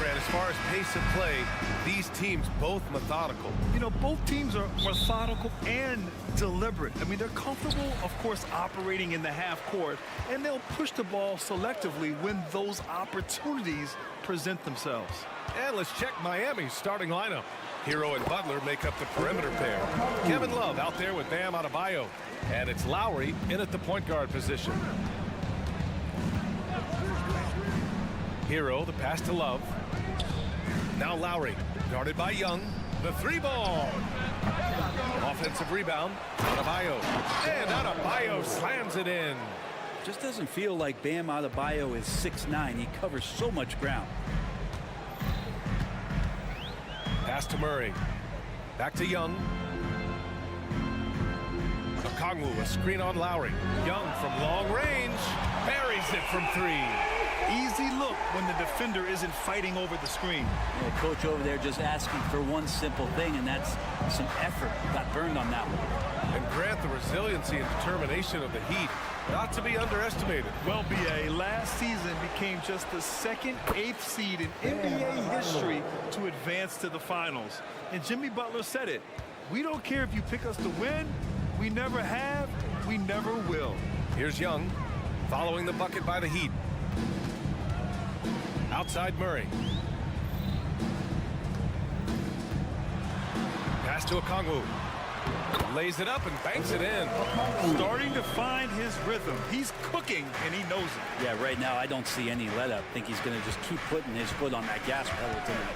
Grant, as far as pace of play, these teams both methodical. You know, both teams are methodical and deliberate. I mean, they're comfortable, of course, operating in the half court, and they'll push the ball selectively when those opportunities present themselves. And let's check Miami's starting lineup. Hero and Butler make up the perimeter pair. Kevin Love out there with Bam Adebayo. And it's Lowry in at the point guard position. Hero, the pass to Love. Now Lowry, guarded by Young. The three ball. Offensive rebound. Adebayo. And Adebayo slams it in. Just doesn't feel like Bam Adebayo is 6'9". He covers so much ground. Pass to Murray. Back to Young. Okongwu, a screen on Lowry. Young from long range. Buries it from three. Easy look when the defender isn't fighting over the screen. The coach over there just asking for one simple thing, and that's some effort. Got burned on that one. And Grant, the resiliency and determination of the Heat, not to be underestimated. Well, B.A., last season became just the second 8th seed in NBA history to advance to the finals. And Jimmy Butler said it. We don't care if you pick us to win. We never have. We never will. Here's Young, following the bucket by the Heat. Outside Murray. Pass to Okongwu. Lays it up and banks it in. Starting to find his rhythm. He's cooking, and he knows it. Yeah, right now I don't see any let up. I think he's going to just keep putting his foot on that gas pedal tonight.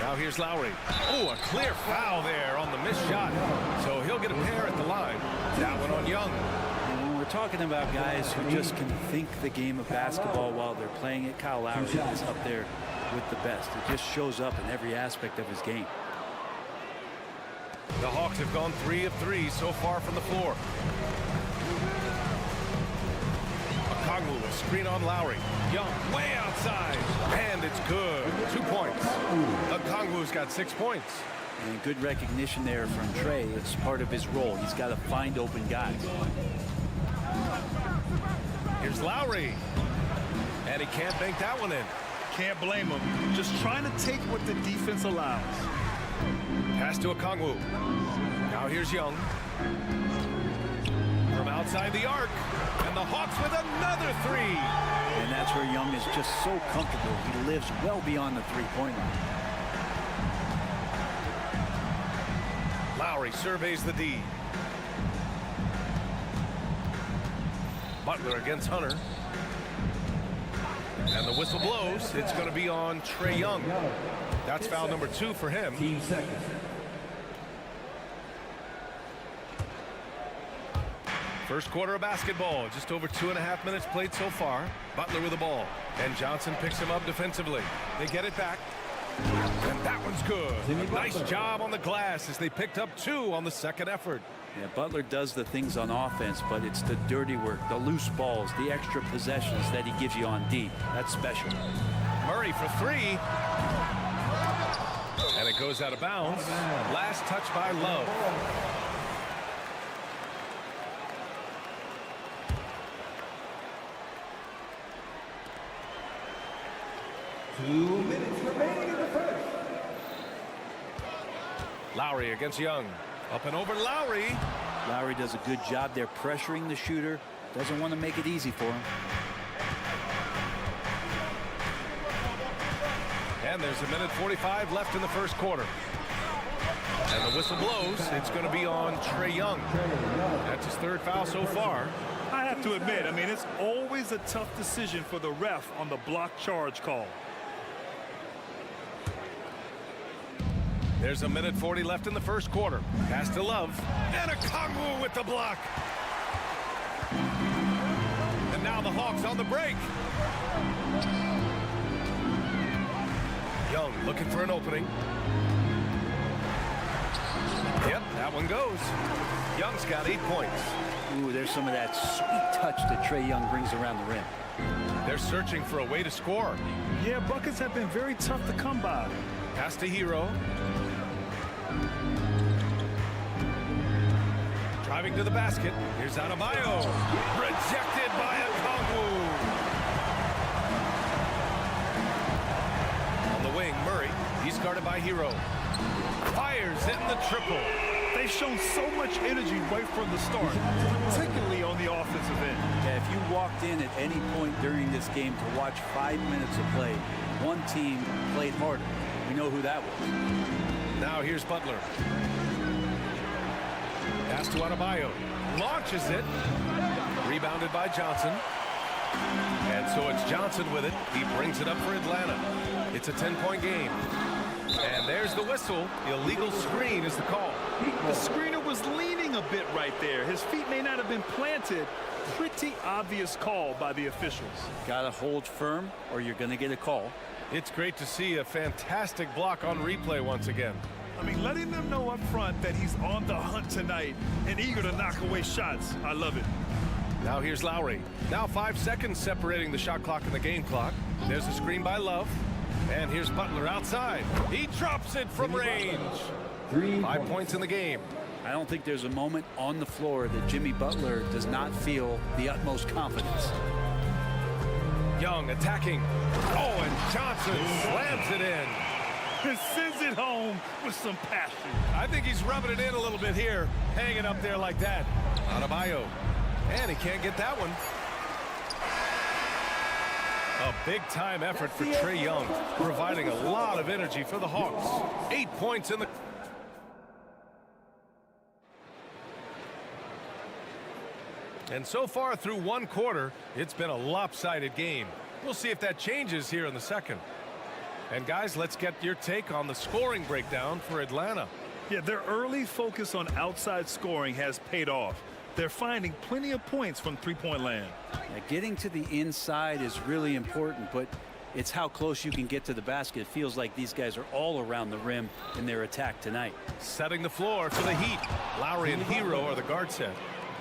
Now here's Lowry. Oh, a clear foul there on the missed shot. So he'll get a pair at the line. That one on Young. And when we're talking about guys who just can think the game of basketball while they're playing it, Kyle Lowry is up there with the best. It just shows up in every aspect of his game. The Hawks have gone 3 of 3 so far from the floor. Okongwu, a screen on Lowry. Young, way outside. And it's good. 2 points. Okongwu's got 6 points. And good recognition there from Trey. It's part of his role. He's got to find open guys. Here's Lowry. And he can't bank that one in. Can't blame him. Just trying to take what the defense allows. Pass to Okongwu. Now here's Young. From outside the arc. And the Hawks with another three. And that's where Young is just so comfortable. He lives well beyond the three-point line. Lowry surveys the D. Butler against Hunter. And the whistle blows. It's going to be on Trae Young. That's foul number 2 for him. First quarter of basketball. Just over 2.5 minutes played so far. Butler with the ball. And Johnson picks him up defensively. They get it back. And that one's good. Nice job on the glass as they picked up 2 on the second effort. Yeah, Butler does the things on offense, but it's the dirty work, the loose balls, the extra possessions that he gives you on D. That's special. Murray for 3. And it goes out of bounds. Last touch by Love. Two minutes remaining in the first. Lowry against Young. Up and over Lowry. Lowry does a good job there pressuring the shooter. Doesn't want to make it easy for him. And there's 1:45 left in the first quarter. And the whistle blows. It's going to be on Trae Young. That's his 3rd foul so far. I have to admit, I mean, it's always a tough decision for the ref on the block charge call. There's 1:40 left in the first quarter. Pass to Love. And Okongwu with the block. And now the Hawks on the break. Young looking for an opening. Yep, that one goes. Young's got 8 points. Ooh, there's some of that sweet touch that Trae Young brings around the rim. They're searching for a way to score. Yeah, buckets have been very tough to come by. Pass to Hero. Driving to the basket. Here's Adebayo. Rejected by Okongwu. discarded by Hero. Fires in the triple. They've shown so much energy right from the start, particularly on the offensive end. Yeah, if you walked in at any point during this game to watch 5 minutes of play, one team played harder. We know who that was. Now here's Butler. Pass to Adebayo. Launches it. Rebounded by Johnson. And so it's Johnson with it. He brings it up for Atlanta. It's a 10-point game. And there's the whistle. Illegal screen is the call. The screener was leaning a bit right there. His feet may not have been planted. Pretty obvious call by the officials. Got to hold firm or you're going to get a call. It's great to see a fantastic block on replay once again. I mean, letting them know up front that he's on the hunt tonight and eager to knock away shots. I love it. Now here's Lowry. Now 5 seconds separating the shot clock and the game clock. There's a screen by Love. And here's Butler outside. He drops it from range. 5 points in the game. I don't think there's a moment on the floor that Jimmy Butler does not feel the utmost confidence. Young attacking. Oh, and Johnson slams it in. And sends it home with some passion. I think he's rubbing it in a little bit here, hanging up there like that. Adebayo. And he can't get that one. A big-time effort for Trae Young, providing a lot of energy for the Hawks. 8 points in the... And so far through one quarter, it's been a lopsided game. We'll see if that changes here in the second. And guys, let's get your take on the scoring breakdown for Atlanta. Yeah, their early focus on outside scoring has paid off. They're finding plenty of points from three-point land. Yeah, getting to the inside is really important, but it's how close you can get to the basket. It feels like these guys are all around the rim in their attack tonight. Setting the floor for the Heat. Lowry and Hero are the guard set.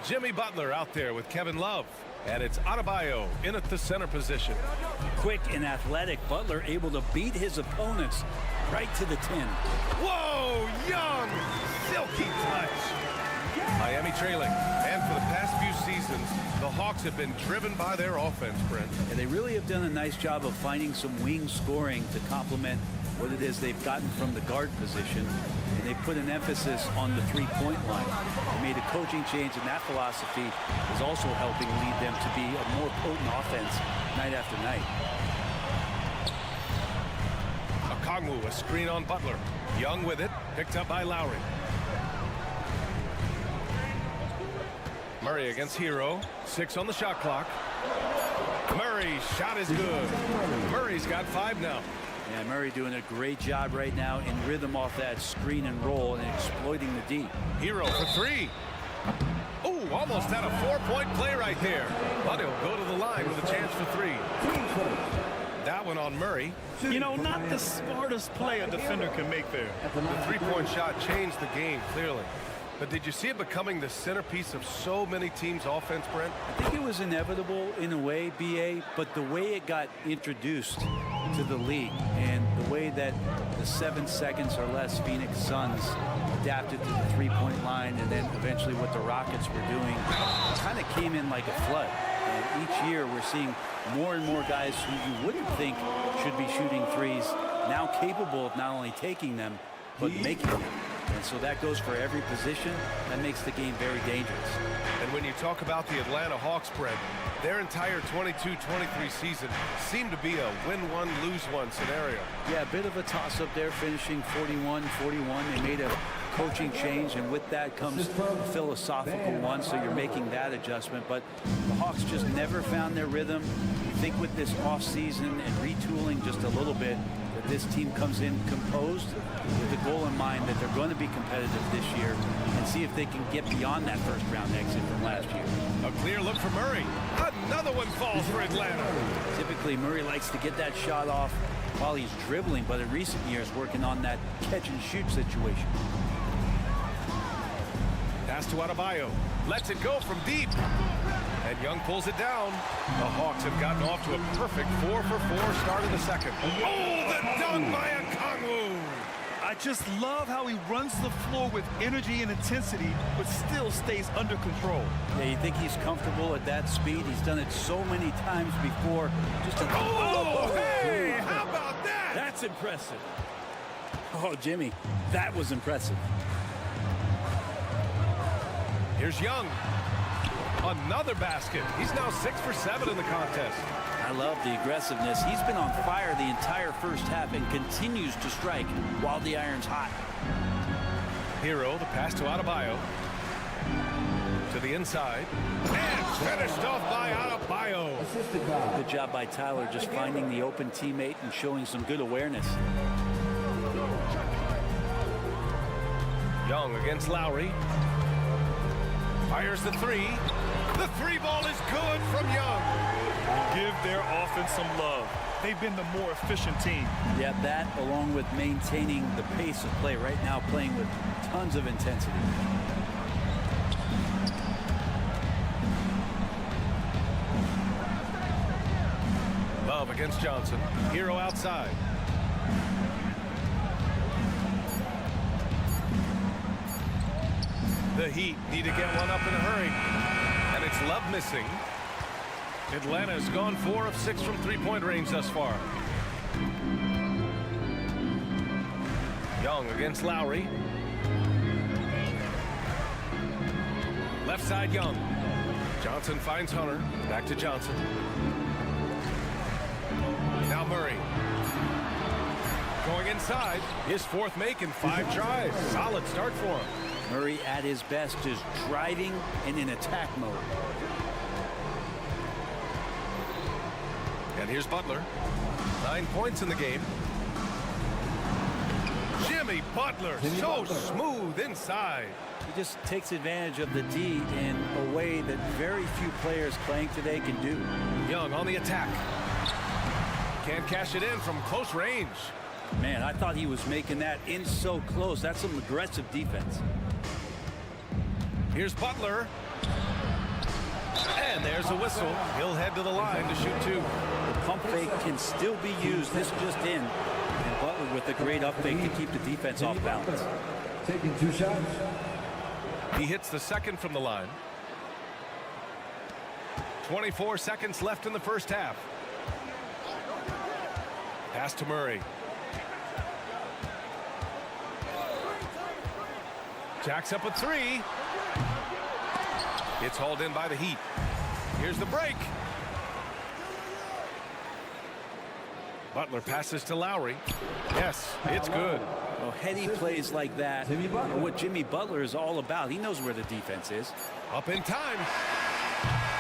Jimmy Butler out there with Kevin Love. And it's Adebayo in at the center position. Quick and athletic, Butler able to beat his opponents right to the 10. Whoa, Young! Silky touch. Miami trailing. And for the past few seasons, the Hawks have been driven by their offense, Brent. And they really have done a nice job of finding some wing scoring to complement what it is they've gotten from the guard position. And they put an emphasis on the three-point line. They made a coaching change, and that philosophy is also helping lead them to be a more potent offense night after night. Okongwu, a screen on Butler. Young with it, picked up by Lowry. Murray against Hero. 6 on the shot clock. Murray's shot is good. Murray's got 5 now. Yeah, Murray doing a great job right now in rhythm off that screen and roll and exploiting the D. Hero for 3. Oh, almost had a 4-point play right there. But he'll go to the line with a chance for 3. That one on Murray. You know, not the smartest play a defender can make there. The 3-point shot changed the game, clearly. But did you see it becoming the centerpiece of so many teams' offense, Brent? I think it was inevitable in a way, BA, but the way it got introduced to the league and the way that the 7 seconds or less Phoenix Suns adapted to the three-point line and then eventually what the Rockets were doing kind of came in like a flood. And each year we're seeing more and more guys who you wouldn't think should be shooting threes now capable of not only taking them, but making them. And so that goes for every position. That makes the game very dangerous. And when you talk about the Atlanta Hawks, Brent, their entire 22-23 season seemed to be a win-one, lose-one scenario. Yeah, a bit of a toss-up there, finishing 41-41. They made a coaching change, and with that comes a philosophical one, so you're making that adjustment. But the Hawks just never found their rhythm. You think with this offseason and retooling just a little bit, that this team comes in composed with the goal in mind that they're going to be competitive this year and see if they can get beyond that first-round exit from last year. A clear look for Murray. Another one falls for Atlanta. Typically, Murray likes to get that shot off while he's dribbling, but in recent years, working on that catch-and-shoot situation. Pass to Adebayo. Lets it go from deep. And Young pulls it down. The Hawks have gotten off to a perfect 4-for-4 start in the second. Oh, the dunk by Okongwu. I just love how he runs the floor with energy and intensity, but still stays under control. Yeah, you think he's comfortable at that speed? He's done it so many times before. Just Oh, hey, how about that? That's impressive. Oh, Jimmy, that was impressive. Here's Young. Another basket. He's now 6 for 7 in the contest. I love the aggressiveness. He's been on fire the entire first half and continues to strike while the iron's hot. Hero, the pass to Adebayo. To the inside. And finished off by Adebayo. Assistant foul. Good job by Tyler just finding the open teammate and showing some good awareness. Young against Lowry. Fires the three. The three ball is good from Young. Give their offense some love. They've been the more efficient team. Yeah, that along with maintaining the pace of play right now, playing with tons of intensity. Love against Johnson. Hero outside. The Heat need to get one up in a hurry. And it's Love missing. Atlanta has gone 4 of 6 from three-point range thus far. Young against Lowry. Left side Young. Johnson finds Hunter. Back to Johnson. Now Murray. Going inside. His fourth make in 5 tries. Solid start for him. Murray at his best is driving and in attack mode. And here's Butler. 9 points in the game. Jimmy Butler, so smooth inside. He just takes advantage of the D in a way that very few players playing today can do. Young on the attack. Can't cash it in from close range. Man, I thought he was making that in so close. That's some aggressive defense. Here's Butler. And there's a whistle. He'll head to the line to shoot 2. The pump fake can still be used. This just in. And Butler with a great up fake to keep the defense off balance. Taking 2 shots. He hits the second from the line. 24 seconds left in the first half. Pass to Murray. Jacks up a 3. It's hauled in by the Heat. Here's the break. Butler passes to Lowry. Yes, it's good. Well, heady plays like that are what Jimmy Butler is all about. He knows where the defense is. Up in time.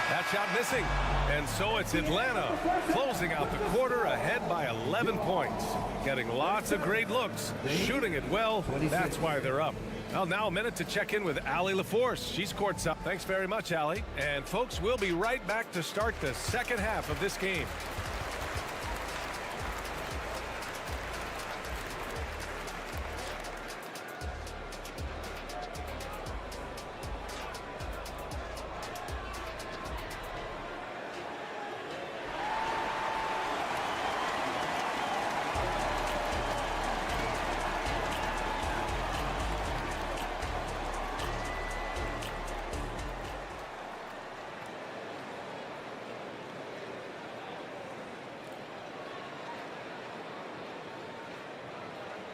That shot missing. And so it's Atlanta closing out the quarter ahead by 11 points. Getting lots of great looks. Shooting it well. That's why they're up. Well, now a minute to check in with Allie LaForce. She's courtside. Thanks very much, Allie. And folks, we'll be right back to start the second half of this game.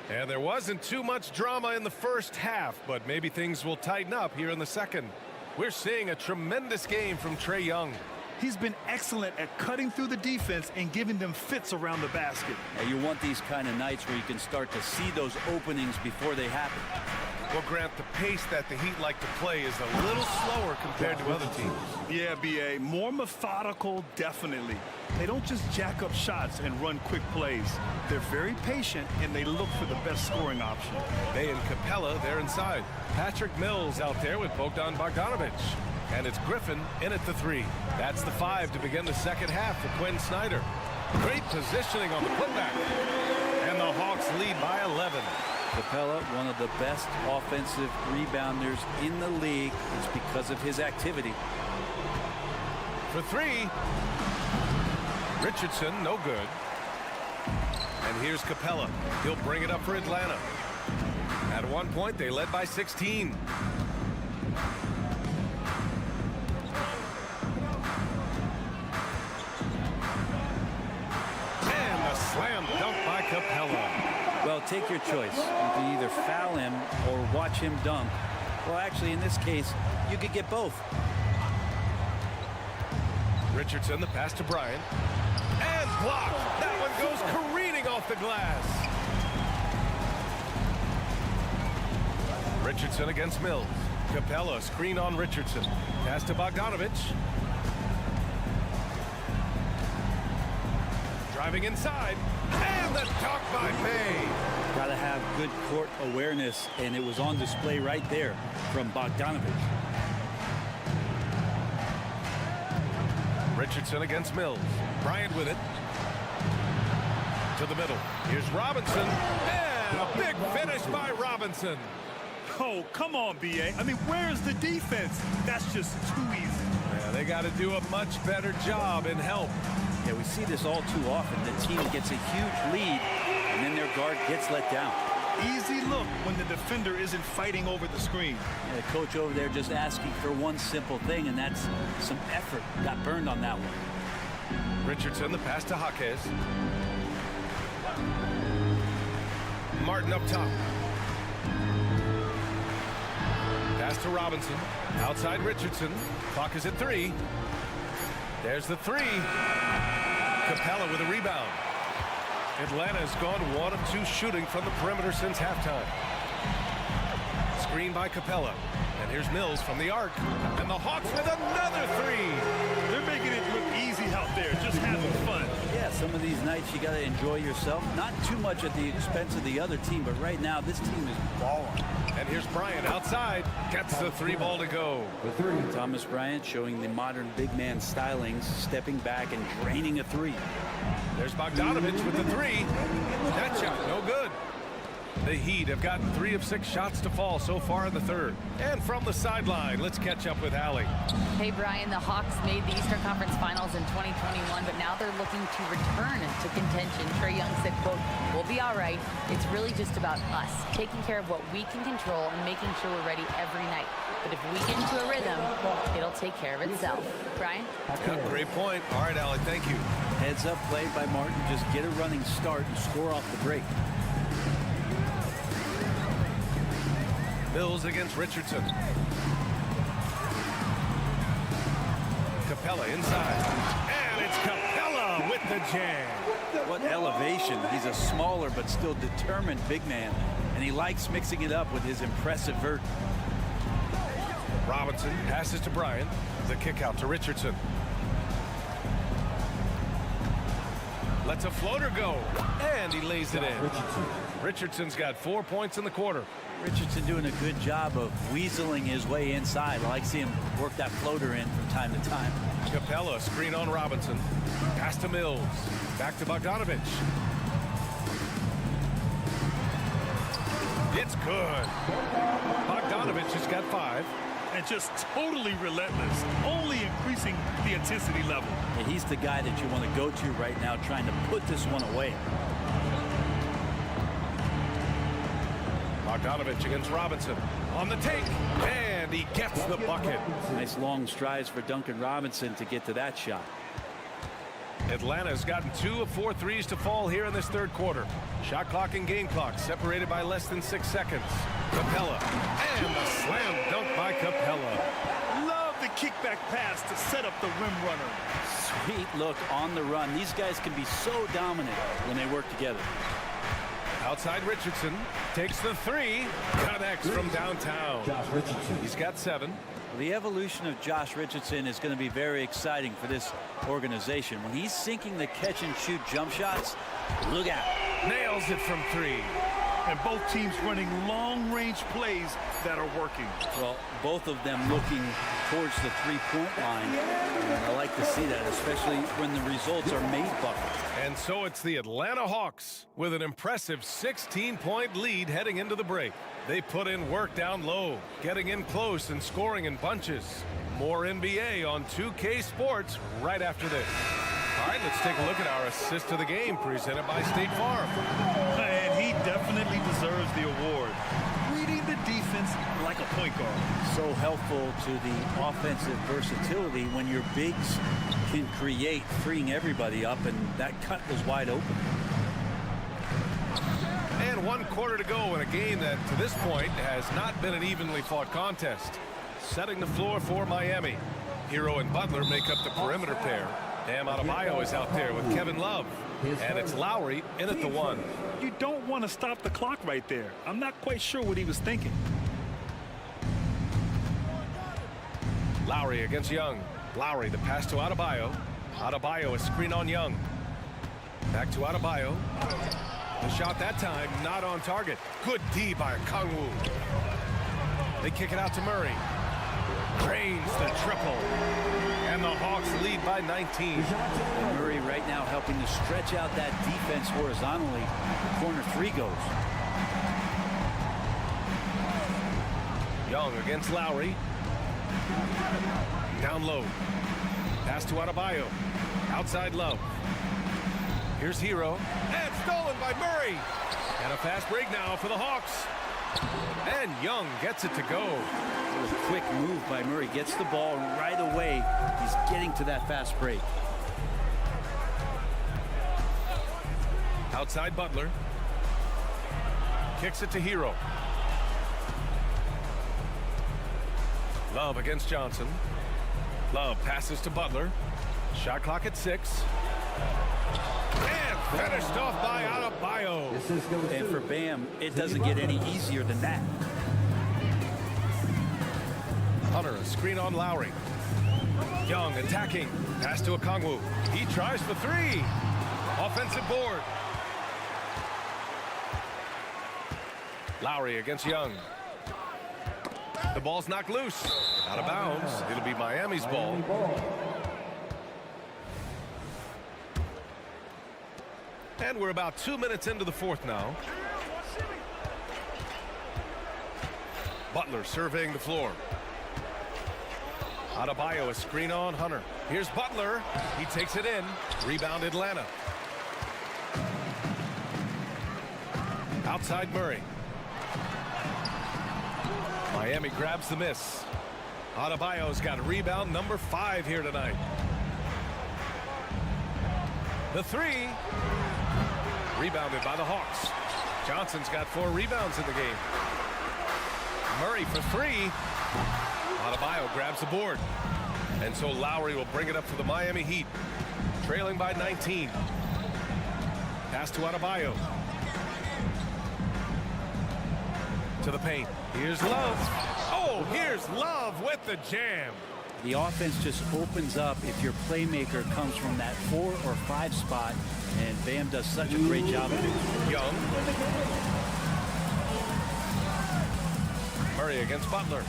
And there wasn't too much drama in the first half, but maybe things will tighten up here in the second. We're seeing a tremendous game from Trae Young. He's been excellent at cutting through the defense and giving them fits around the basket. Now, you want these kind of nights where you can start to see those openings before they happen. Well, Grant, the pace that the Heat like to play is a little slower compared to other teams. Yeah, B.A., more methodical, definitely. They don't just jack up shots and run quick plays. They're very patient, and they look for the best scoring option. They and Capella, they're inside. Patrick Mills out there with Bogdan Bogdanovic. And it's Griffin in at the 3. That's the 5 to begin the second half for Quinn Snyder. Great positioning on the putback. And the Hawks lead by 11. Capella, one of the best offensive rebounders in the league. It's because of his activity. For 3. Richardson, no good. And here's Capella. He'll bring it up for Atlanta. At one point, they led by 16. And a slam dunk by Capella. Well, take your choice. You can either foul him or watch him dunk. Well, actually, in this case, you could get both. Richardson, the pass to Bryant. And blocked. That one goes careening off the glass. Richardson against Mills. Capella, screen on Richardson. Pass to Bogdanovich. Driving inside. And the dunk by May. Got to have good court awareness, and it was on display right there from Bogdanovich. Richardson against Mills. Bryant with it. To the middle. Here's Robinson. And a big finish by Robinson. Oh, come on, B.A. I mean, where's the defense? That's just too easy. Yeah, they got to do a much better job in help. Yeah, we see this all too often. The team gets a huge lead, and then their guard gets let down. Easy look when the defender isn't fighting over the screen. Yeah, the coach over there just asking for one simple thing, and that's some effort. Got burned on that one. Richardson, the pass to Skijesss. Martin up top. Pass to Robinson. Outside Richardson. Clock is at 3. There's the 3. Capella with a rebound. Atlanta's gone 1 of 2 shooting from the perimeter since halftime. Screen by Capella. And here's Mills from the arc. And the Hawks with another 3. They're making it look easy out there, just having fun. Yeah, some of these nights you got to enjoy yourself. Not too much at the expense of the other team, but right now this team is balling. And here's Bryant outside. Gets the 3 ball to go. Thomas Bryant showing the modern big man stylings, stepping back and draining a 3. There's Bogdanovich with the 3. That shot, no good. The Heat have gotten 3 of 6 shots to fall so far in the third. And from the sideline, let's catch up with Allie. Hey, Brian, the Hawks made the Eastern Conference Finals in 2021, but now they're looking to return to contention. Trae Young said, quote, "We'll be all right. It's really just about us, taking care of what we can control and making sure we're ready every night. But if we get into a rhythm, it'll take care of itself." Brian? Yeah, great point. All right, Allie, thank you. Heads up play by Martin. Just get a running start and score off the break. Mills against Richardson. Capella inside. And it's Capella with the jam. What elevation. He's a smaller but still determined big man. And he likes mixing it up with his impressive vert. Robinson passes to Bryant. The kick out to Richardson. Lets a floater go. And he lays it in. Richardson's got 4 points in the quarter. Richardson doing a good job of weaseling his way inside. I like seeing him work that floater in from time to time. Capella, screen on Robinson. Pass to Mills. Back to Bogdanovich. It's good. Bogdanovich has got 5. And just totally relentless, only increasing the intensity level. And he's the guy that you want to go to right now, trying to put this one away. Bogdanovich against Robinson. On the take. And he gets the bucket. Nice long strides for Duncan Robinson to get to that shot. Atlanta's gotten 2 of 4 threes to fall here in this third quarter. Shot clock and game clock separated by less than 6 seconds. Capella. And the slam dunk by Capella. Love the kickback pass to set up the rim runner. Sweet look on the run. These guys can be so dominant when they work together. Outside Richardson takes the 3. Connects from downtown. He's got 7. The evolution of Josh Richardson is going to be very exciting for this organization. When he's sinking the catch-and-shoot jump shots, look out. Nails it from 3. And both teams running long-range plays that are working. Well, both of them looking towards the three-point line. And I like to see that, especially when the results are made buckets. And so it's the Atlanta Hawks with an impressive 16-point lead heading into the break. They put in work down low, getting in close and scoring in bunches. More NBA on 2K Sports right after this. All right, let's take a look at our assist of the game presented by State Farm. And he definitely deserves the award. Reading the defense like a point guard. So helpful to the offensive versatility when your bigs can create, freeing everybody up, and that cut was wide open. And one quarter to go in a game that, to this point, has not been an evenly fought contest. Setting the floor for Miami. Hero and Butler make up the perimeter pair. Bam Adebayo is out there with Kevin Love. And it's Lowry in at the 1. You don't want to stop the clock right there. I'm not quite sure what he was thinking. Lowry against Young. Lowry, the pass to Adebayo. Adebayo, a screen on Young. Back to Adebayo. The shot that time not on target. Good D by Kangwoo. They kick it out to Murray. Cranes the triple. And the Hawks lead by 19. And Murray right now helping to stretch out that defense horizontally. Corner 3 goes. Young against Lowry. Down low. Pass to Adebayo. Outside Love. Here's Hero. And stolen by Murray. And a fast break now for the Hawks. And Young gets it to go. A quick move by Murray. Gets the ball right away. He's getting to that fast break. Outside Butler. Kicks it to Hero. Love against Johnson. Love passes to Butler. Shot clock at 6. And finished off by Adebayo. And for Bam, it doesn't get any easier than that. Hunter, a screen on Lowry. Young attacking. Pass to Okongwu. He tries for 3. Offensive board. Lowry against Young. The ball's knocked loose. Out of bounds. It'll be Miami's ball. And we're about 2 minutes into the 4th now. Butler surveying the floor. Adebayo, a screen on Hunter. Here's Butler. He takes it in. Rebound Atlanta. Outside Murray. Miami grabs the miss. Adebayo's got rebound number 5 here tonight. The 3. Rebounded by the Hawks. Johnson's got 4 rebounds in the game. Murray for 3. Adebayo grabs the board. And so Lowry will bring it up for the Miami Heat. Trailing by 19. Pass to Adebayo. To the paint. Here's Love. Oh, here's Love with the jam. The offense just opens up if your playmaker comes from that 4 or 5 spot, and Bam does such a great job of it. Young. Murray against Butler.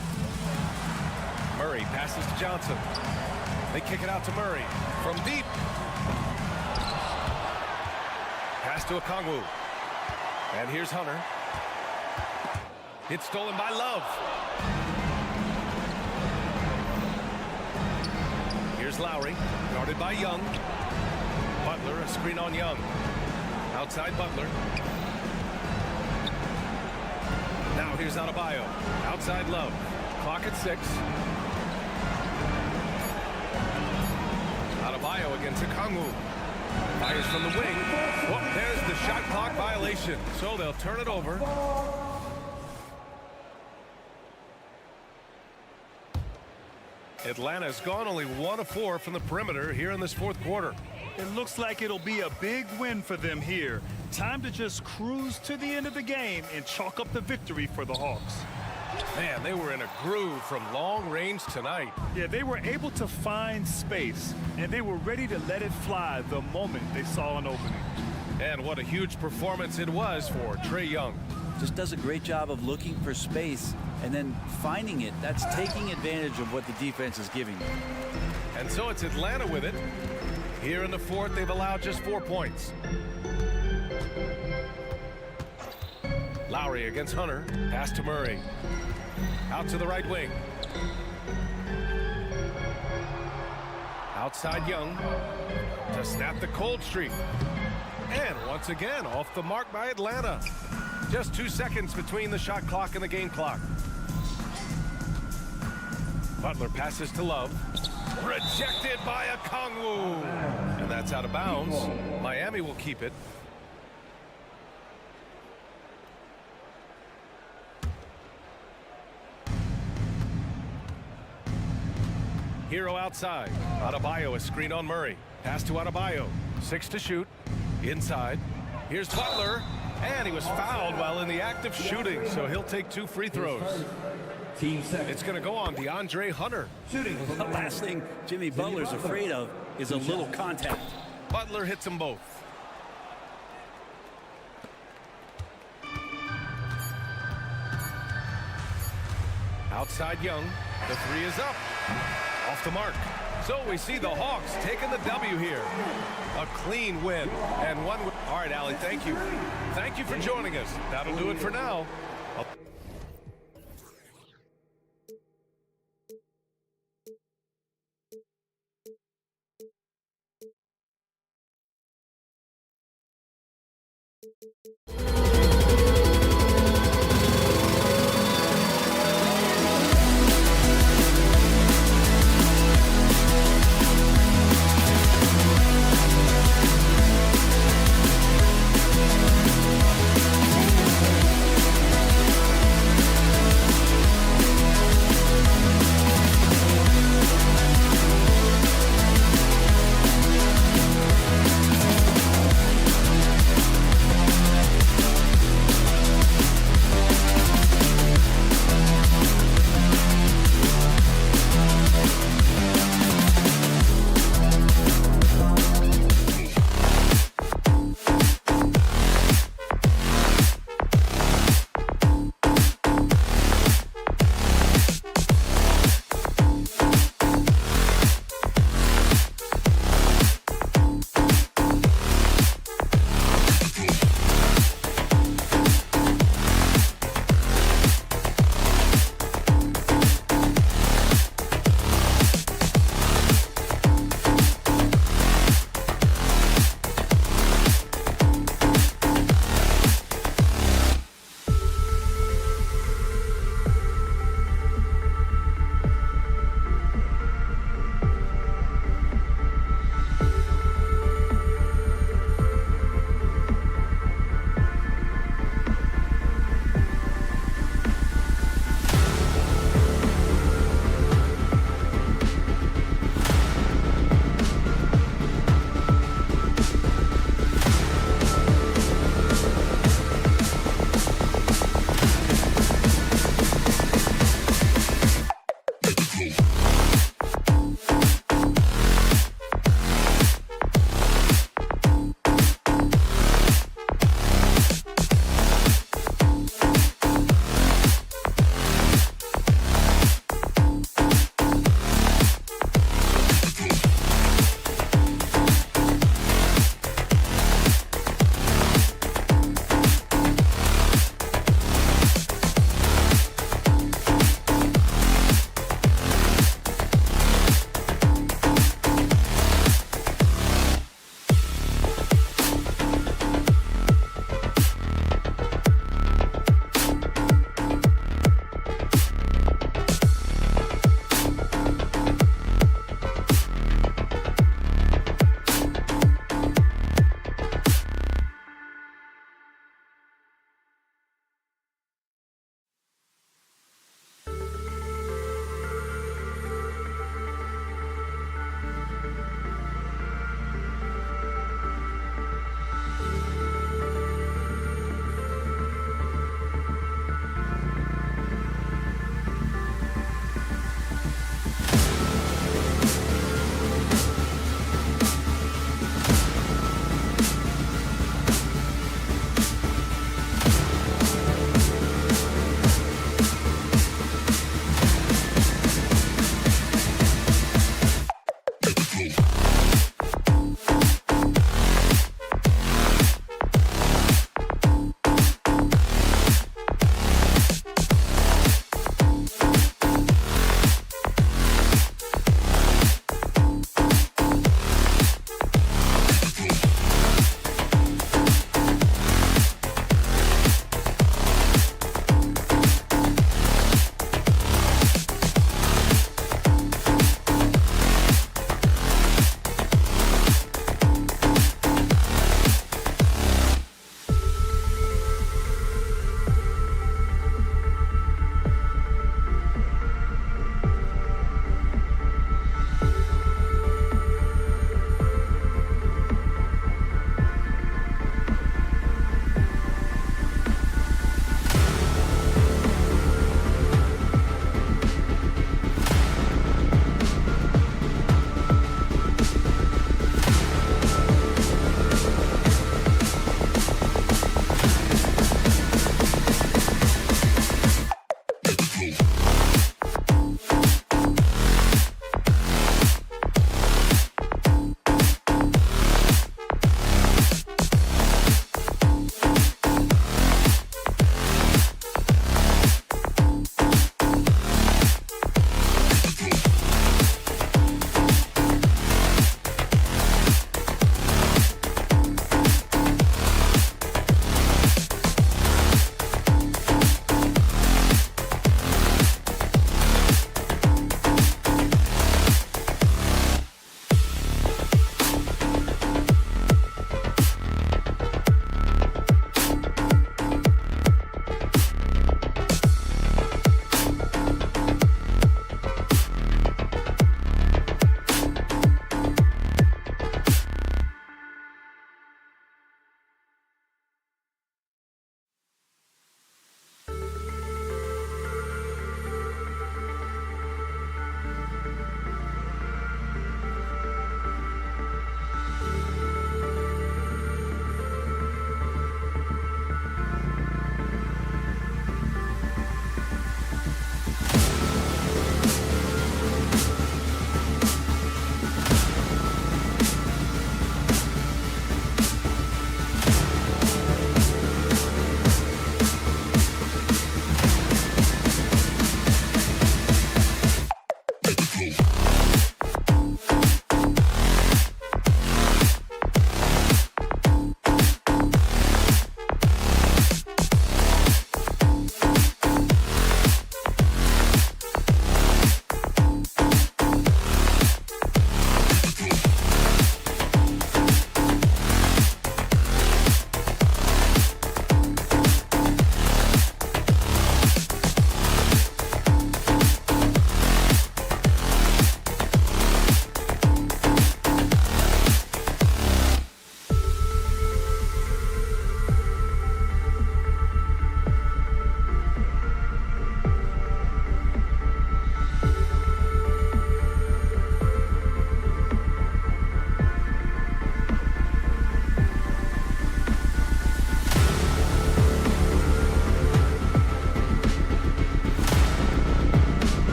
Murray passes to Johnson. They kick it out to Murray from deep. Pass to Okongwu. And here's Hunter. It's stolen by Love. Here's Lowry, guarded by Young. Butler, a screen on Young. Outside Butler. Now here's Adebayo. Outside Love. Clock at 6. Adebayo against Okongwu. Fires from the wing. Oh, there's the shot clock violation. So they'll turn it over. Atlanta's gone only 1 of 4 from the perimeter here in this 4th quarter. It looks like it'll be a big win for them here. Time to just cruise to the end of the game and chalk up the victory for the Hawks. Man, they were in a groove from long range tonight. Yeah, they were able to find space, and they were ready to let it fly the moment they saw an opening. And what a huge performance it was for Trae Young. Just does a great job of looking for space and then finding it. That's taking advantage of what the defense is giving them. And so it's Atlanta with it. Here in the 4th, they've allowed just 4 points. Lowry against Hunter. Pass to Murray. Out to the right wing. Outside Young to snap the cold streak. And once again, off the mark by Atlanta. Just 2 seconds between the shot clock and the game clock. Butler passes to Love. Rejected by Okongwu. And that's out of bounds. Miami will keep it. Hero outside. Adebayo, a screen on Murray. Pass to Adebayo. 6 to shoot. Inside. Here's Butler. And he was fouled while in the act of shooting, so he'll take 2 free throws. Team second. It's going to go on DeAndre Hunter. Shooting. The last thing Jimmy Butler's afraid of is a little contact. Butler hits them both. Outside Young. The 3 is up. Off the mark. So we see the Hawks taking the W here. A clean win. And one. All right, Allie, thank you. Thank you for joining us. That'll do it for now.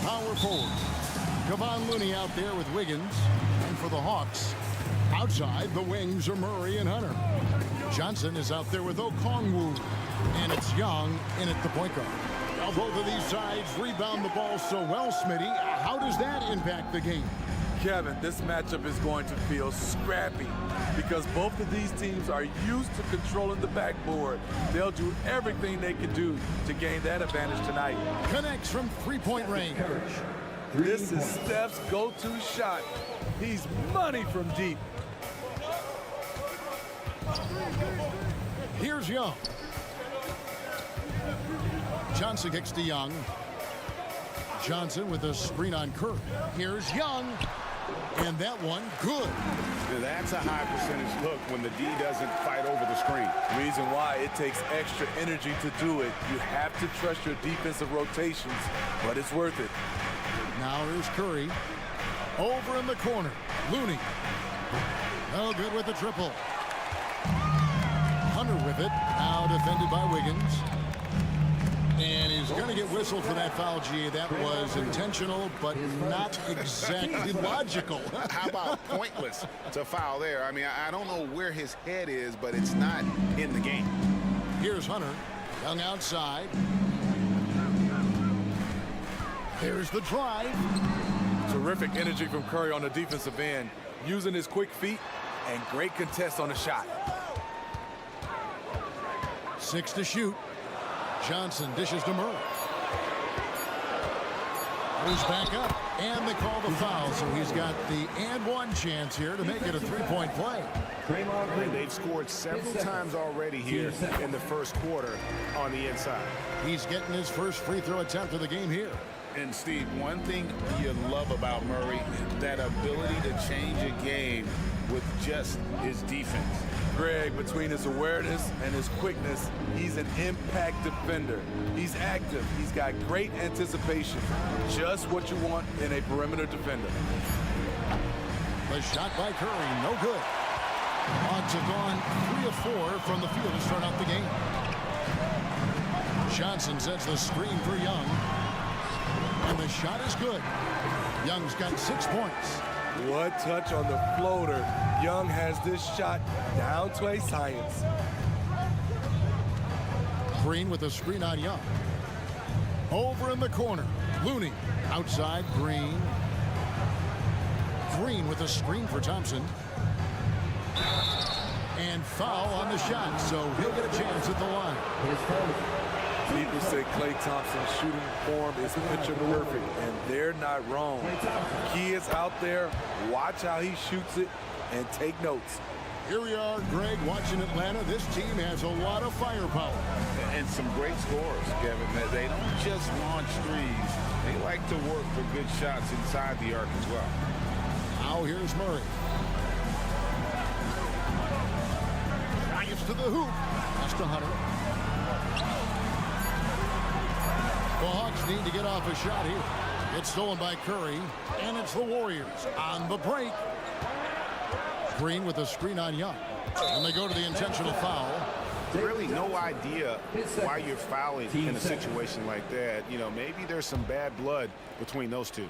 power forward. Kevon Looney out there with Wiggins. And for the Hawks, outside the wings are Murray and Hunter. Johnson is out there with Okongwu. And it's Young in at the point guard. Now both of these sides rebound the ball so well, Smitty. How does that impact the game? Kevin, this matchup is going to feel scrappy because both of these teams are used to controlling the backboard. They'll do everything they can do to gain that advantage tonight. Connects from three-point range. This is Steph's go-to shot. He's money from deep. Here's Young. Johnson kicks to Young. Johnson with a screen on Kerr. Here's Young. And that one, good. That's a high percentage look when the D doesn't fight over the screen. Reason why it takes extra energy to do it. You have to trust your defensive rotations, but it's worth it. Now here's Curry. Over in the corner. Looney. No good with the triple. Hunter with it. Now defended by Wiggins. And he's going to get whistled for that foul, G. That was intentional, but not exactly logical. How about pointless to foul there? I mean, I don't know where his head is, but it's not in the game. Here's Hunter. Young outside. There's the drive. Terrific energy from Curry on the defensive end, using his quick feet and great contest on the shot. 6 to shoot. Johnson dishes to Murray. Moves back up, and they call the foul, so he's got the and one chance here to make it a three-point play. And they've scored several times already here in the first quarter on the inside. He's getting his first free throw attempt of the game here. And Steve, one thing you love about Murray, that ability to change a game with just his defense. Greg, between his awareness and his quickness, he's an impact defender. He's active. He's got great anticipation. Just what you want in a perimeter defender. The shot by Curry, no good. Hawks have gone 3 of 4 from the field to start out the game. Johnson sets the screen for Young. And the shot is good. Young's got 6 points. What touch on the floater. Young has this shot down to a science. Green with a screen on Young. Over in the corner. Looney outside Green. Green with a screen for Thompson. And foul on the shot, so he'll get a chance at the line. People say Klay Thompson's shooting form is picture perfect, and they're not wrong. Key is out there. Watch how he shoots it and take notes. Here we are, Greg, watching Atlanta. This team has a lot of firepower. And some great scores, Kevin. They don't just launch threes. They like to work for good shots inside the arc as well. Now here's Murray. Drives to the hoop. That's to Hunter. The Hawks need to get off a shot here. It's stolen by Curry, and it's the Warriors on the break. Green with a screen on Young. And they go to the intentional foul. Really no idea why you're fouling in a situation like that. You know, maybe there's some bad blood between those two.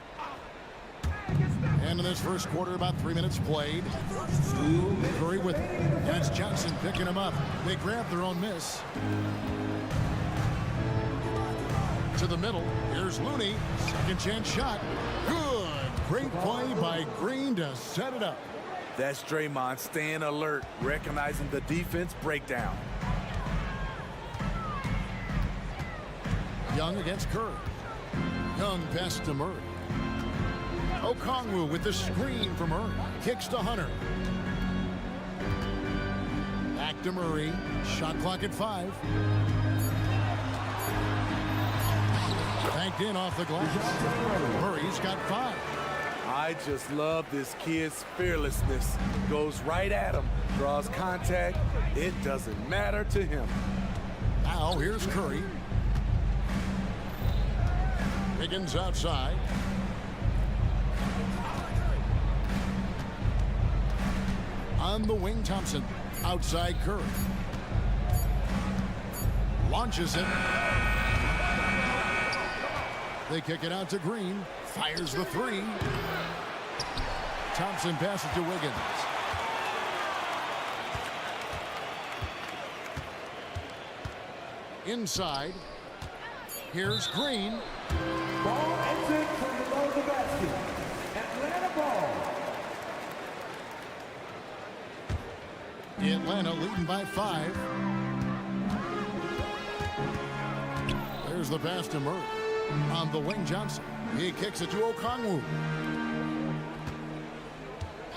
And in this first quarter, about 3 minutes played. Curry with it. And it's Johnson picking him up. They grab their own miss. To the middle. Here's Looney. Second chance shot. Good. Great play by Green to set it up. That's Draymond staying alert, recognizing the defense breakdown. Young against Curry. Young pass to Murray. Okongwu with the screen from Murray. Kicks to Hunter. Back to Murray. Shot clock at 5. Banked in off the glass. Murray's got 5. I just love this kid's fearlessness. Goes right at him, draws contact. It doesn't matter to him. Now here's Curry. Wiggins outside. On the wing, Thompson. Outside Curry. Launches it. They kick it out to Green. Fires the three. Thompson passes to Wiggins. Inside. Here's Green. Ball entered from below the basket. Atlanta ball. Atlanta leading by 5. There's the pass to Murray. On the wing, Johnson. He kicks it to Okongwu.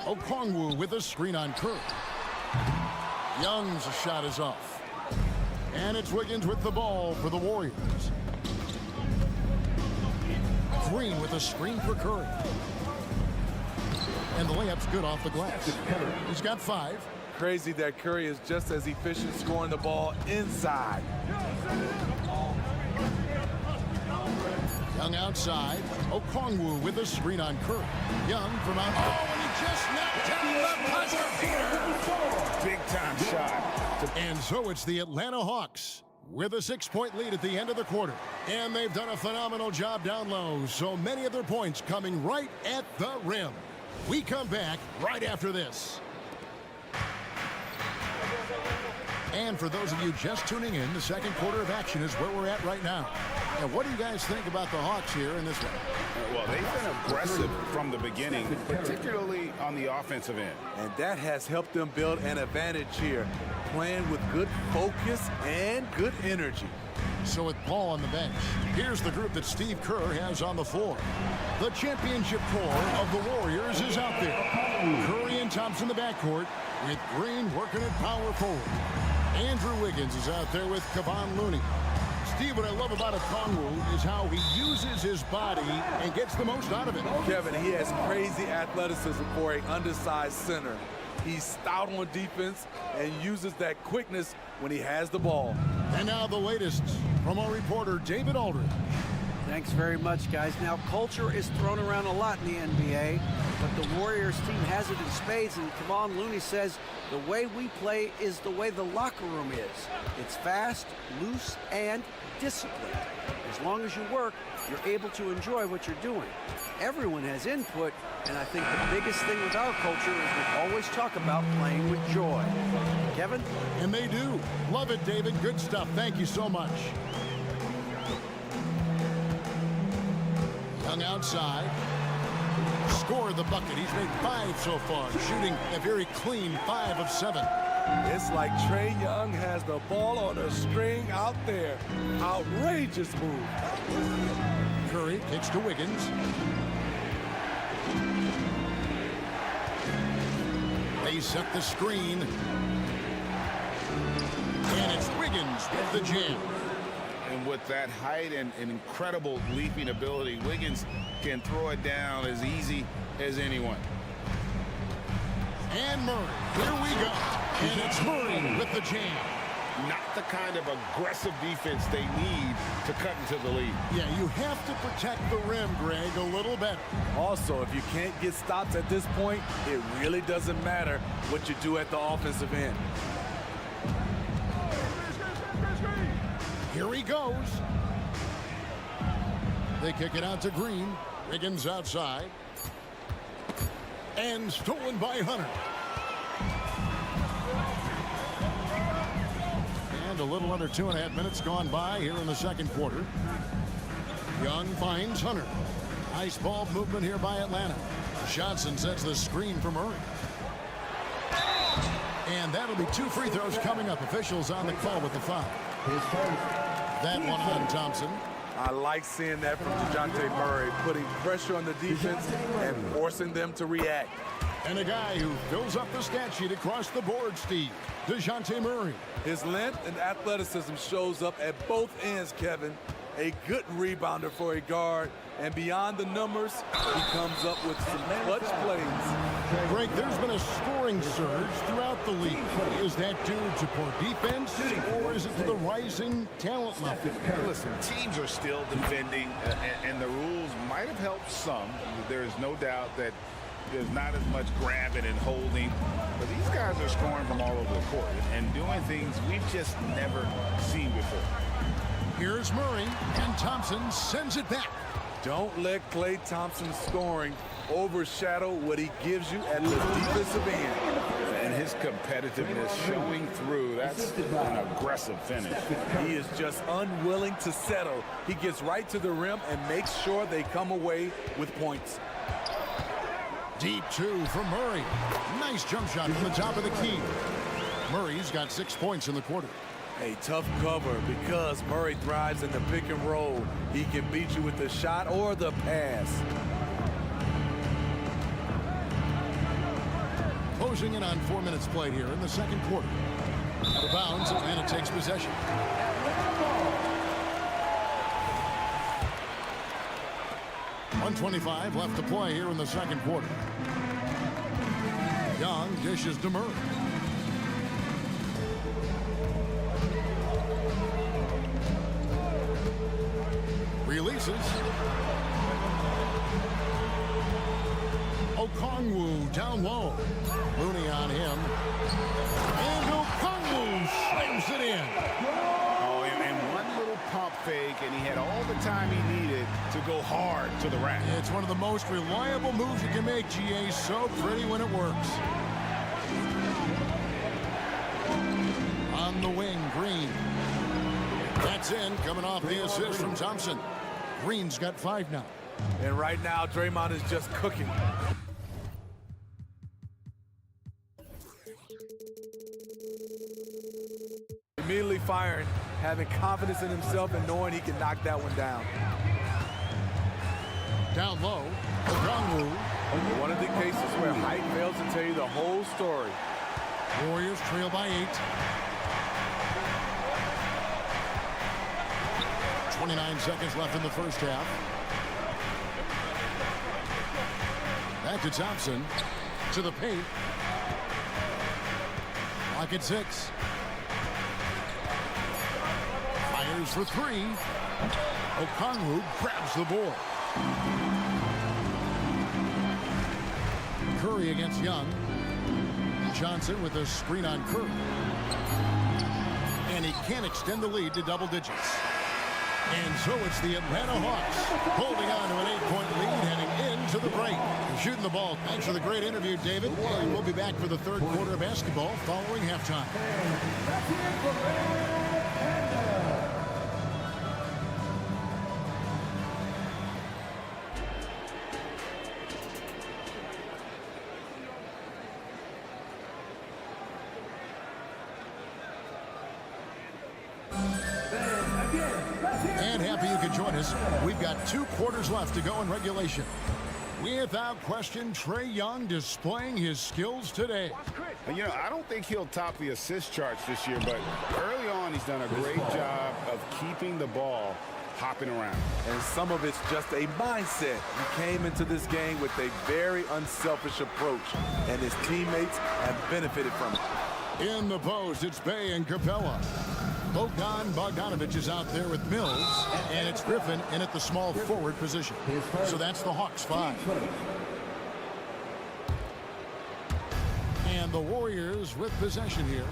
Okongwu with a screen on Curry. Young's shot is off. And it's Wiggins with the ball for the Warriors. Green with a screen for Curry. And the layup's good off the glass. He's got 5. Crazy that Curry is just as efficient scoring the ball inside. Young outside. Okongwu with a screen on Curry. Young from out. Oh, and he just knocked down the buzzer beater. Big time shot. And so it's the Atlanta Hawks with a 6-point lead at the end of the quarter. And they've done a phenomenal job down low. So many of their points coming right at the rim. We come back right after this. And for those of you just tuning in, the second quarter of action is where we're at right now. And what do you guys think about the Hawks here in this one? Well, they've been aggressive from the beginning, particularly on the offensive end. And that has helped them build an advantage here, playing with good focus and good energy. So with Paul on the bench, here's the group that Steve Kerr has on the floor. The championship core of the Warriors is out there. Curry and Thompson in the backcourt, with Green working at power forward. Andrew Wiggins is out there with Kevon Looney. Steve, what I love about Okongwu is how he uses his body and gets the most out of it. Kevin, he has crazy athleticism for an undersized center. He's stout on defense and uses that quickness when he has the ball. And now the latest from our reporter, David Aldridge. Thanks very much, guys. Now, culture is thrown around a lot in the NBA, but the Warriors team has it in spades, and Kevon Looney says the way we play is the way the locker room is. It's fast, loose, and disciplined. As long as you work, you're able to enjoy what you're doing. Everyone has input, and I think the biggest thing with our culture is we always talk about playing with joy. Kevin? And they do. Love it, David. Good stuff. Thank you so much. Young outside. Scored the bucket. He's made 5 so far, shooting a very clean 5 of 7. It's like Trae Young has the ball on a string out there. Outrageous move. Curry kicks to Wiggins. They set the screen. And it's Wiggins with the jam. And with that height and incredible leaping ability, Wiggins can throw it down as easy as anyone. And Murray, here we go. And it's Murray with the jam. Not the kind of aggressive defense they need to cut into the lead. Yeah, you have to protect the rim, Greg, a little better. Also, if you can't get stops at this point, it really doesn't matter what you do at the offensive end. Here he goes. They kick it out to Green. Wiggins outside. And stolen by Hunter. And a little under 2.5 minutes gone by here in the second quarter. Young finds Hunter. Nice ball movement here by Atlanta. Johnson sets the screen for Murray. And that'll be 2 free throws coming up. Officials on the call with the foul. That one on Thompson. I like seeing that from DeJounte Murray, putting pressure on the defense and forcing them to react. And a guy who fills up the stat sheet across the board, Steve, DeJounte Murray. His length and athleticism shows up at both ends, Kevin. A good rebounder for a guard, and beyond the numbers, he comes up with some clutch plays. Greg, there's been a scoring surge throughout the league. Is that due to poor defense, or is it to the rising talent level? Listen, teams are still defending, and the rules might have helped some. There is no doubt that there's not as much grabbing and holding, but these guys are scoring from all over the court and doing things we've just never seen before. Here's Murray, and Thompson sends it back. Don't let Klay Thompson's scoring overshadow what he gives you at the defensive end. And his competitiveness showing through. That's an aggressive finish. He is just unwilling to settle. He gets right to the rim and makes sure they come away with points. Deep two from Murray. Nice jump shot from the top of the key. Murray's got 6 points in the quarter. A tough cover because Murray thrives in the pick and roll. He can beat you with the shot or the pass. Closing in on 4 minutes played here in the second quarter. Out of bounds, Atlanta takes possession. .125 left to play here in the second quarter. Young dishes to Murray. Releases. Okongwu down low. Looney on him. And Okongwu slams it in. Oh, and one little pump fake, and he had all the time he needed to go hard to the rack. It's one of the most reliable moves you can make, GA. So pretty when it works. On the wing, Green. That's in, coming off the assist from Thompson. Green's got 5 now. And right now, Draymond is just cooking. Immediately firing, having confidence in himself and knowing he can knock that one down. Down low, Okongwu. One of the cases where height fails to tell you the whole story. Warriors trail by 8. 29 seconds left in the first half. Back to Thompson. To the paint. Lock at 6. Fires for 3. Okongwu grabs the board. Curry against Young. Johnson with a screen on Curry. And he can't extend the lead to double digits. And so it's the Atlanta Hawks holding on to an 8-point lead heading into the break. Shooting the ball. Thanks for the great interview, David. And we'll be back for the third quarter of basketball following halftime. And happy you could join us. We've got 2 quarters left to go in regulation. Without question, Trae Young displaying his skills today. You know, I don't think he'll top the assist charts this year, but early on he's done a great job of keeping the ball hopping around. And some of it's just a mindset. He came into this game with a very unselfish approach, and his teammates have benefited from it. In the post, it's Bey and Capella. Bogdanovich is out there with Mills, and it's Griffin in at the small forward position. So that's the Hawks 5. And the Warriors with possession here.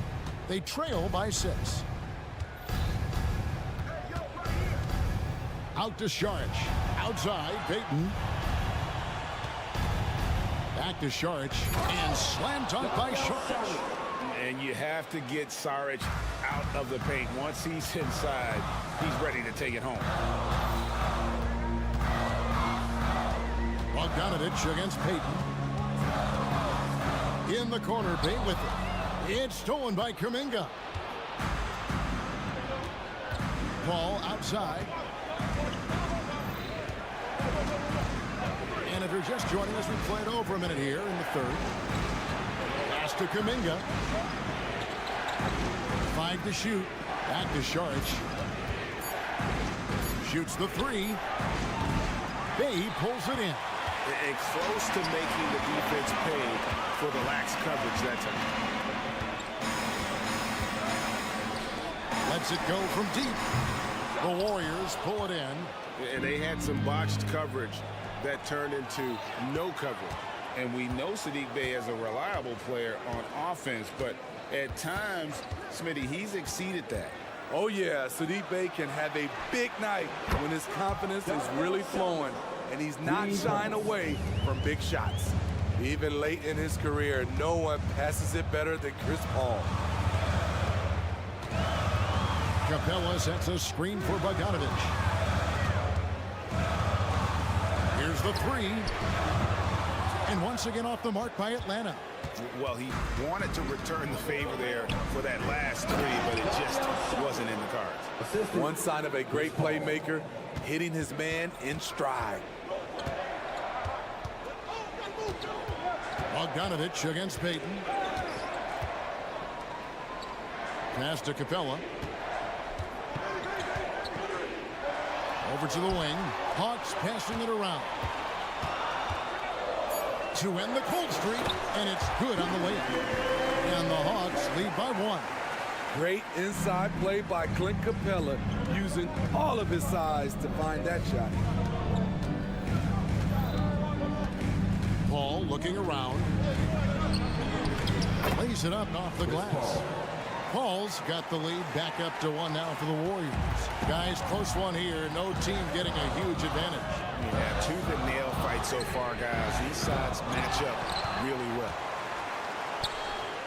They trail by 6. Out to Saric. Outside, Payton. Back to Saric, and slam dunk by Saric. And you have to get Saric out of the paint. Once he's inside, he's ready to take it home. Bogdanovich against Payton. In the corner, Payton with it. It's stolen by Kuminga. Ball outside. And if you're just joining us, we played over a minute here in the third. Pass to Kuminga. 5 to shoot. Back to Saric. Shoots the 3. Bey pulls it in. And close to making the defense pay for the lax coverage that time. Lets it go from deep. The Warriors pull it in. And they had some botched coverage that turned into no coverage. And we know Saddiq Bey is a reliable player on offense, but at times, Smitty, he's exceeded that. Oh yeah, Sadiq Bey can have a big night when his confidence is really flowing and he's not shying away from big shots. Even late in his career, no one passes it better than Chris Paul. Capella sets a screen for Bogdanovich. Here's the three. And once again off the mark by Atlanta. Well, he wanted to return the favor there for that last three, but it just wasn't in the cards. One sign of a great playmaker, hitting his man in stride. Bogdanovich against Payton. Pass to Capella. Over to the wing. Hawks passing it around. To end the cold streak, and it's good on the way. And the Hawks lead by 1. Great inside play by Clint Capella, using all of his size to find that shot. Paul looking around. Lays it up and off the glass. Paul's got the lead back up to 1 now for the Warriors. Guys, close one here. No team getting a huge advantage. Yeah, tooth and nail fight so far, guys. These sides match up really well.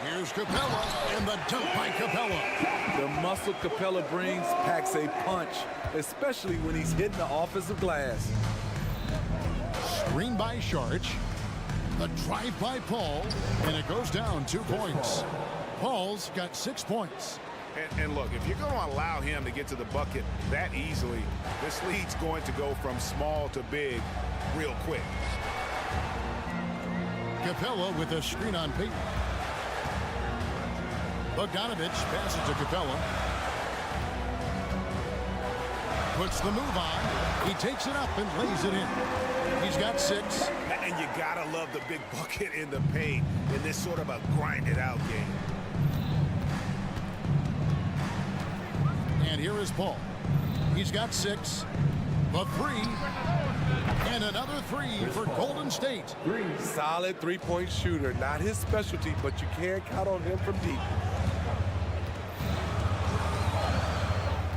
Here's Capella, and the dunk by Capella. The muscle Capella brings packs a punch, especially when he's hitting the offensive glass. Screen by Sharch. The drive by Paul, and it goes down 2 points. Paul's got 6 points. And look, if you're going to allow him to get to the bucket that easily, this lead's going to go from small to big real quick. Capella with a screen on Payton. Bogdanovich passes to Capella. Puts the move on. He takes it up and lays it in. He's got 6. And you got to love the big bucket in the paint in this sort of a grinded-out game. And here is Paul. He's got 6. The 3. And another 3 for Golden State. Solid three-point shooter. Not his specialty, but you can't count on him from deep.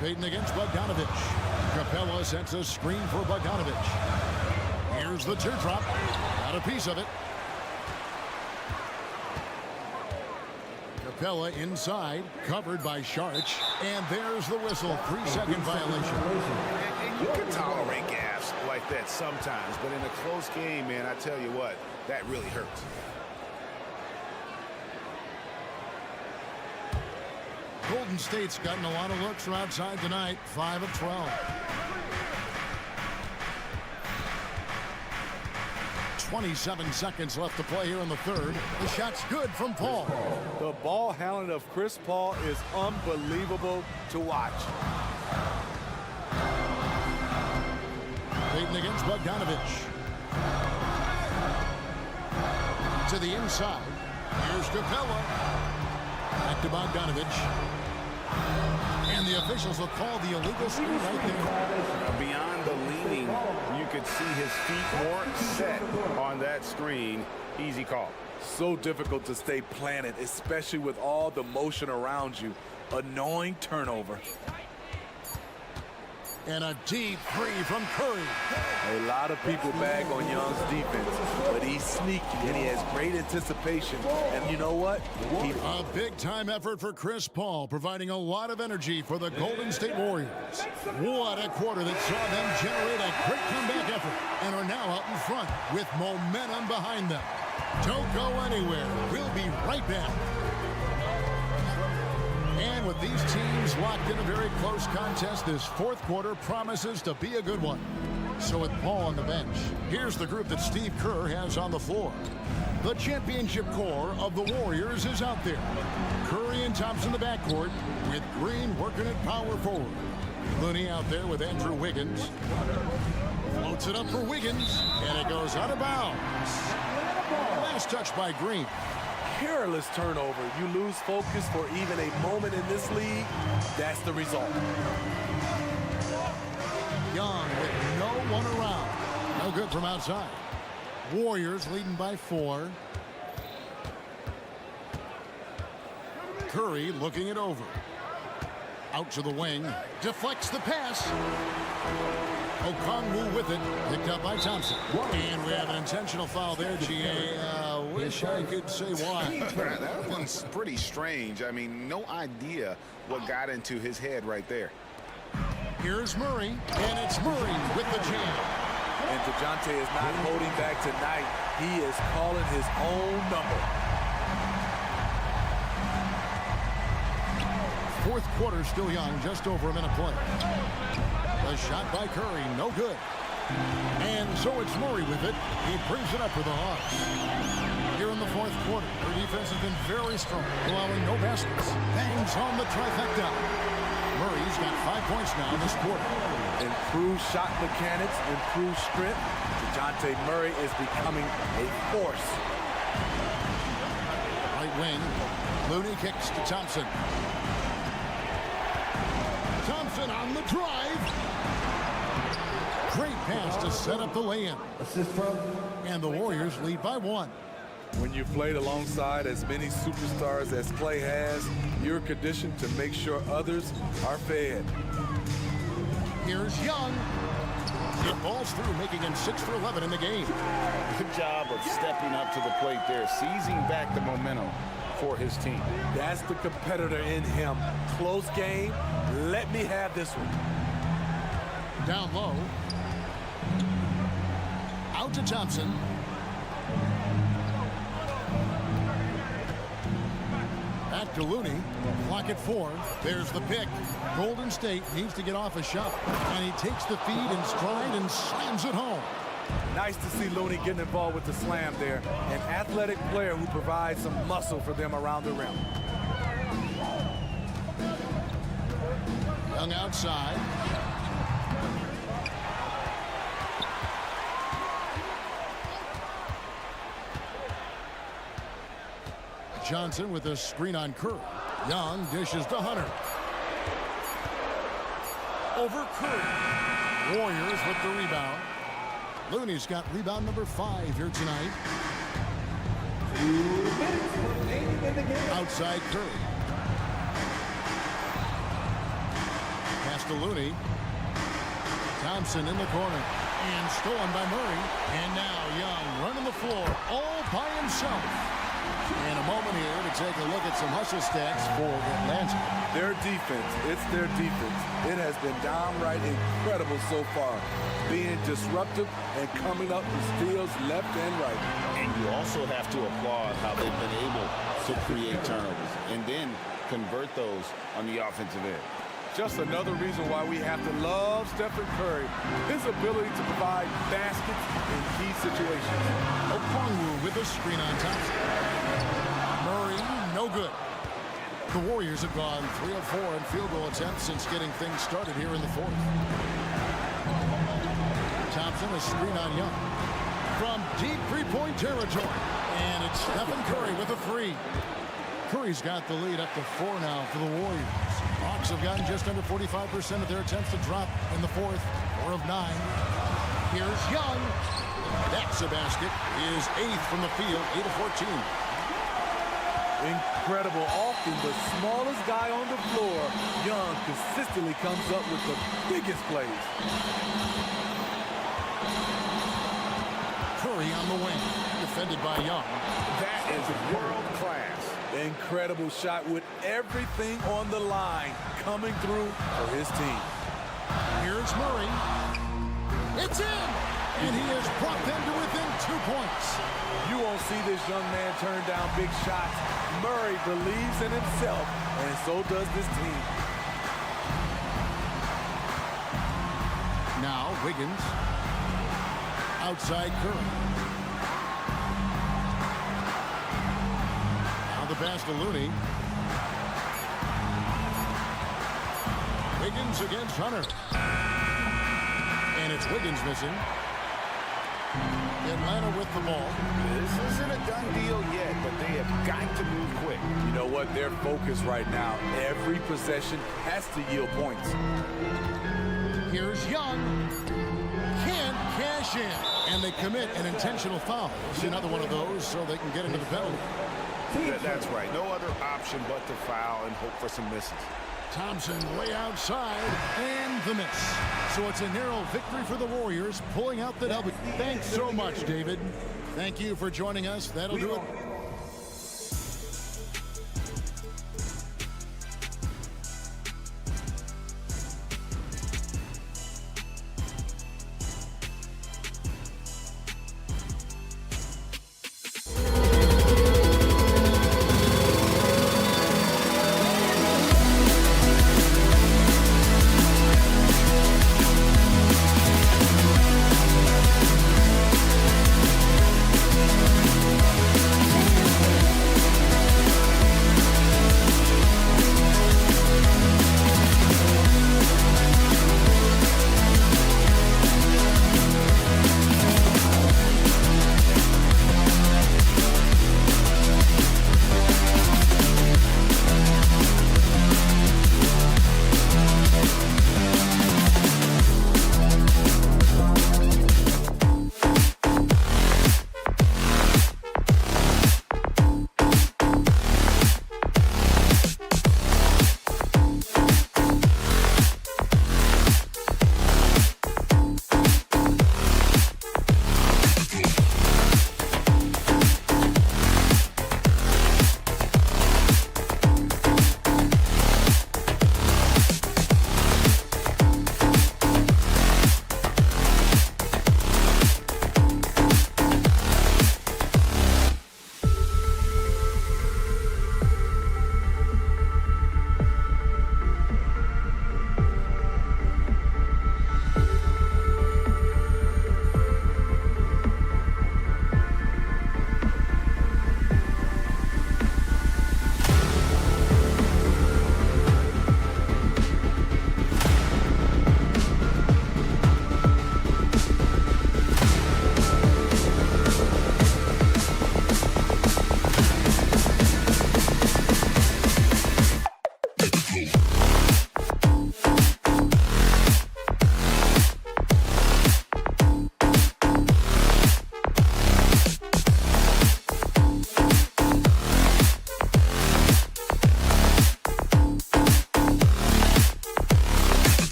Payton against Bogdanovich. Capella sets a screen for Bogdanovich. Here's the teardrop. Got a piece of it. Capella inside, covered by Sharch. And there's the whistle. 3-second violation. And you can tolerate gaffes like that sometimes, but in a close game, man, I tell you what, that really hurts. Golden State's gotten a lot of looks from outside tonight. 5 of 12. 27 seconds left to play here in the third. The shot's good from Paul. The ball handling of Chris Paul is unbelievable to watch. Payton against Bogdanovich. To the inside. Here's Capella. Back to Bogdanovich. And the officials will call the illegal screen right there. Beyond the leaning, you could see his feet more set on that screen. Easy call. So difficult to stay planted, especially with all the motion around you. Annoying turnover. And a deep 3 from Curry. A lot of people bag on Young's defense, but he's sneaky and he has great anticipation. And you know what? A big-time effort for Chris Paul, providing a lot of energy for the Golden State Warriors. What a quarter that saw them generate a great comeback effort and are now out in front with momentum behind them. Don't go anywhere. We'll be right back. And with these teams locked in a very close contest, this fourth quarter promises to be a good one. So with Paul on the bench, here's the group that Steve Kerr has on the floor. The championship core of the Warriors is out there. Curry and Thompson in the backcourt, with Green working at power forward. Looney out there with Andrew Wiggins. Floats it up for Wiggins, and it goes out of bounds. Last touch by Green. Careless turnover. You lose focus for even a moment in this league. That's the result. Young with no one around. No good from outside. Warriors leading by 4. Curry looking it over. Out to the wing. Deflects the pass. Okongwu with it. Picked up by Thompson. And we have an intentional foul there, GA. Wish I could say why. That one's pretty strange. I mean, no idea what got into his head right there. Here's Murray. And it's Murray with the jam. And DeJounte is not holding back tonight. He is calling his own number. Fourth quarter still young, just over a minute play. The shot by Curry, no good. And so it's Murray with it. He brings it up for the Hawks. Here in the fourth quarter, their defense has been very strong, allowing no baskets. Bangs on the trifecta. Murray's got 5 points now this quarter. Improved shot mechanics, improved strength. DeJounte Murray is becoming a force. Right wing, Looney kicks to Thompson. Thompson on the drive. Great pass to set up the lay-in. And the Warriors lead by 1. When you've played alongside as many superstars as Clay has, you're conditioned to make sure others are fed. Here's Young. It balls through, making him 6 for 11 in the game. Good job of stepping up to the plate there, seizing back the momentum for his team. That's the competitor in him. Close game. Let me have this one. Down low. Out to Thompson. Back to Looney. Clock at 4. There's the pick. Golden State needs to get off a shot. And he takes the feed in stride and slams it home. Nice to see Looney getting involved with the slam there. An athletic player who provides some muscle for them around the rim. Young outside. Johnson with a screen on Curry. Young dishes to Hunter. Over Curry. Warriors with the rebound. Looney's got rebound number 5 here tonight. Outside Curry. Pass to Looney. Thompson in the corner. And stolen by Murray. And now Young running the floor all by himself. In a moment here to take a look at some hustle stats for Atlanta. Their defense, it's their defense. It has been downright incredible so far. Being disruptive and coming up with steals left and right. And you also have to applaud how they've been able to create turnovers and then convert those on the offensive end. Just another reason why we have to love Stephen Curry. His ability to provide baskets in key situations. Okongwu with a screen on Thompson. Murray, no good. The Warriors have gone 3 of 4 in field goal attempts since getting things started here in the fourth. Thompson, a screen on Young. From deep three-point territory. And it's Stephen Curry with a 3. Curry's got the lead up to 4 now for the Warriors. Hawks have gotten just under 45% of their attempts to drop in the fourth. 4 of 9. Here's Young. That's a basket. His 8th from the field, 8 of 14. Incredible. Often the smallest guy on the floor, Young consistently comes up with the biggest plays. Curry on the wing, defended by Young. That is world class. Incredible shot with everything on the line coming through for his team. Here's Murray. It's in! And he has brought them to within 2 points. You won't see this young man turn down big shots. Murray believes in himself, and so does this team. Now Wiggins. Outside Curry. Now the pass to Looney. Wiggins against Hunter. And it's Wiggins missing. Atlanta with the ball. This isn't a done deal yet, but they have got to move quick. You know what? Their focus right now, every possession has to yield points. Here's Young. Can't cash in. And they commit an intentional foul. It's another one of those so they can get into the penalty. That's right. No other option but to foul and hope for some misses. Thompson way outside, and the miss. So it's a narrow victory for the Warriors, pulling out the W. Thanks so much, David. Thank you for joining us. That'll do it.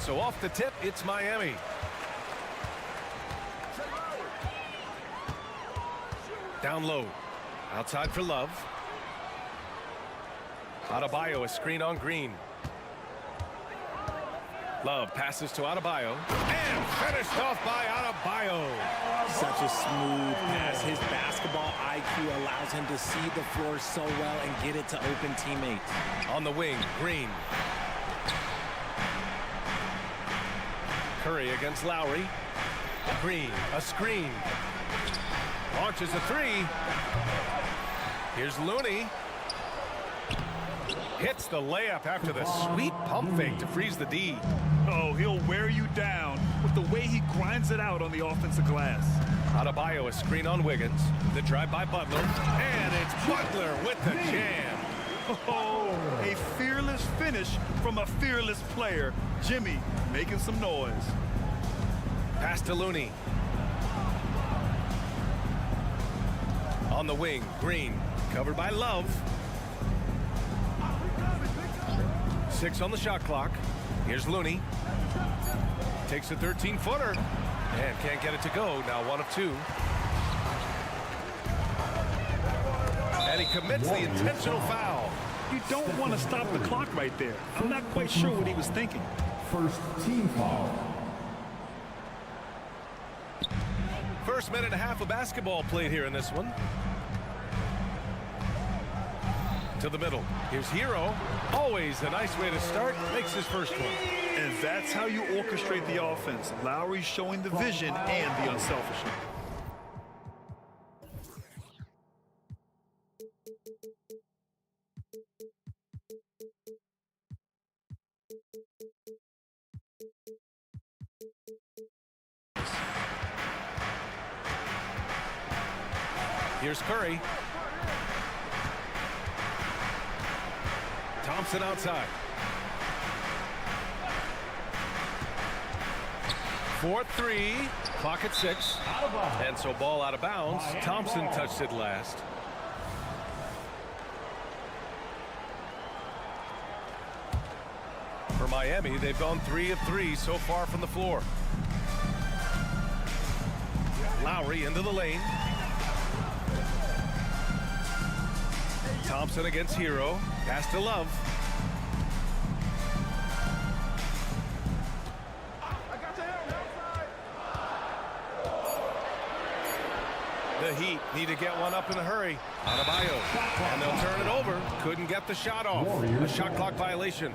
So off the tip, it's Miami. Down low. Outside for Love. Adebayo, a screen on Green. Love passes to Adebayo. And finished off by Adebayo. Such a smooth pass. His basketball IQ allows him to see the floor so well and get it to open teammates. On the wing, Green. Curry against Lowry. Green, a screen. Launches a three. Here's Looney. Hits the layup after the sweet pump fake to freeze the D. Oh, he'll wear you down with the way he grinds it out on the offensive glass. Adebayo, a screen on Wiggins. The drive by Butler. And it's Butler with the jam. Oh, a fearless finish from a fearless player. Jimmy making some noise. Pass to Looney. On the wing, Green. Covered by Love. 6 on the shot clock. Here's Looney. Takes a 13-footer. And can't get it to go. Now 1 of 2. And he commits the intentional foul. You don't want to stop the clock right there. I'm not quite sure what he was thinking. First team foul. First minute and a half of basketball played here in this one. To the middle. Here's Hero. Always a nice way to start. Makes his first one. And that's how you orchestrate the offense. Lowry showing the vision and the unselfishness. Here's Curry. Thompson outside. 4-3. Clock at 6. And so ball out of bounds. Thompson touched it last. For Miami, they've gone 3 of 3 so far from the floor. Lowry into the lane. Thompson against Hero. Pass to Love. The Heat need to get one up in a hurry. Adebayo. And they'll turn it over. Couldn't get the shot off. A shot clock violation.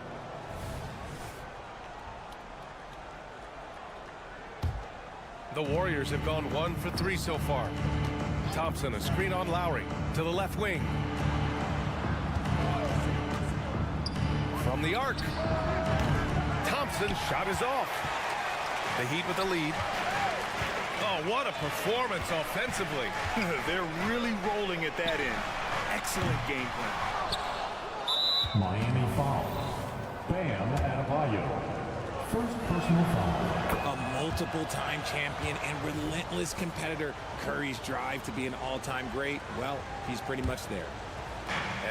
The Warriors have gone 1 for 3 so far. Thompson, a screen on Lowry. To the left wing. From the arc. Thompson's shot is off. The Heat with the lead. Oh, what a performance offensively. They're really rolling at that end. Excellent game plan. Miami foul. Bam Adebayo. First personal foul. A multiple-time champion and relentless competitor. Curry's drive to be an all-time great, well, he's pretty much there.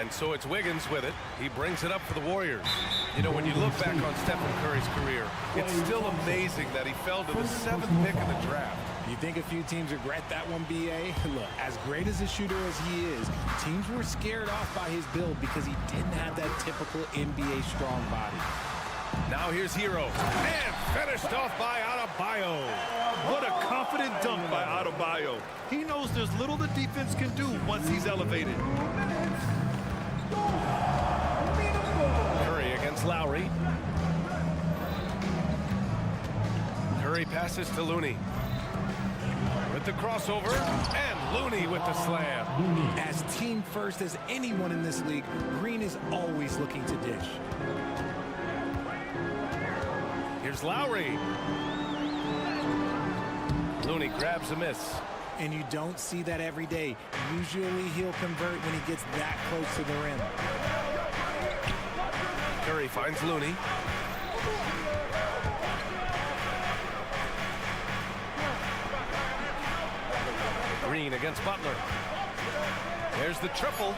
And so it's Wiggins with it. He brings it up for the Warriors. You know, when you look back on Stephen Curry's career, it's still amazing that he fell to the 7th pick in the draft. You think a few teams regret that one, BA? Look, as great as a shooter as he is, teams were scared off by his build because he didn't have that typical NBA strong body. Now here's Hero. And finished off by Adebayo. What a confident dunk by Adebayo. He knows there's little the defense can do once he's elevated. Curry against Lowry. Curry passes to Looney. With the crossover, and Looney with the slam. As team first as anyone in this league, Green is always looking to dish. Here's Lowry. Looney grabs a miss. And you don't see that every day. Usually he'll convert when he gets that close to the rim. Curry finds Looney. Green against Butler. There's the triple.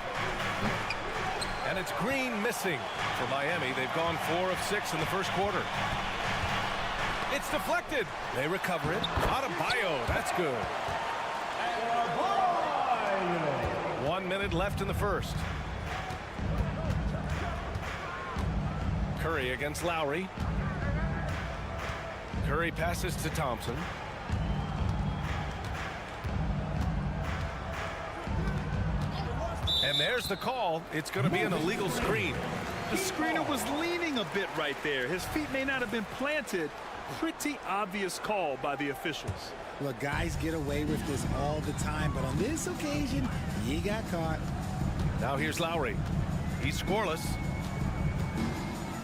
And it's Green missing. For Miami, they've gone 4 of 6 in the first quarter. It's deflected. They recover it. Adebayo, that's good. 1 minute left in the first. Curry against Lowry. Curry passes to Thompson. And there's the call. It's going to be an illegal screen. The screener was leaning a bit right there. His feet may not have been planted. Pretty obvious call by the officials. Look, guys get away with this all the time, but on this occasion, he got caught. Now here's Lowry. He's scoreless.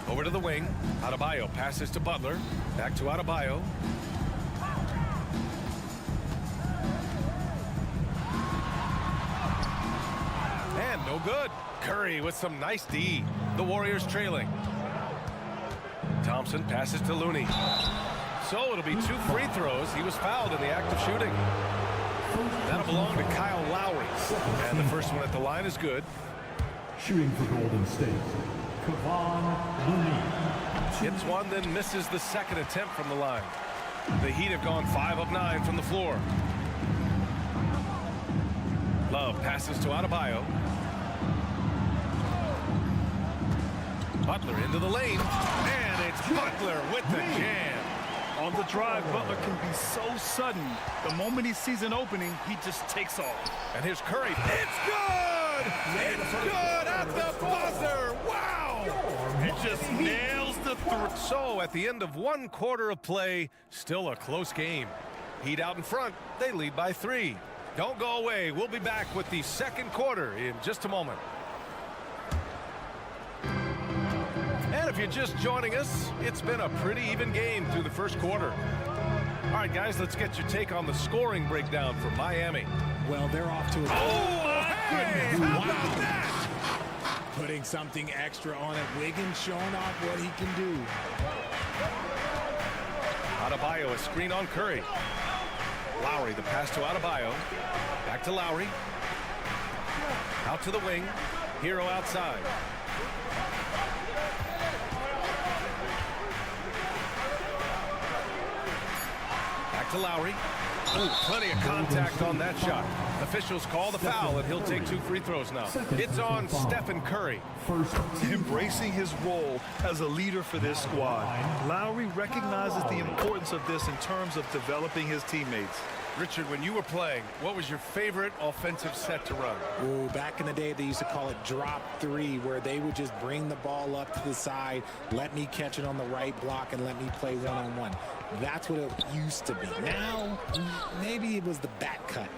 Over to the wing. Adebayo passes to Butler. Back to Adebayo. And no good. Curry with some nice D. The Warriors trailing. Thompson passes to Looney. So it'll be 2 free throws. He was fouled in the act of shooting. That'll belong to Kyle Lowry. And the first one at the line is good. Shooting for Golden State, Kevon Looney. Hits one, then misses the second attempt from the line. The Heat have gone 5 of 9 from the floor. Love passes to Adebayo. Butler into the lane, and it's Butler with the jam. On the drive, Butler can be so sudden. The moment he sees an opening, he just takes off. And here's Curry. It's good! It's good at the buzzer! Wow! It just nails the three. So at the end of 1 quarter of play, still a close game. Heat out in front. They lead by 3. Don't go away. We'll be back with the second quarter in just a moment. And if you're just joining us, it's been a pretty even game through the first quarter. All right, guys, let's get your take on the scoring breakdown for Miami. Well, they're off to a... Oh, hey, how about that? Putting something extra on it. Wiggins showing off what he can do. Adebayo, a screen on Curry. Lowry, the pass to Adebayo. Back to Lowry. Out to the wing. Hero outside. Back to Lowry. Ooh, plenty of contact on that shot. Officials call the foul, and he'll take 2 free throws now. It's on Stephen Curry. Embracing his role as a leader for this squad. Lowry recognizes the importance of this in terms of developing his teammates. Richard, when you were playing, what was your favorite offensive set to run? Ooh, back in the day, they used to call it drop 3, where they would just bring the ball up to the side, let me catch it on the right block, and let me play one-on-one. That's what it used to be. Now, maybe it was the back cut.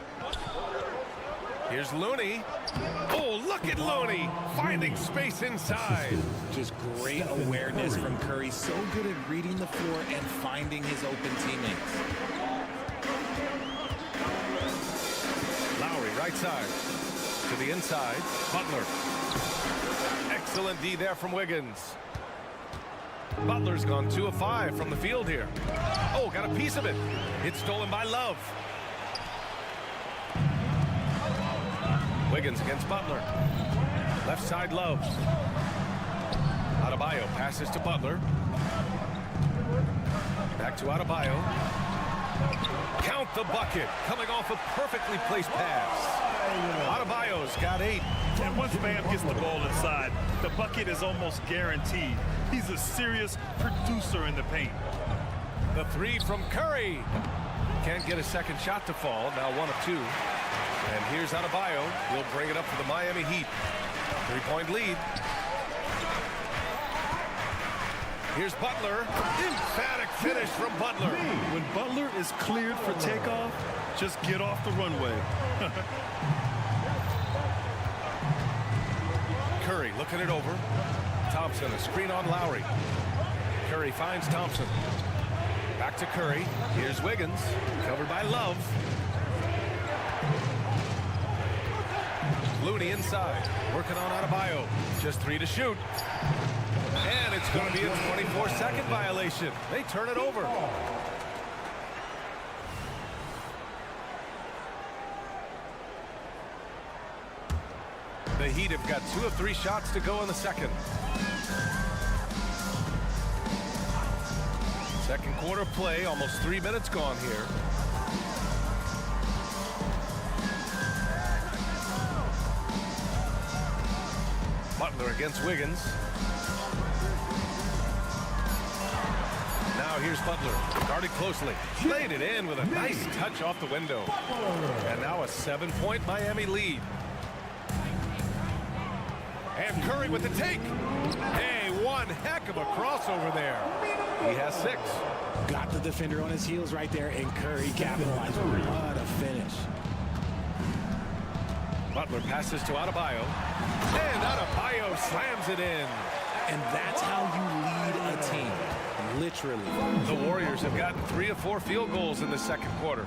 Here's Looney. Oh, look at Looney finding space inside. Just great awareness from Curry. So good at reading the floor and finding his open teammates. Lowry, right side. To the inside. Butler. Excellent D there from Wiggins. Butler's gone 2 of 5 from the field here. Oh, got a piece of it. It's stolen by Love. Wiggins against Butler. Left side, Love. Adebayo passes to Butler. Back to Adebayo. Count the bucket. Coming off a perfectly placed pass. Adebayo's got 8. And once Bam gets the ball inside, the bucket is almost guaranteed. He's a serious producer in the paint. The 3 from Curry. Can't get a second shot to fall. Now 1 of 2. And here's Adebayo. He'll bring it up for the Miami Heat. 3-point lead. Here's Butler. Emphatic finish from Butler. When Butler is cleared for takeoff, just get off the runway. Curry looking it over. Thompson, a screen on Lowry. Curry finds Thompson. Back to Curry. Here's Wiggins. Covered by Love. Looney inside. Working on Adebayo. Just 3 to shoot. And it's going to be a 24-second violation. They turn it over. The Heat have got 2 of 3 shots to go in the second. Second quarter play, almost 3 minutes gone here. Butler against Wiggins. Now here's Butler, guarded closely. Laid it in with a nice touch off the window. And now a 7-point Miami lead. And Curry with the take. Hey, one heck of a crossover there. He has 6. Got the defender on his heels right there, and Curry capitalized. What a finish. Butler passes to Adebayo. And Adebayo slams it in. And that's how you lead a team. Literally. The Warriors have gotten 3 of 4 field goals in the second quarter.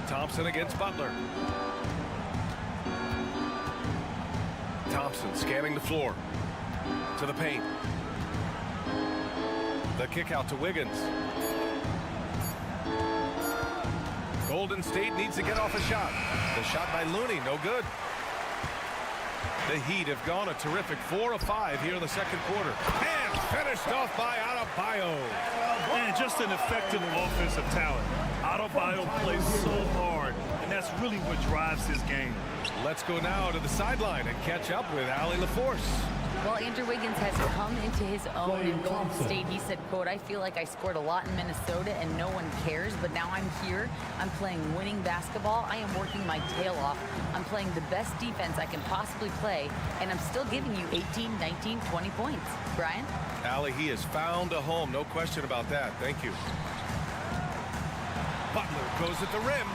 Thompson against Butler. Thompson scanning the floor. To the paint. The kick out to Wiggins. Golden State needs to get off a shot. The shot by Looney, no good. The Heat have gone a terrific 4 of 5 here in the second quarter. And finished off by Adebayo. And just an effective offensive talent. Adebayo plays so hard, and that's really what drives his game. Let's go now to the sideline and catch up with Allie LaForce. Well, Andrew Wiggins has come into his own in Golden State. He said, quote, "I feel like I scored a lot in Minnesota and no one cares, but now I'm here. I'm playing winning basketball. I am working my tail off. I'm playing the best defense I can possibly play, and I'm still giving you 18, 19, 20 points." Brian? Allie, he has found a home. No question about that. Thank you. Butler goes at the rim.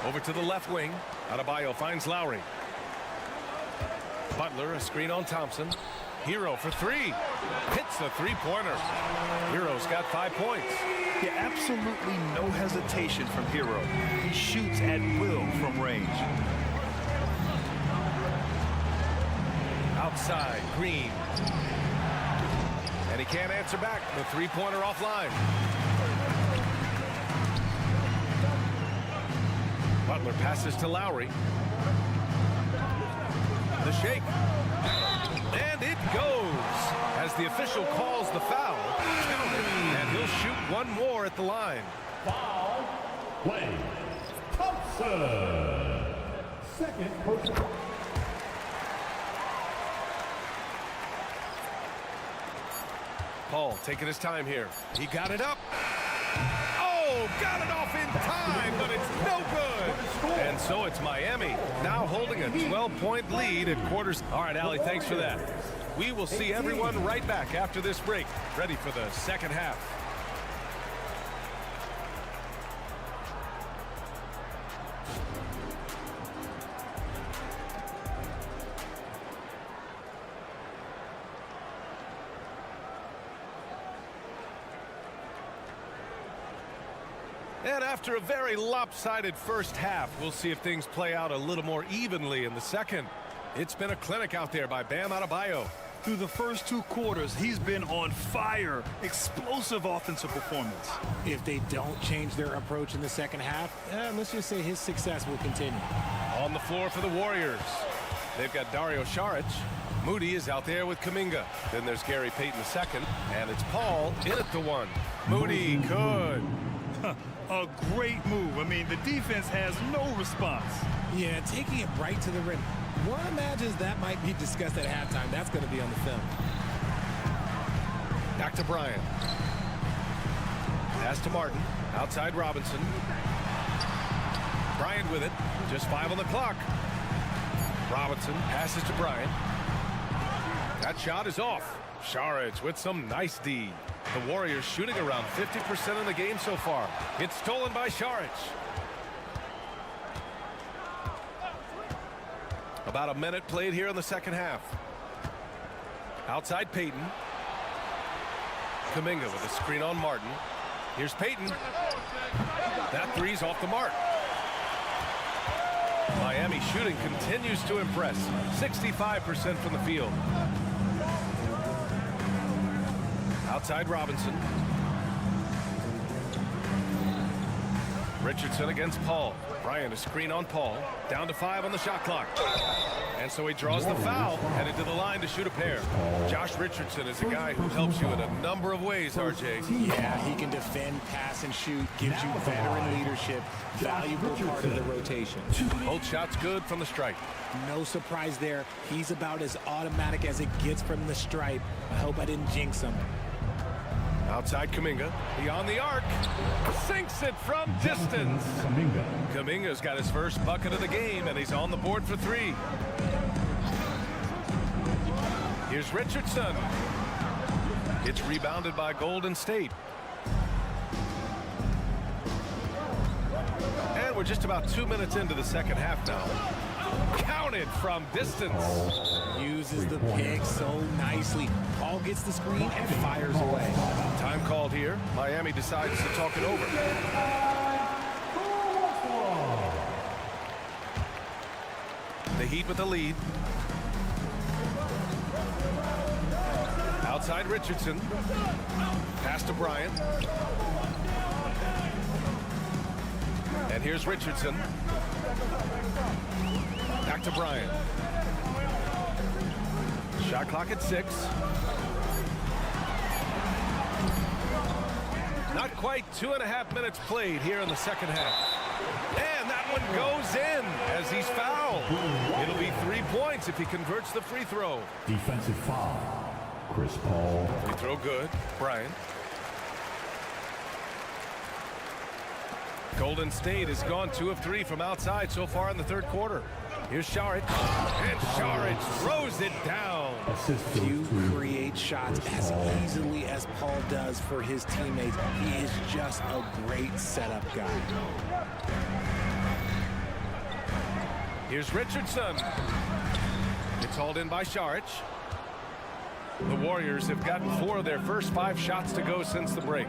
Over to the left wing. Adebayo finds Lowry. Butler, a screen on Thompson. Hero for 3. Hits a 3-pointer. Hero's got 5 points. Yeah, absolutely no hesitation from Hero. He shoots at will from range. Outside, Green. And he can't answer back. The 3-pointer offline. Butler passes to Lowry. The shake. And it goes. As the official calls the foul, counted, and he'll shoot one more at the line. Foul. Play. Thompson. Second personal. Paul taking his time here. He got it up. Oh, got it off in time, but it's no good. And so it's Miami now holding a 12-point lead at quarters. All right, Allie, thanks for that. We will see everyone right back after this break, ready for the second half. And after a very lopsided first half, we'll see if things play out a little more evenly in the second. It's been a clinic out there by Bam Adebayo. Through the first 2 quarters, he's been on fire. Explosive offensive performance. If they don't change their approach in the second half, let's just say his success will continue. On the floor for the Warriors. They've got Dario Saric. Moody is out there with Kuminga. Then there's Gary Payton II, and it's Paul in at the 1. Moody good. A great move. I mean, the defense has no response. Yeah, taking it right to the rim. One imagines that might be discussed at halftime. That's going to be on the film. Back to Bryant. Pass to Martin. Outside Robinson. Bryant with it. Just 5 on the clock. Robinson passes to Bryant. That shot is off. Saric with some nice D. The Warriors shooting around 50% in the game so far. It's stolen by Saric. About a minute played here in the second half. Outside Payton. Kuminga with a screen on Martin. Here's Payton. That three's off the mark. Miami shooting continues to impress. 65% from the field. Outside Robinson. Richardson against Paul. Bryant, a screen on Paul. Down to 5 on the shot clock. And so he draws the foul, headed to the line to shoot a pair. Josh Richardson is a guy who helps you in a number of ways, RJ. Yeah, he can defend, pass, and shoot, gives you veteran leadership, valuable part of the rotation. Both shots good from the stripe. No surprise there. He's about as automatic as it gets from the stripe. I hope I didn't jinx him. Outside Kuminga, beyond the arc, sinks it from distance. Kuminga's got his first bucket of the game, and he's on the board for 3. Here's Richardson. It's rebounded by Golden State. And we're just about 2 minutes into the second half now. Counted from distance. Uses the pick so nicely. Paul gets the screen and fires away. Time called here. Miami decides to talk it over. The Heat with the lead. Outside Richardson. Pass to Bryant. And here's Richardson. Back to Bryant. Shot clock at 6. Not quite 2.5 minutes played here in the second half. And that one goes in as he's fouled. It'll be 3 points if he converts the free throw. Defensive foul. Chris Paul. Free throw good. Bryant. Golden State has gone 2 of 3 from outside so far in the third quarter. Here's Saric. And Saric throws it down. Few create shots as easily as Paul does for his teammates. He is just a great setup guy. Here's Richardson. It's hauled in by Saric. The Warriors have gotten 4 of their first 5 shots to go since the break.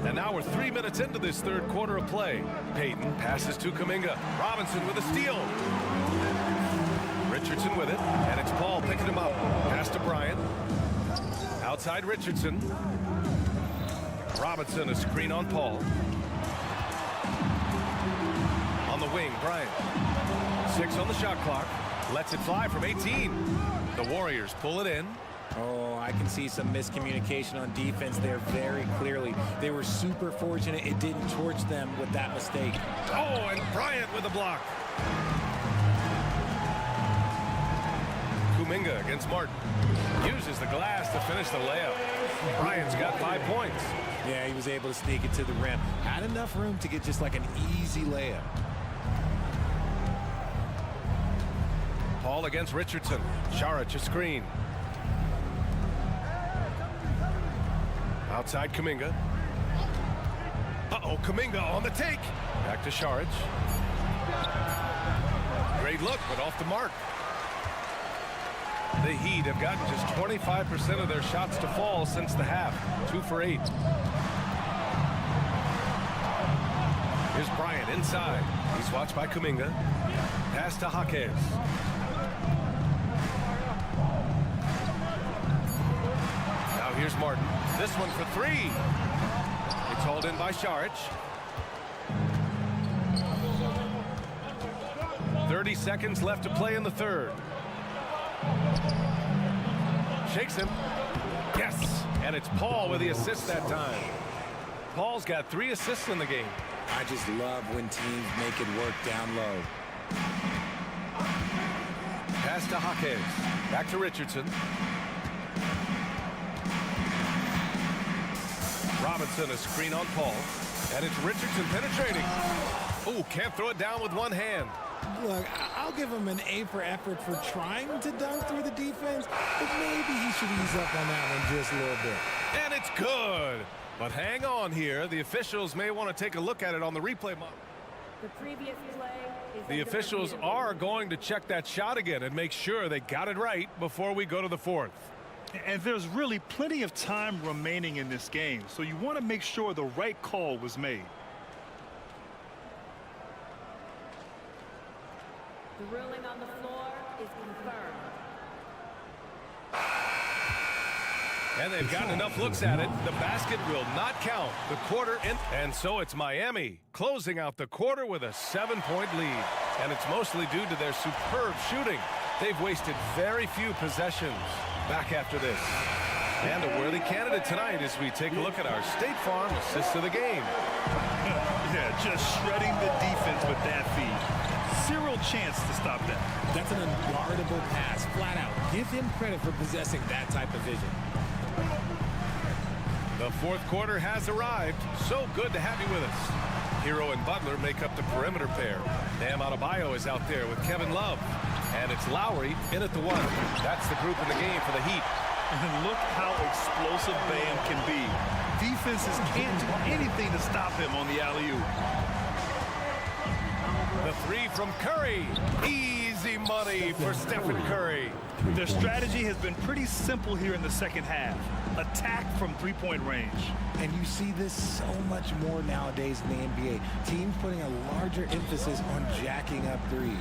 And now we're 3 minutes into this third quarter of play. Payton passes to Kuminga. Robinson with a steal. Richardson with it, and it's Paul picking him up. Pass to Bryant. Outside Richardson. Robinson, a screen on Paul. On the wing, Bryant. 6 on the shot clock. Lets it fly from 18. The Warriors pull it in. Oh, I can see some miscommunication on defense there very clearly. They were super fortunate it didn't torch them with that mistake. Oh, and Bryant with the block. Kuminga against Martin. Uses the glass to finish the layup. Bryant's got 5 points. Yeah, he was able to sneak it to the rim. Had enough room to get just like an easy layup. Paul against Richardson. Saric a screen. Outside Kuminga. Uh-oh, Kuminga on the take. Back to Saric. Great look, but off the mark. The Heat have gotten just 25% of their shots to fall since the half. 2 for 8. Here's Bryant inside. He's watched by Kuminga. Pass to Skijesss. Now here's Martin. This one for 3. It's hauled in by Saric. 30 seconds left to play in the third. Shakes him. Yes, and it's Paul with the assist that time. Paul's got 3 assists in the game. I just love when teams make it work down low. Pass to Skijesss. Back to Richardson. Robinson, a screen on Paul. And it's Richardson penetrating. Oh, can't throw it down with one hand. Look, I'll give him an A for effort for trying to dunk through the defense, but maybe he should ease up on that one just a little bit. And it's good. But hang on here. The officials may want to take a look at it on the replay model. The previous play is The officials are going to check that shot again and make sure they got it right before we go to the fourth. And there's really plenty of time remaining in this game, so you want to make sure the right call was made. The ruling on the floor is confirmed. And they've gotten enough looks at it. The basket will not count. The quarter in. And so it's Miami closing out the quarter with a 7-point lead. And it's mostly due to their superb shooting. They've wasted very few possessions. Back after this. And a worthy candidate tonight as we take a look at our State Farm assist of the game. Yeah, just shredding the defense with that feed. Zero chance to stop that. That's an unguardable pass, flat out. Give him credit for possessing that type of vision. The fourth quarter has arrived. So good to have you with us. Hero and Butler make up the perimeter pair. Bam Adebayo is out there with Kevin Love. And it's Lowry in at the 1. That's the group in the game for the Heat. And look how explosive Bam can be. Defenses can't do anything to stop him on the alley-oop. The 3 from Curry. Easy money for Stephen Curry. Their strategy has been pretty simple here in the second half. Attack from three-point range. And you see this so much more nowadays in the NBA. Teams putting a larger emphasis on jacking up threes.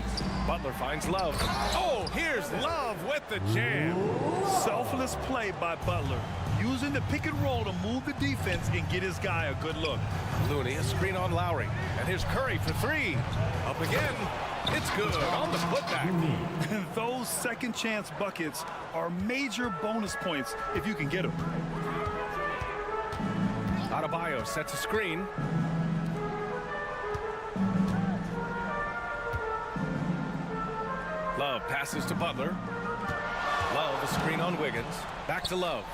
Butler finds Love. Oh, here's Love with the jam. Selfless play by Butler. Using the pick and roll to move the defense and get his guy a good look. Looney, a screen on Lowry. And here's Curry for 3. Up again. It's good on the putback. And those second chance buckets are major bonus points if you can get them. Adebayo sets a screen. Love passes to Butler. Love, a screen on Wiggins. Back to Love.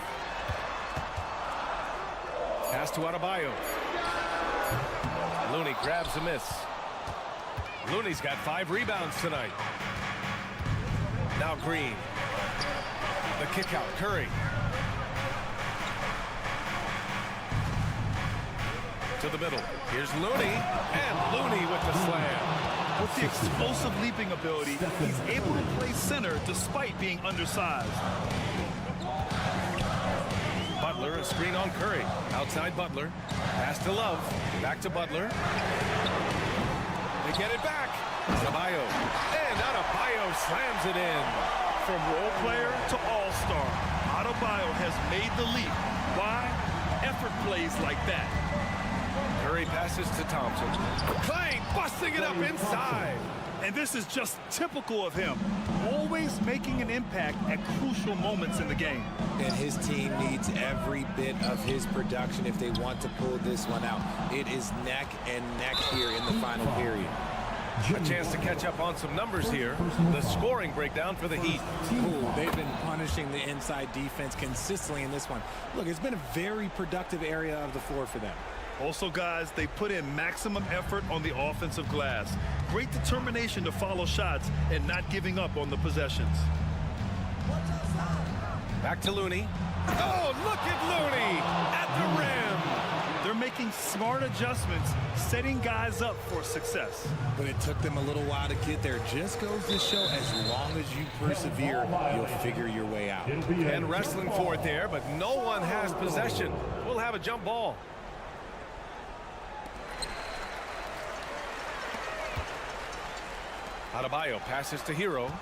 Pass to Adebayo. Looney grabs a miss. Looney's got 5 rebounds tonight. Now Green. The kick out, Curry. To the middle. Here's Looney. And Looney with the slam. With the explosive leaping ability, he's able to play center despite being undersized. Butler, a screen on Curry. Outside Butler. Pass to Love. Back to Butler. They get it back. Adebayo. And Adebayo slams it in. From role player to all-star, Adebayo has made the leap. Why? Effort plays like that. Curry passes to Thompson. Clay busting it up inside. And this is just typical of him. Always making an impact at crucial moments in the game. And his team needs every bit of his production if they want to pull this one out. It is neck and neck here in the final period. A chance to catch up on some numbers here. The scoring breakdown for the Heat. Ooh, they've been punishing the inside defense consistently in this one. Look, it's been a very productive area of the floor for them. Also, guys, they put in maximum effort on the offensive glass. Great determination to follow shots and not giving up on the possessions. Back to Looney. Oh, look at Looney at the rim. They're making smart adjustments, setting guys up for success. But it took them a little while to get there. Just goes to show as long as you persevere, you'll figure your way out. And wrestling for it there, but no one has possession. We'll have a jump ball. Adebayo passes to Hero.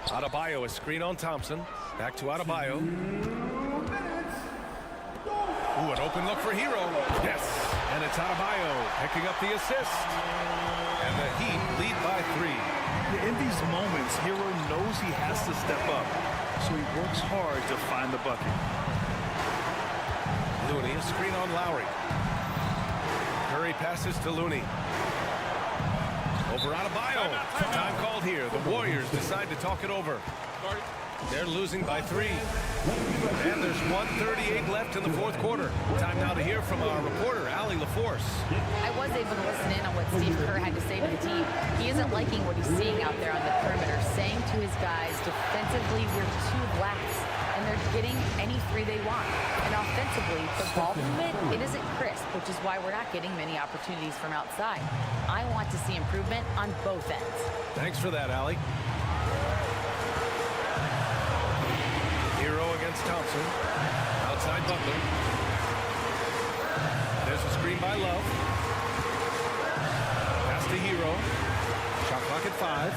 Adebayo, a screen on Thompson. Back to Adebayo. Ooh, an open look for Hero. Yes, and it's Adebayo picking up the assist. And the Heat lead by 3. In these moments, Hero knows he has to step up, so he works hard to find the bucket. Looney, a screen on Lowry. Curry passes to Looney. Over Adebayo. Time called here. The Warriors decide to talk it over. They're losing by 3. And there's 1:38 left in the fourth quarter. Time now to hear from our reporter, Allie LaForce. I was able to listen in on what Steve Kerr had to say to the team. He isn't liking what he's seeing out there on the perimeter, saying to his guys, defensively, we're too lax, and they're getting any 3 they want. And offensively, the ball movement, it isn't crisp, which is why we're not getting many opportunities from outside. I want to see improvement on both ends. Thanks for that, Allie. Hero against Thompson. Outside Butler. There's a screen by Love. Pass to Hero. Shot clock at 5.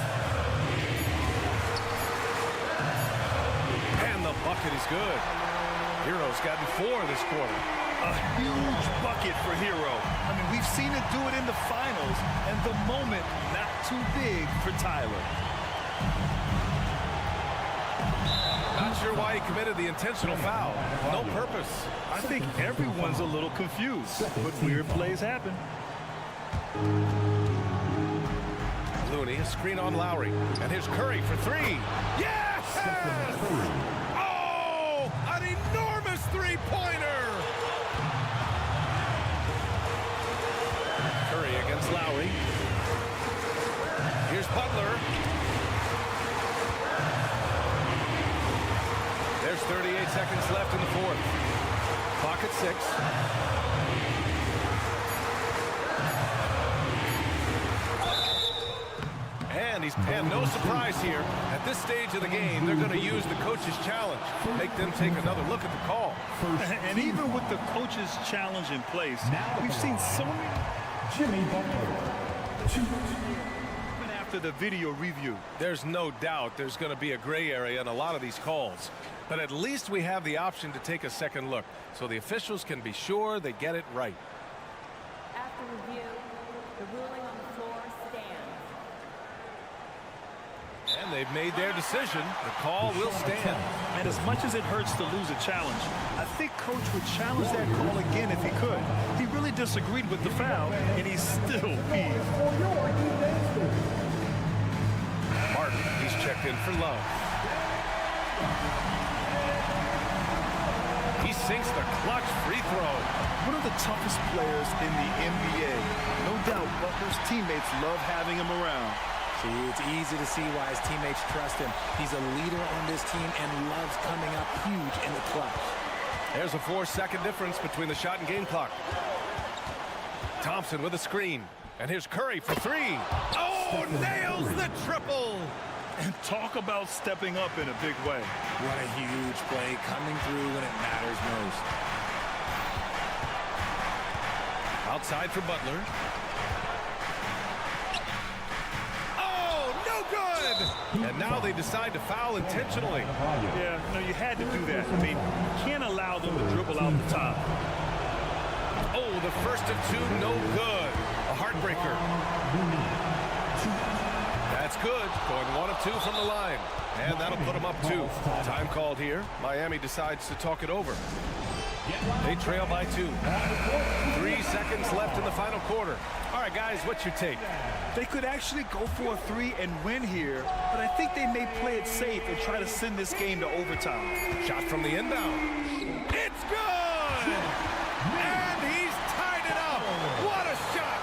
And the bucket is good. Hero's gotten 4 this quarter. A huge bucket for Hero. I mean, we've seen it do it in the finals, and the moment not too big for Tyler. Not sure why he committed the intentional foul. No purpose. I think everyone's a little confused, but weird plays happen. Looney, a screen on Lowry. And here's Curry for 3. Yes! Oh, an enormous three-pointer! Curry against Lowry. Here's Butler. There's 38 seconds left in the fourth. Clock at 6. And no surprise here. At this stage of the game, they're going to use the coach's challenge. Make them take another look at the call. And even with the coach's challenge in place, we've seen so many. Jimmy Butler. Even after the video review. There's no doubt there's going to be a gray area in a lot of these calls. But at least we have the option to take a second look, so the officials can be sure they get it right. After review, the ruling on the floor stands. And they've made their decision. The call will stand. And as much as it hurts to lose a challenge, I think Coach would challenge that call again if he could. He really disagreed with the foul, and he's still peeved. Martin, he's checked in for Love. He sinks the clutch free throw. One of the toughest players in the NBA. No doubt Butler's teammates love having him around. See, it's easy to see why his teammates trust him. He's a leader on this team and loves coming up huge in the clutch. There's a 4-second difference between the shot and game clock. Thompson with a screen. And here's Curry for 3. Oh, nails the triple. And talk about stepping up in a big way. What a huge play coming through when it matters most. Outside for Butler. Oh, no good! And now they decide to foul intentionally. Yeah, no, you had to do that. I mean, you can't allow them to dribble out the top. Oh, the first of 2, no good. A heartbreaker. That's good. Going 1 of 2 from the line. And that'll put them up 2. Time called here. Miami decides to talk it over. They trail by 2. 3 seconds left in the final quarter. All right, guys, what's your take? They could actually go for a 3 and win here, but I think they may play it safe and try to send this game to overtime. Shot from the inbound. It's good! And he's tied it up. What a shot!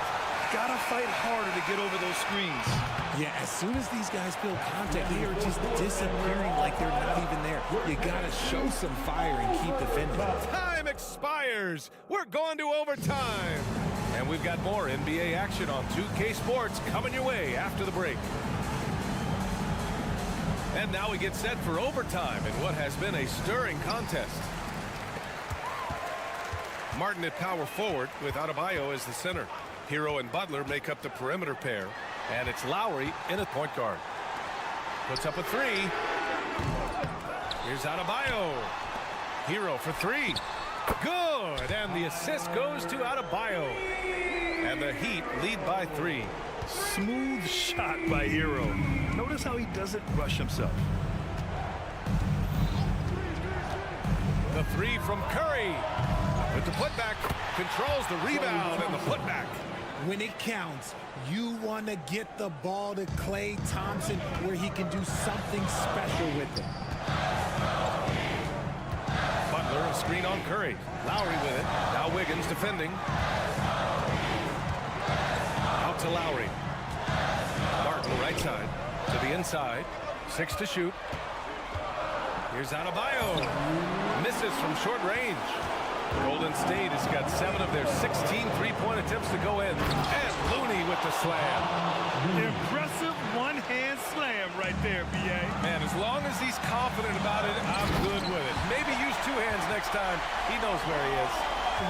Gotta fight harder to get over those screens. Yeah, as soon as these guys feel contact, they are just disappearing like they're not even there. You gotta show some fire and keep defending. Time expires. We're going to overtime. And we've got more NBA action on 2K Sports coming your way after the break. And now we get set for overtime in what has been a stirring contest. Martin at power forward with Adebayo as the center. Hero and Butler make up the perimeter pair. And it's Lowry in at point guard. Puts up a 3. Here's Adebayo. Hero for 3. Good. And the assist goes to Adebayo. And the Heat lead by 3. Smooth shot by Hero. Notice how he doesn't rush himself. The 3 from Curry. With the putback. Controls the rebound and the putback. When it counts, you want to get the ball to Klay Thompson where he can do something special with it. Butler, a screen on Curry. Lowry with it. Now Wiggins defending. Out to Lowry. Martin right side to the inside. 6 to shoot. Here's Adebayo. Misses from short range. Golden State has got 7 of their 16 three-point attempts to go in. And Looney with the slam. Impressive one-hand slam right there, B.A. Man, as long as he's confident about it, I'm good with it. Maybe use 2 hands next time. He knows where he is.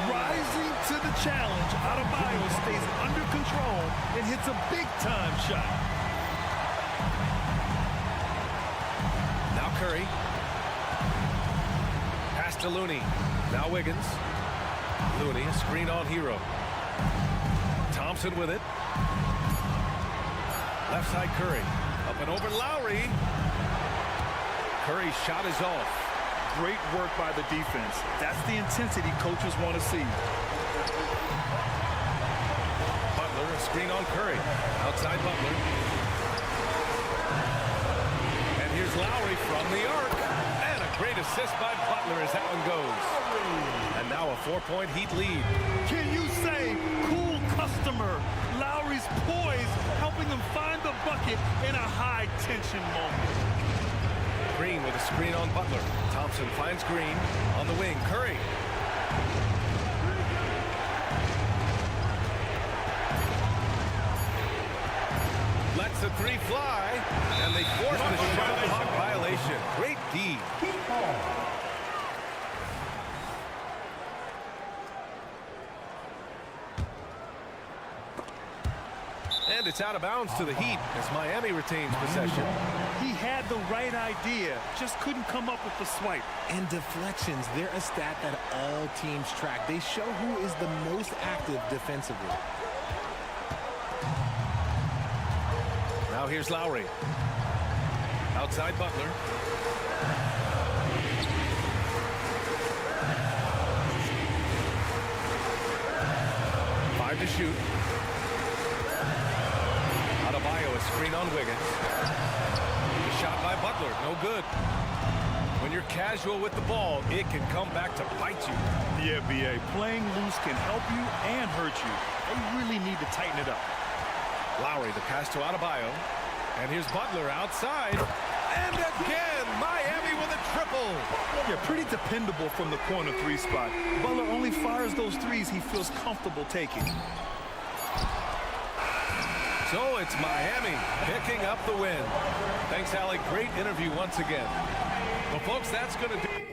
Rising to the challenge, Adebayo stays under control and hits a big-time shot. Now Curry. Pass to to Looney. Now Wiggins. Looney, a screen on Hero. Thompson with it. Left side Curry. Up and over Lowry. Curry's shot is off. Great work by the defense. That's the intensity coaches want to see. Butler, a screen on Curry. Outside Butler. And here's Lowry from the arc. And a great assist by Butler as that one goes. And now a 4-point Heat lead. Can you say cool customer? Lowry's poise helping him find the bucket in a high-tension moment. Green with a screen on Butler. Thompson finds Green on the wing. Curry. Lets the three fly, and they force the shot clock violation. Great D. And it's out of bounds to the Heat as Miami retains possession. He had the right idea, just couldn't come up with the swipe. And deflections, they're a stat that all teams track. They show who is the most active defensively. Now here's Lowry. Outside Butler. Five to shoot. A screen on Wiggins. The shot by Butler, no good. When you're casual with the ball, it can come back to bite you. Yeah, BA, playing loose can help you and hurt you. They really need to tighten it up. Lowry, the pass to Adebayo. And here's Butler outside. And again, Miami with a triple. Yeah, pretty dependable from the corner three spot. Butler only fires those threes he feels comfortable taking. So it's Miami picking up the win. Thanks, Alec. Great interview once again. Well, folks, that's going to do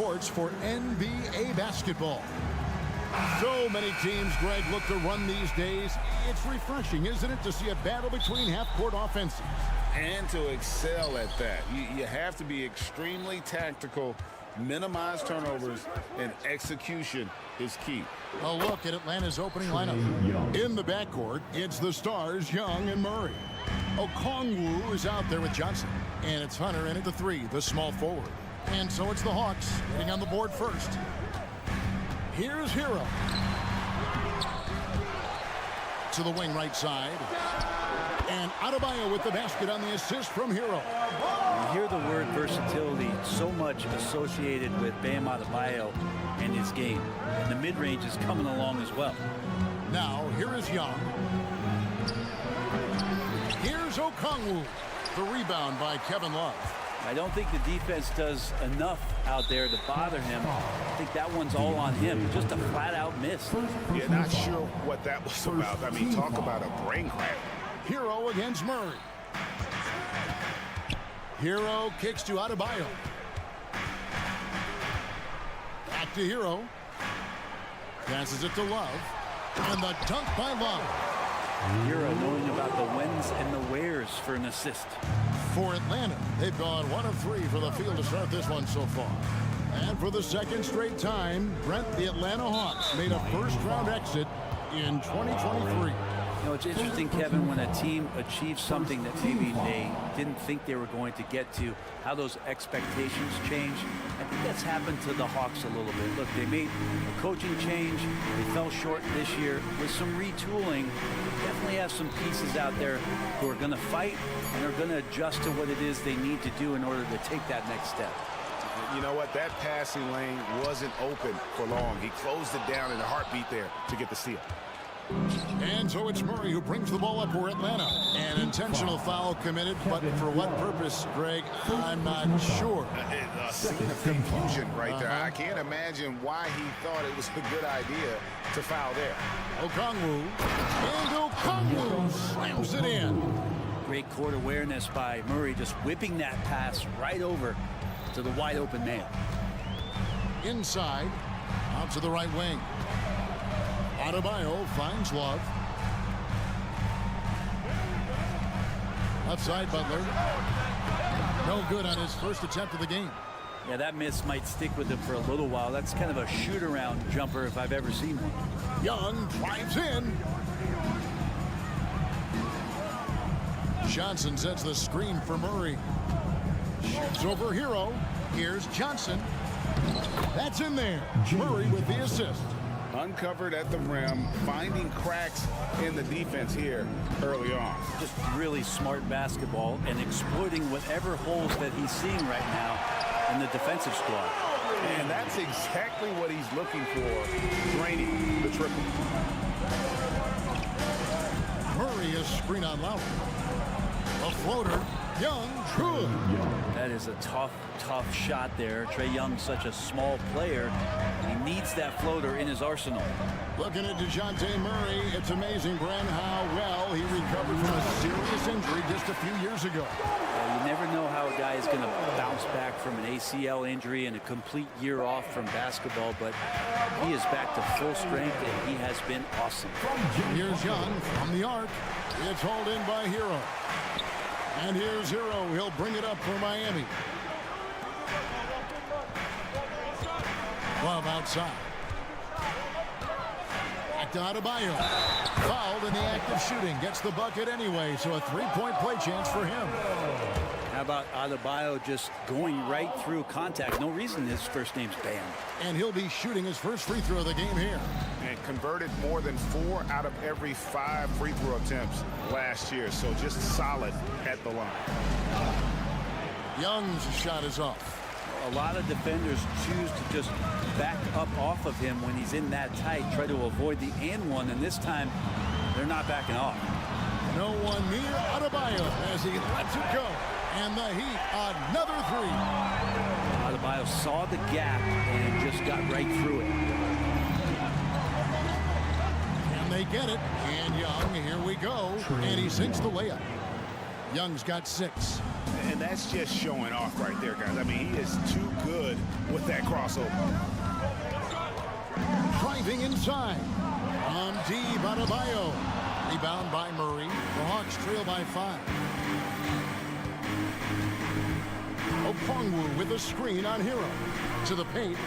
courts for NBA basketball. So many teams, Greg, look to run these days. It's refreshing, isn't it, to see a battle between half-court offenses? And to excel at that. You have to be extremely tactical, minimize turnovers, and execution is key. A look at Atlanta's opening lineup. In the backcourt, it's the stars, Young and Murray. Okongwu is out there with Johnson. And it's Hunter in at the 3, the small forward. And so it's the Hawks getting on the board first. Here's Hero. To the wing right side. And Adebayo with the basket on the assist from Hero. You hear the word versatility so much associated with Bam Adebayo and his game. And the mid-range is coming along as well. Now, here is Young. Here's Okongwu. The rebound by Kevin Love. I don't think the defense does enough out there to bother him. I think that one's all on him. Just a flat-out miss. Yeah, not sure what that was about. I mean, talk about a brain cramp. Hero against Murray. Hero kicks to Adebayo. Back to Hero. Passes it to Love. And the dunk by Love. Hero knowing about the whens and the wheres for an assist. For Atlanta, they've gone 1 of 3 for the field to start this one so far. And for the second straight time, Brent, the Atlanta Hawks made a first-round exit in 2023. You know, it's interesting, Kevin, when a team achieves something that maybe they didn't think they were going to get to, how those expectations change. I think that's happened to the Hawks a little bit. Look, they made a coaching change. They fell short this year. With some retooling, they definitely have some pieces out there who are going to fight and are going to adjust to what it is they need to do in order to take that next step. You know what? That passing lane wasn't open for long. He closed it down in a heartbeat there to get the steal. And so it's Murray who brings the ball up for Atlanta. An intentional foul committed, but for what purpose, Greg? I'm not sure. A scene of confusion right there. I can't imagine why he thought it was a good idea to foul there. Okongwu. And Okongwu slams it in. Great court awareness by Murray, just whipping that pass right over to the wide open man. Inside, out to the right wing. Adebayo finds Love. Outside Butler. No good on his first attempt of the game. Yeah, that miss might stick with him for a little while. That's kind of a shoot-around jumper if I've ever seen one. Young drives in. Johnson sets the screen for Murray. Shoots over Hero. Here's Johnson. That's in there. Murray with the assist. Uncovered at the rim, finding cracks in the defense here early on. Just really smart basketball and exploiting whatever holes that he's seeing right now in the defensive squad. And that's exactly what he's looking for, draining the triple. Murray is screen on Lowry. A floater. Young, good. That is a tough shot there. Trae Young's such a small player. He needs that floater in his arsenal. Looking at DeJounte Murray, it's amazing, Bren, how well he recovered from a serious injury just a few years ago. You never know how a guy is going to bounce back from an ACL injury and a complete year off from basketball, but he is back to full strength, and he has been awesome. Here's Young from the arc. It's hauled in by Hero. And here's Hero. He'll bring it up for Miami. Love outside. Back to Adebayo. Fouled in the act of shooting. Gets the bucket anyway, so a three-point play chance for him. How about Adebayo just going right through contact? No reason his first name's Bam. And he'll be shooting his first free throw of the game here. And converted more than 4 out of every 5 free throw attempts last year. So just solid at the line. Young's shot is off. A lot of defenders choose to just back up off of him when he's in that tight, try to avoid the and one, and this time they're not backing off. No one near Adebayo as he lets it go. And the Heat, another three. Adebayo saw the gap and just got right through it. And they get it. And Young, here we go. And he sinks the layup. Young's got 6. And that's just showing off right there, guys. I mean, he is too good with that crossover. Driving inside. On D, Badabayo. Rebound by Murray. The Hawks trail by 5. Okongwu with a screen on Hero. To the paint.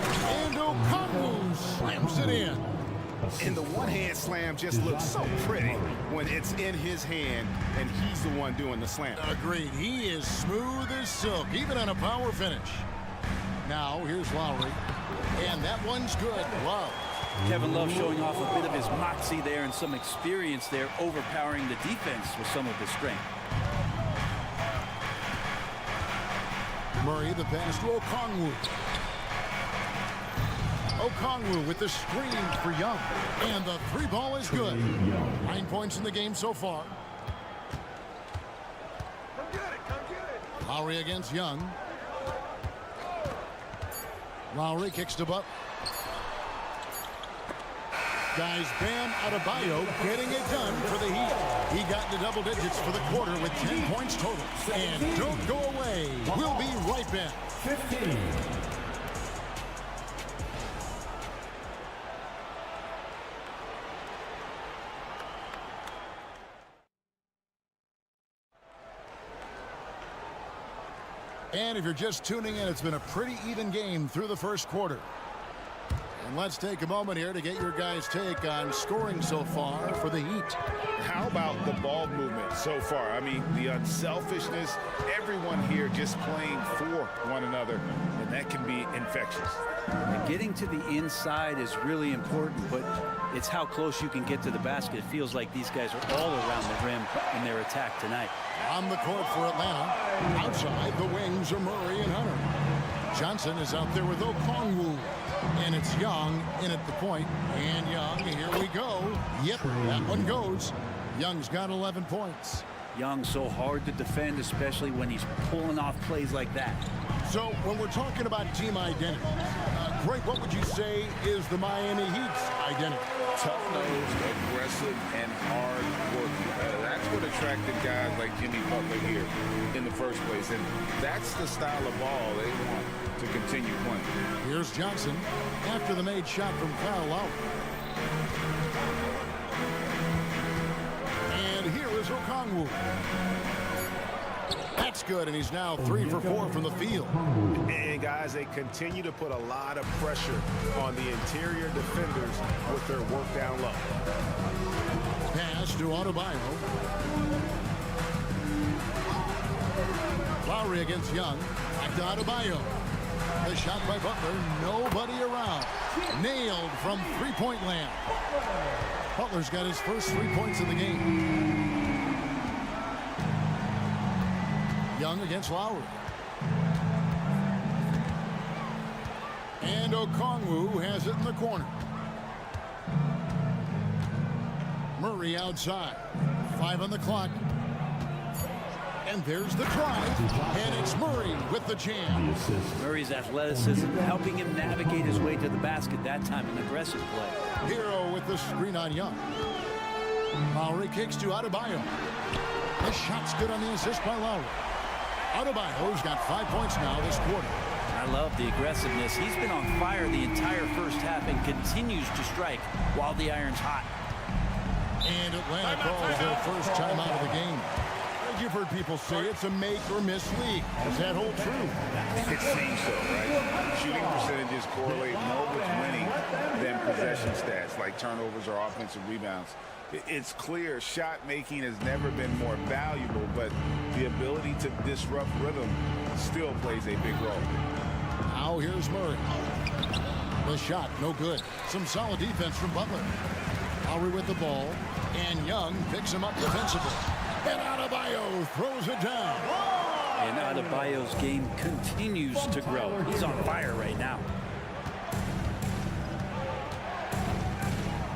And Okongwu slams it in. And the one-hand slam just looks so pretty when it's in his hand and he's the one doing the slam. Agreed. He is smooth as silk, even on a power finish. Now, here's Lowry. And that one's good. Love. Kevin Love showing off a bit of his moxie there and some experience there, overpowering the defense with some of his strength. Murray, the pass to Okongwu. Okongwu with the screen for Young. And the 3-ball is good. 9 points in the game so far. Lowry against Young. Lowry kicks to Butler. Guys, Bam Adebayo getting it done for the Heat. He got the double digits for the quarter with 10 points total. And don't go away. We'll be right back. 15. And if you're just tuning in, it's been a pretty even game through the first quarter. And let's take a moment here to get your guys' take on scoring so far for the Heat. How about the ball movement so far? I mean, the unselfishness, everyone here just playing for one another, and that can be infectious. And getting to the inside is really important, but it's how close you can get to the basket. It feels like these guys are all around the rim in their attack tonight. On the court for Atlanta, outside the wings are Murray and Hunter. Johnson is out there with Okongwu. And it's Young in at the point. And Young, here we go. Yep, that one goes. Young's got 11 points. Young so hard to defend, especially when he's pulling off plays like that. So when we're talking about team identity, Greg, what would you say is the Miami Heat's identity? Tough-nosed, aggressive, and hard-working. That's what attracted guys like Jimmy Butler here in the first place. And that's the style of ball they want to continue playing. Here's Johnson after the made shot from Kyle Lowry. And here is Okongwu. That's good, and he's now 3 for 4 from the field. And guys, they continue to put a lot of pressure on the interior defenders with their work down low. Pass to Adebayo. Lowry against Young. Back to Adebayo. The shot by Butler. Nobody around. Nailed from three-point land. Butler's got his first 3 points of the game. Young against Lowry. And Okongwu has it in the corner. Murray outside. 5 on the clock. And there's the drive. And it's Murray with the jam. Murray's athleticism helping him navigate his way to the basket that time, an aggressive play. Hero with the screen on Young. Lowry kicks to Adebayo. The shot's good on the assist by Lowry. Adebayo's got 5 points now this quarter. I love the aggressiveness. He's been on fire the entire first half and continues to strike while the iron's hot. And Atlanta calls their first time out of the game. You've heard people say it's a make or miss league. Does that hold true? It seems so, right? Shooting percentages correlate more with winning than possession stats like turnovers or offensive rebounds. It's clear shot making has never been more valuable, but the ability to disrupt rhythm still plays a big role. Now here's Murray. The shot, no good. Some solid defense from Butler. Lowry with the ball, and Young picks him up defensively. And Adebayo throws it down. And Adebayo's game continues to grow. He's on fire right now.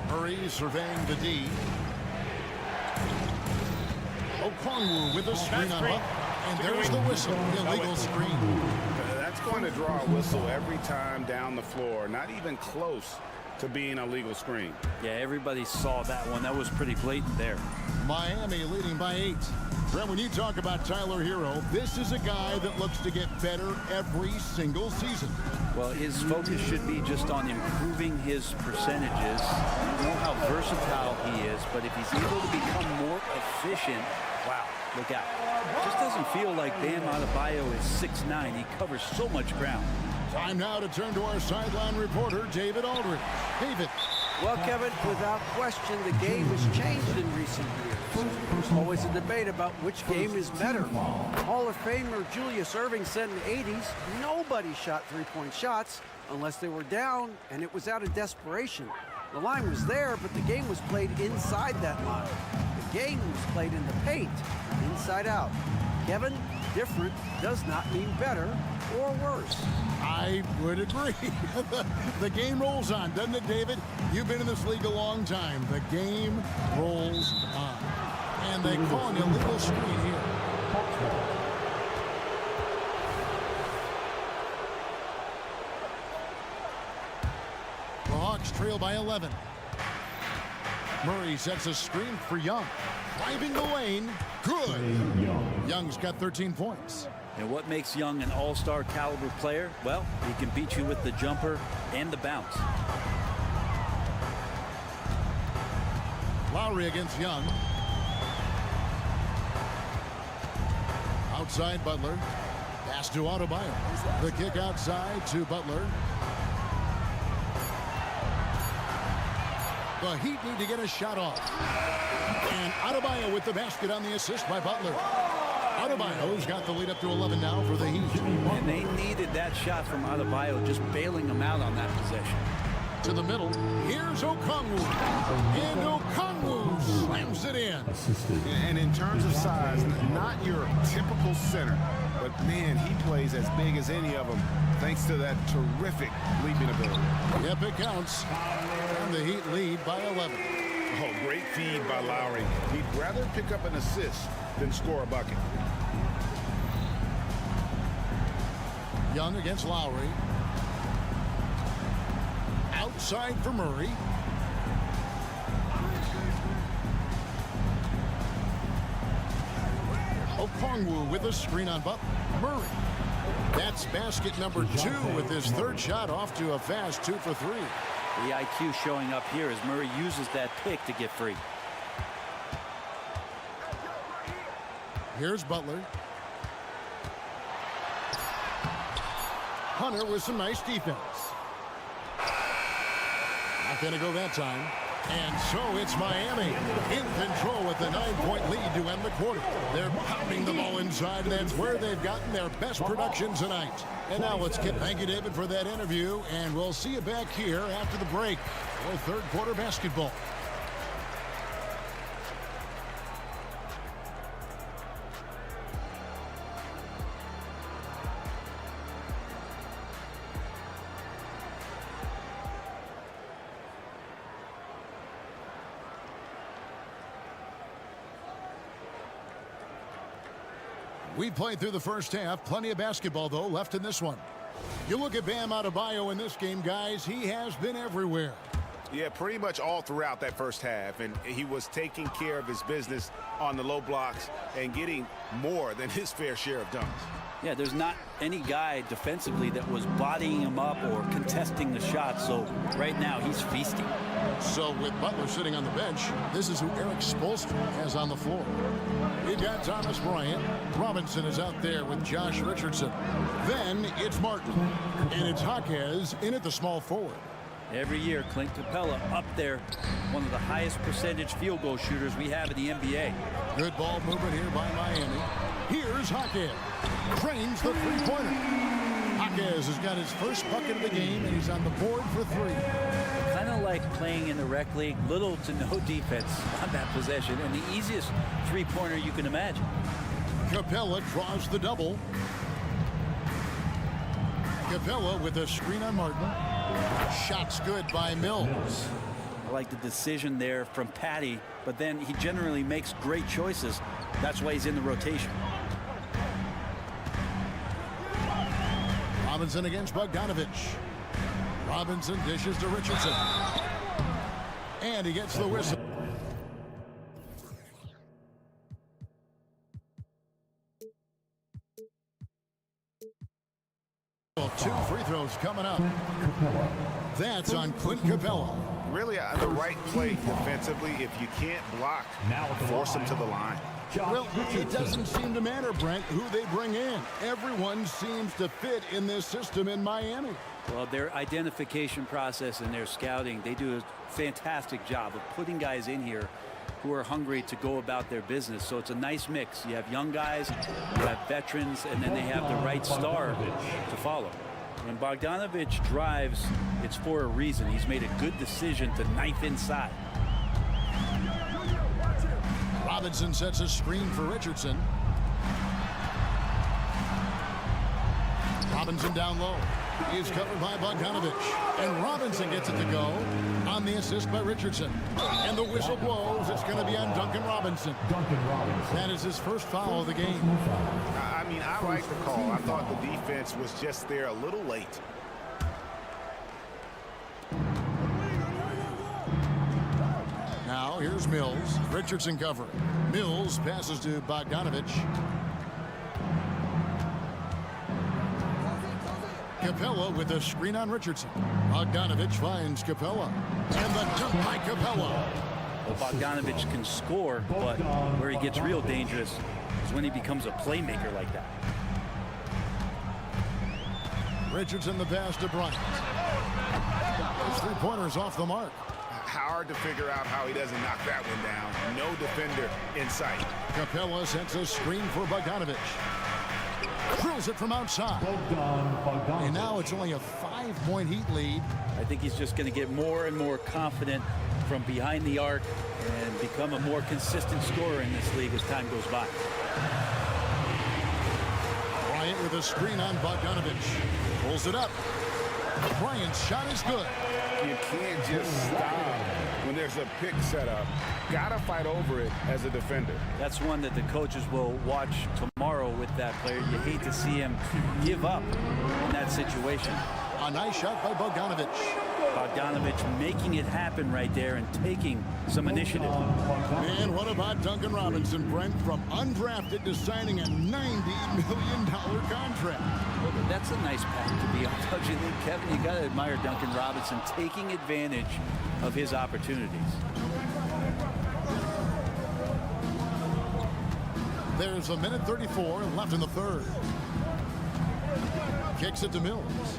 Murray surveying the D. Okongwu with a screen on Butler. And there's the whistle. Illegal screen. That's going to draw a whistle every time down the floor. Not even close to being a legal screen. Yeah, everybody saw that one. That was pretty blatant there. Miami leading by 8. Brent, when you talk about Tyler Hero, this is a guy that looks to get better every single season. Well, his focus should be just on improving his percentages. You know how versatile he is, but if he's able to become more efficient, wow, look out. It just doesn't feel like Bam Adebayo is 6'9". He covers so much ground. Time now to turn to our sideline reporter, David Aldridge. David. Well, Kevin, without question, the game has changed in recent years. There's always a debate about which game is better. Hall of Famer Julius Erving said in the 80s, nobody shot three-point shots unless they were down, and it was out of desperation. The line was there, but the game was played inside that line. The game was played in the paint, inside out. Kevin, different does not mean better or worse. I would agree. The game rolls on, doesn't it, David? You've been in this league a long time. The game rolls on. And they call an illegal screen here. The Hawks trail by 11. Murray sets a screen for Young. Driving the lane. Good. Young's got 13 points. And what makes Young an all-star caliber player? Well, he can beat you with the jumper and the bounce. Lowry against Young. Outside Butler. Pass to Adebayo. The kick outside to Butler. The Heat need to get a shot off. And Adebayo with the basket on the assist by Butler. Adebayo's got the lead up to 11 now for the Heat. And they needed that shot from Adebayo, just bailing them out on that possession. To the middle. Here's Okongwu. And Okongwu slams it in. And in terms of size, not your typical center, but man, he plays as big as any of them thanks to that terrific leaping ability. Yep, it counts. And the Heat lead by 11. Oh, great feed by Lowry. He'd rather pick up an assist than score a bucket. Young against Lowry. Outside for Murray. Okongwu with a screen on Butler. Murray. That's basket number 2 with his third shot off to a fast 2 for 3. The IQ showing up here as Murray uses that pick to get free. Here's Butler. Hunter with some nice defense. Not going to go that time. And so it's Miami in control with the 9-point lead to end the quarter. They're pounding the ball inside, and that's where they've gotten their best production tonight. And now let's thank you, David, for that interview, and we'll see you back here after the break for third quarter basketball. We played through the first half. Plenty of basketball, though, left in this one. You look at Bam Adebayo in this game, guys. He has been everywhere. Yeah, pretty much all throughout that first half. And he was taking care of his business on the low blocks and getting more than his fair share of dunks. Yeah, there's not any guy defensively that was bodying him up or contesting the shot. So right now he's feasting. So with Butler sitting on the bench, this is who Eric Spoelstra has on the floor. We've got Thomas Bryant. Robinson is out there with Josh Richardson. Then it's Martin. And it's Skijesss in at the small forward. Every year, Clint Capella up there, one of the highest percentage field goal shooters we have in the NBA. Good ball movement here by Miami. Here's Skijesss. Trains the three-pointer. Skijesss has got his first bucket of the game, and he's on the board for 3. Kind of like playing in the rec league, little to no defense on that possession, and the easiest three-pointer you can imagine. Capella draws the double. Capella with a screen on Martin. Shots good by Mills. I like the decision there from Patty, but then he generally makes great choices. That's why he's in the rotation. Robinson against Bogdanovich. Robinson dishes to Richardson. And he gets the whistle. throws coming up. That's on Clint Capella. Really the right play defensively. If you can't block, force him to the line. Well, it doesn't seem to matter, Brent, who they bring in. Everyone seems to fit in this system in Miami. Well, their identification process and their scouting, they do a fantastic job of putting guys in here who are hungry to go about their business. So it's a nice mix. You have young guys, you have veterans, and then they have the right star to follow. When Bogdanovich drives, it's for a reason. He's made a good decision to knife inside. Robinson sets a screen for Richardson. Robinson down low. He's covered by Bogdanovich. And Robinson gets it to go on the assist by Richardson. And the whistle blows. It's going to be on Duncan Robinson. That is his first foul of the game. I mean, I like the call. I thought the defense was just there a little late. Now here's Mills. Richardson covering. Mills passes to Bogdanovich. Capella with a screen on Richardson. Bogdanovich finds Capella. And the dunk by Capella. Well, Bogdanovich can score, but where he gets real dangerous is when he becomes a playmaker like that. Richardson the pass to Bryant. His three-pointers off the mark. Hard to figure out how he doesn't knock that one down. No defender in sight. Capella sets a screen for Bogdanovich. Drills it from outside. And now it's only a 5-point Heat lead. I think he's just going to get more and more confident from behind the arc and become a more consistent scorer in this league as time goes by. Bryant with a screen on Bogdanovich. Pulls it up. Bryant's shot is good. You can't just stop when there's a pick set up. Gotta fight over it as a defender. That's one that the coaches will watch tomorrow with that player. You hate to see him give up in that situation. A nice shot by Bogdanovich. Bogdanovich making it happen right there and taking some initiative. And what about Duncan Robinson, Brent, from undrafted to signing a $90 million contract? Well, that's a nice path to be on, don't you think, Kevin? You got to admire Duncan Robinson taking advantage of his opportunities. There's a minute 34 left in the third. Kicks it to Mills.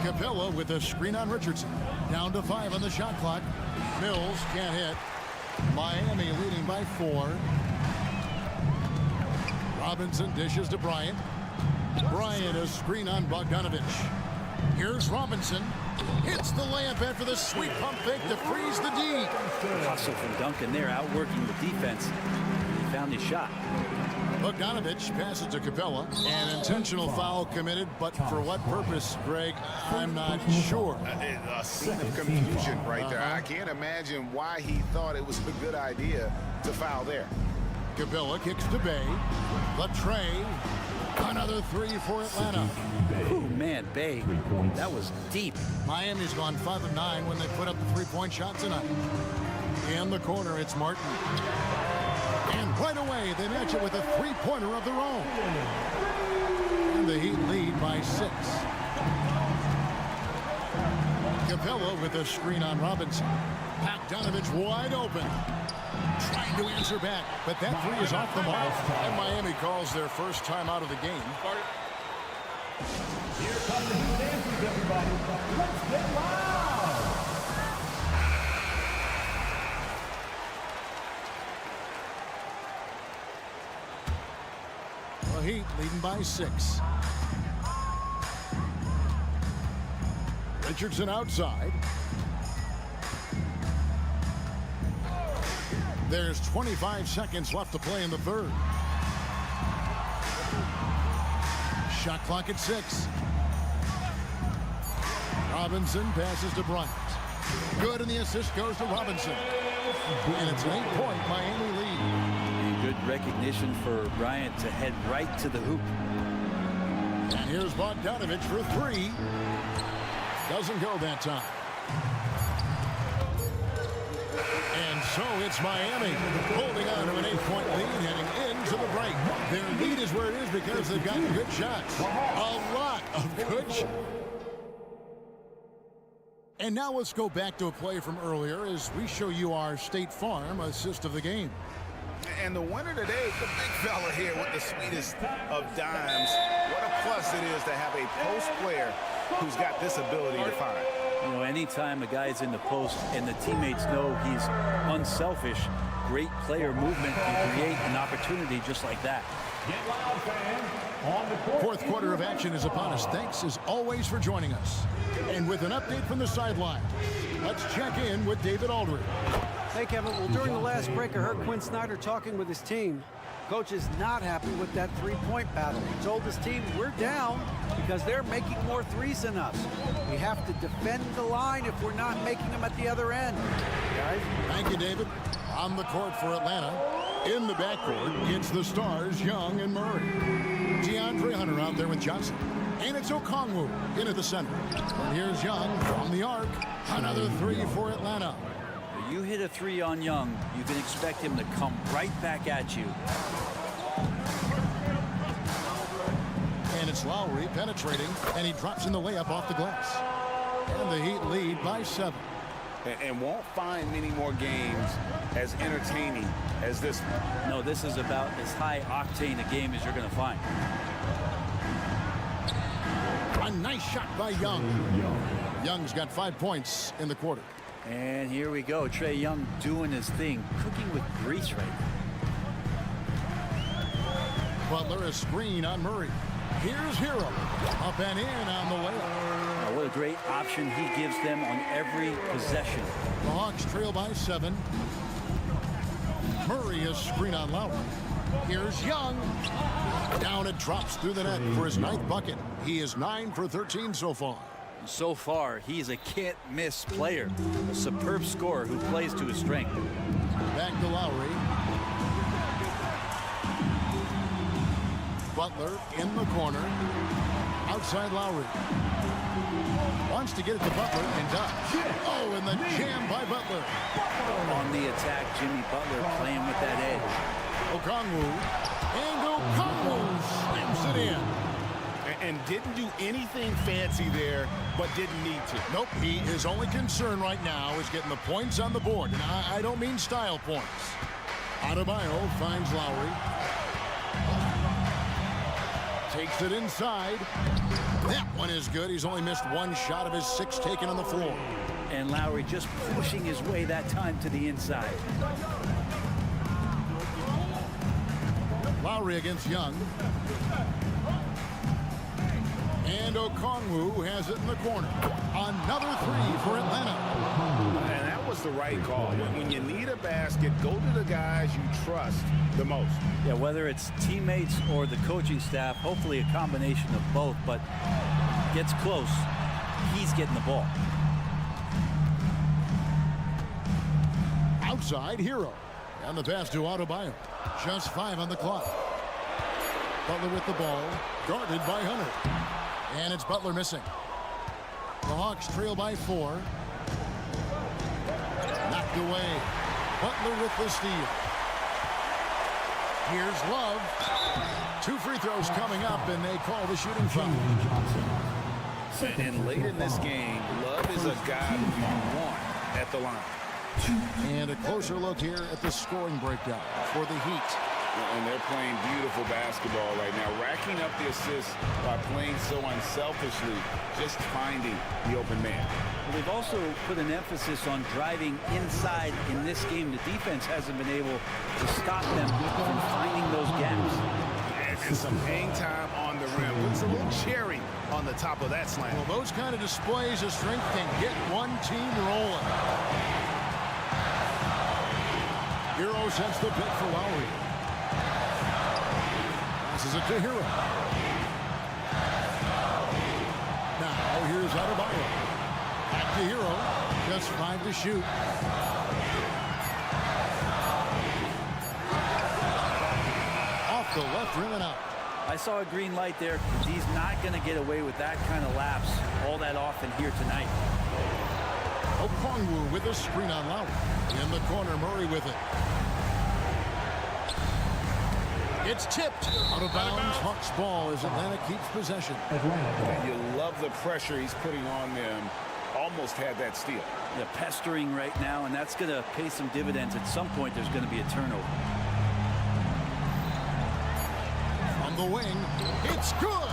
Capella with a screen on Richardson. Down to 5 on the shot clock. Mills can't hit. Miami leading by 4. Robinson dishes to Bryant. Bryant a screen on Bogdanovich. Here's Robinson. Hits the layup after the sweet pump fake to freeze the D. Hustle from Duncan there, outworking the defense. He found his shot. Bogdanovich passes to Capella. An intentional foul committed, but for what purpose, Greg? I'm not sure. A scene of confusion right there. I can't imagine why he thought it was a good idea to foul there. Capella kicks to Bay. Latre. Another 3 for Atlanta. Ooh, man, Bay, that was deep. Miami's gone 5 of 9 when they put up the 3-point shot tonight. In the corner, it's Martin. And right away, they match it with a 3-pointer of their own. And the Heat lead by 6. Capella with a screen on Robinson. Bogdanovich wide open. Trying to answer back, but that 3 is off the mark. And Miami calls their first time out of the game. Here comes the Heat dancers, everybody. Let's get loud. The Heat leading by 6. Richardson outside. There's 25 seconds left to play in the third. Shot clock at 6. Robinson passes to Bryant. Good, and the assist goes to Robinson. And it's an 8-point Miami lead. Good recognition for Bryant to head right to the hoop. And here's Bogdanovich for 3. Doesn't go that time. And So it's Miami holding on to an 8-point lead heading into the break. Their lead is where it is because they've gotten good shots. A lot of good shots. And now let's go back to a play from earlier as we show you our State Farm assist of the game. And the winner today, the big fella here with the sweetest of dimes. What a plus it is to have a post player who's got this ability to find. You know, anytime a guy's in the post and the teammates know he's unselfish, great player movement can create an opportunity just like that. Fourth quarter of action is upon us. Thanks as always for joining us. And with an update from the sideline, let's check in with David Aldridge. Hey, Kevin. Well, during the last break, I heard Quinn Snyder talking with his team. Coach is not happy with that three-point battle. He told his team, we're down because they're making more threes than us. We have to defend the line if we're not making them at the other end. Guys? Thank you, David. On the court for Atlanta. In the backcourt, it's the stars, Young and Murray. DeAndre Hunter out there with Johnson. And it's Okongwu in at the center. And here's Young from the arc. Another three for Atlanta. You hit a three on Young, you can expect him to come right back at you. And it's Lowry penetrating, and he drops in the layup off the glass. And the Heat lead by 7. And won't find many more games as entertaining as this one. No, this is about as high octane a game as you're going to find. A nice shot by Young. Young's got 5 points in the quarter. And here we go. Trae Young doing his thing, cooking with grease right now. Butler a screen on Murray. Here's Hero. Up and in on the layup. What a great option he gives them on every possession. The Hawks trail by 7. Murray a screen on Lowry. Here's Young. Down it drops through the net for his 9th bucket. He is 9 for 13 so far. So far, he's a can't-miss player. A superb scorer who plays to his strength. Back to Lowry. Butler in the corner. Outside Lowry. Wants to get it to Butler and does. Oh, and the jam by Butler. On the attack, Jimmy Butler playing with that edge. Okongwu. And Okongwu slams it in. And didn't do anything fancy there, but didn't need to. Nope, his only concern right now is getting the points on the board. And I don't mean style points. Adebayo finds Lowry. Takes it inside. That one is good. He's only missed 1 shot of his 6 taken on the floor. And Lowry just pushing his way that time to the inside. Lowry against Young. And Okongwu has it in the corner. Another 3 for Atlanta. And that was the right call. When you need a basket, go to the guys you trust the most. Yeah, whether it's teammates or the coaching staff, hopefully a combination of both, but gets close, he's getting the ball. Outside, Hero. And the pass to Adebayo. Just 5 on the clock. Butler with the ball. Guarded by Hunter. And it's Butler missing. The Hawks trail by 4. Knocked away. Butler with the steal. Here's Love. 2 free throws coming up, and they call the shooting foul. And late in this game, Love is a guy who you want at the line. And a closer look here at the scoring breakdown for the Heat. And they're playing beautiful basketball right now, racking up the assists by playing so unselfishly, just finding the open man. Well, they've also put an emphasis on driving inside in this game. The defense hasn't been able to stop them from finding those gaps. And some hang time on the rim. Puts a little cherry on the top of that slam. Well, those kind of displays of strength can get one team rolling. Hero sets the pick for Lowry. Passes it to Hero. Now here's Adebayo. Back to Hero. Just 5 to shoot. Off the left rim and out. I saw a green light there. He's not going to get away with that kind of lapse all that often here tonight. Okongwu with a screen on Lowry. In the corner, Murray with it. It's tipped. Out of bounds. Hawks ball as Atlanta keeps possession. And you love the pressure he's putting on them. Almost had that steal. Yeah, pestering right now, and that's going to pay some dividends. At some point, there's going to be a turnover. From the wing, it's good.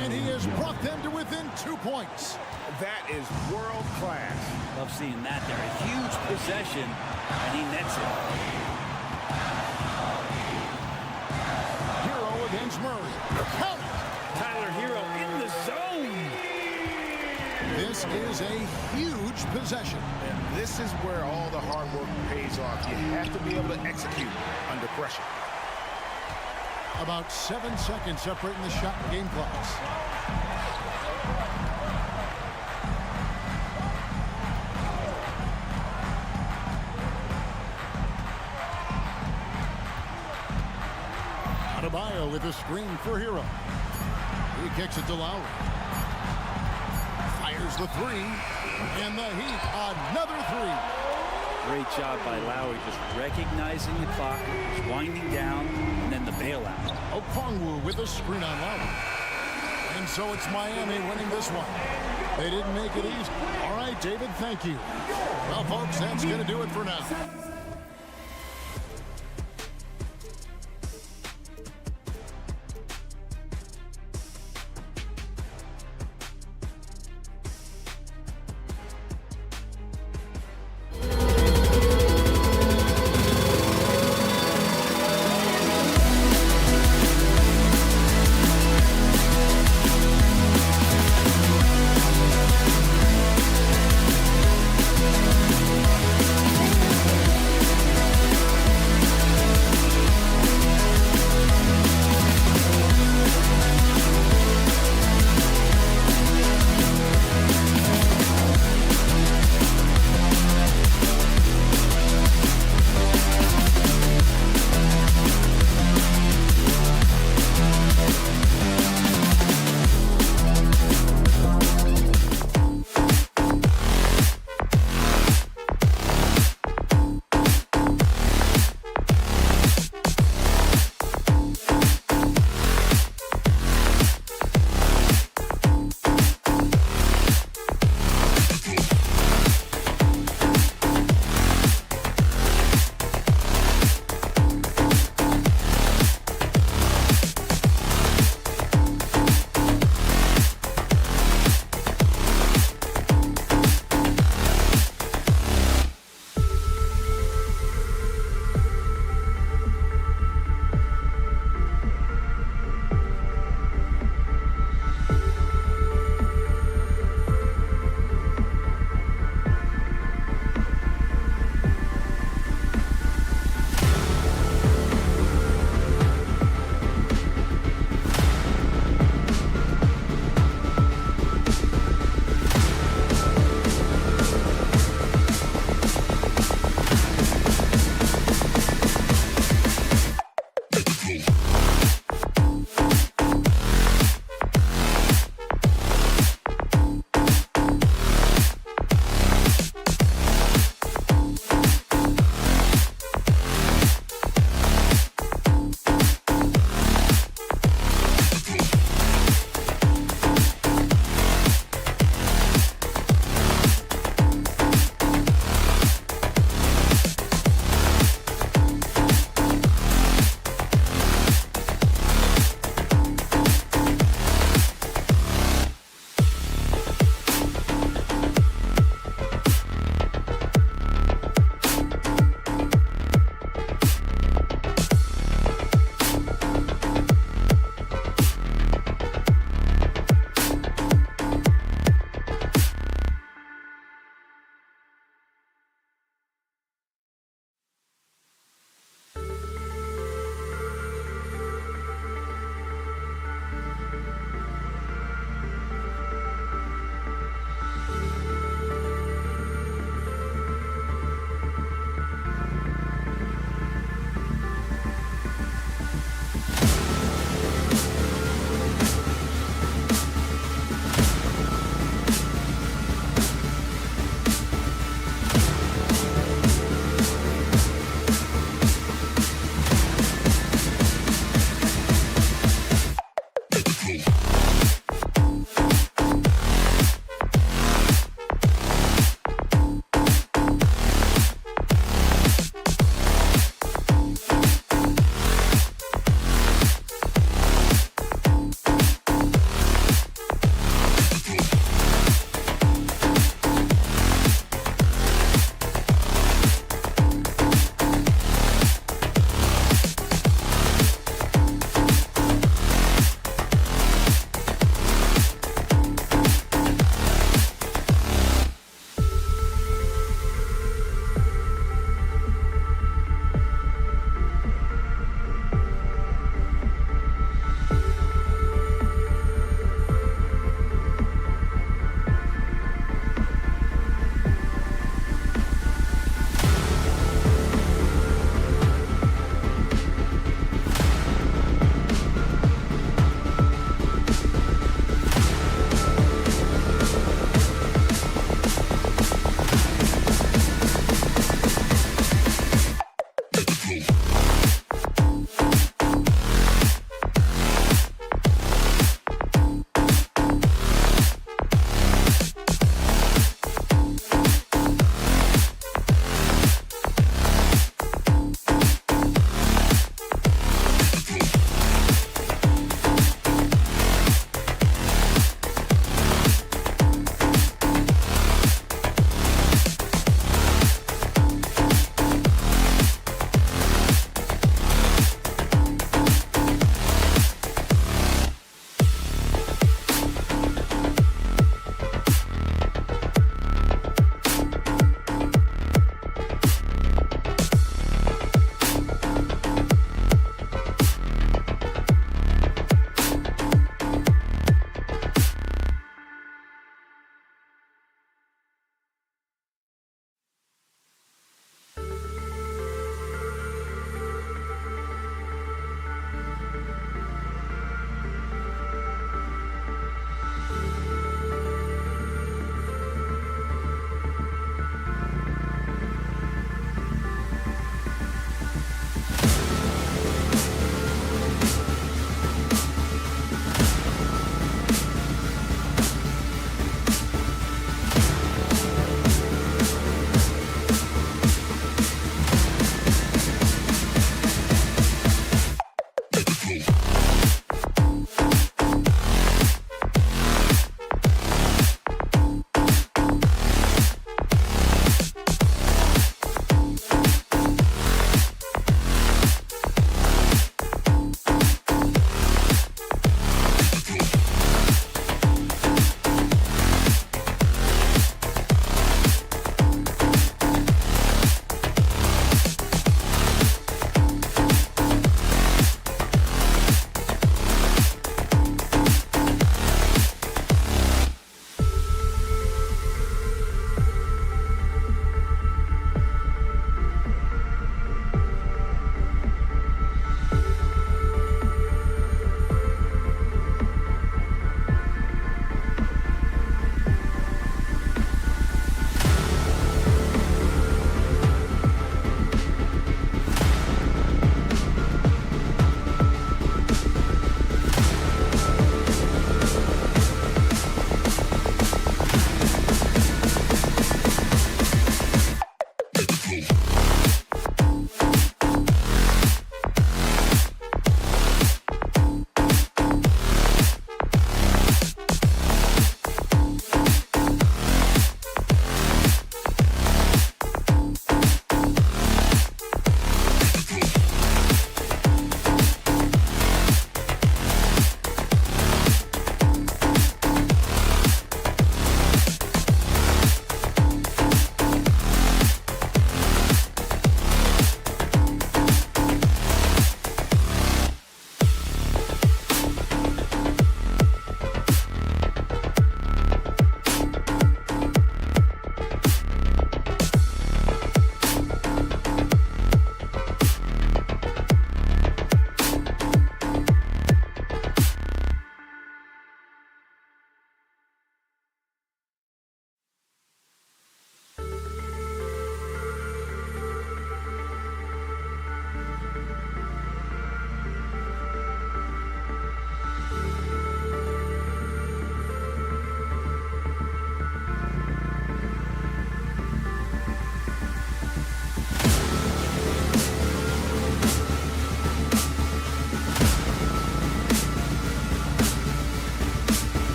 And he has brought them to within 2 points. That is world class. Love seeing that there. A huge possession, and he nets it. Hero against Murray. Count it. Tyler Hero in the zone. This is a huge possession. And this is where all the hard work pays off. You have to be able to execute under pressure. About 7 seconds separating the shot and game clocks. Adebayo with a screen for Hero. He kicks it to Lowry. Fires the three. And the Heat, another three. Great job by Lowry, just recognizing the clock, just winding down, and then the bailout. Okongwu with a screen on Lowry. And so it's Miami winning this one. They didn't make it easy. All right, David, thank you. Well, folks, that's going to do it for now.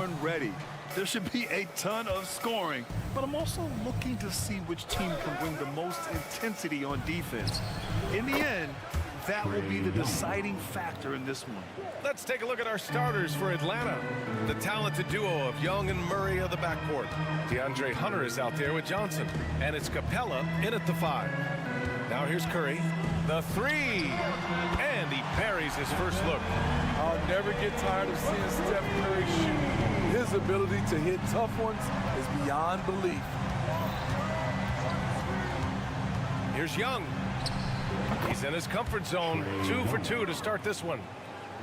popcorn ready. There should be a ton of scoring, but I'm also looking to see which team can bring the most intensity on defense. In the end, that will be the deciding factor in this one. Let's take a look at our starters for Atlanta. The talented duo of Young and Murray of the backcourt. DeAndre Hunter is out there with Johnson, and it's Capella in at the 5. Now here's Curry, the 3, and he buries his first look. I'll never get tired of seeing Steph Curry shoot. His ability to hit tough ones is beyond belief. Here's Young. He's in his comfort zone, 2 for 2 to start this one.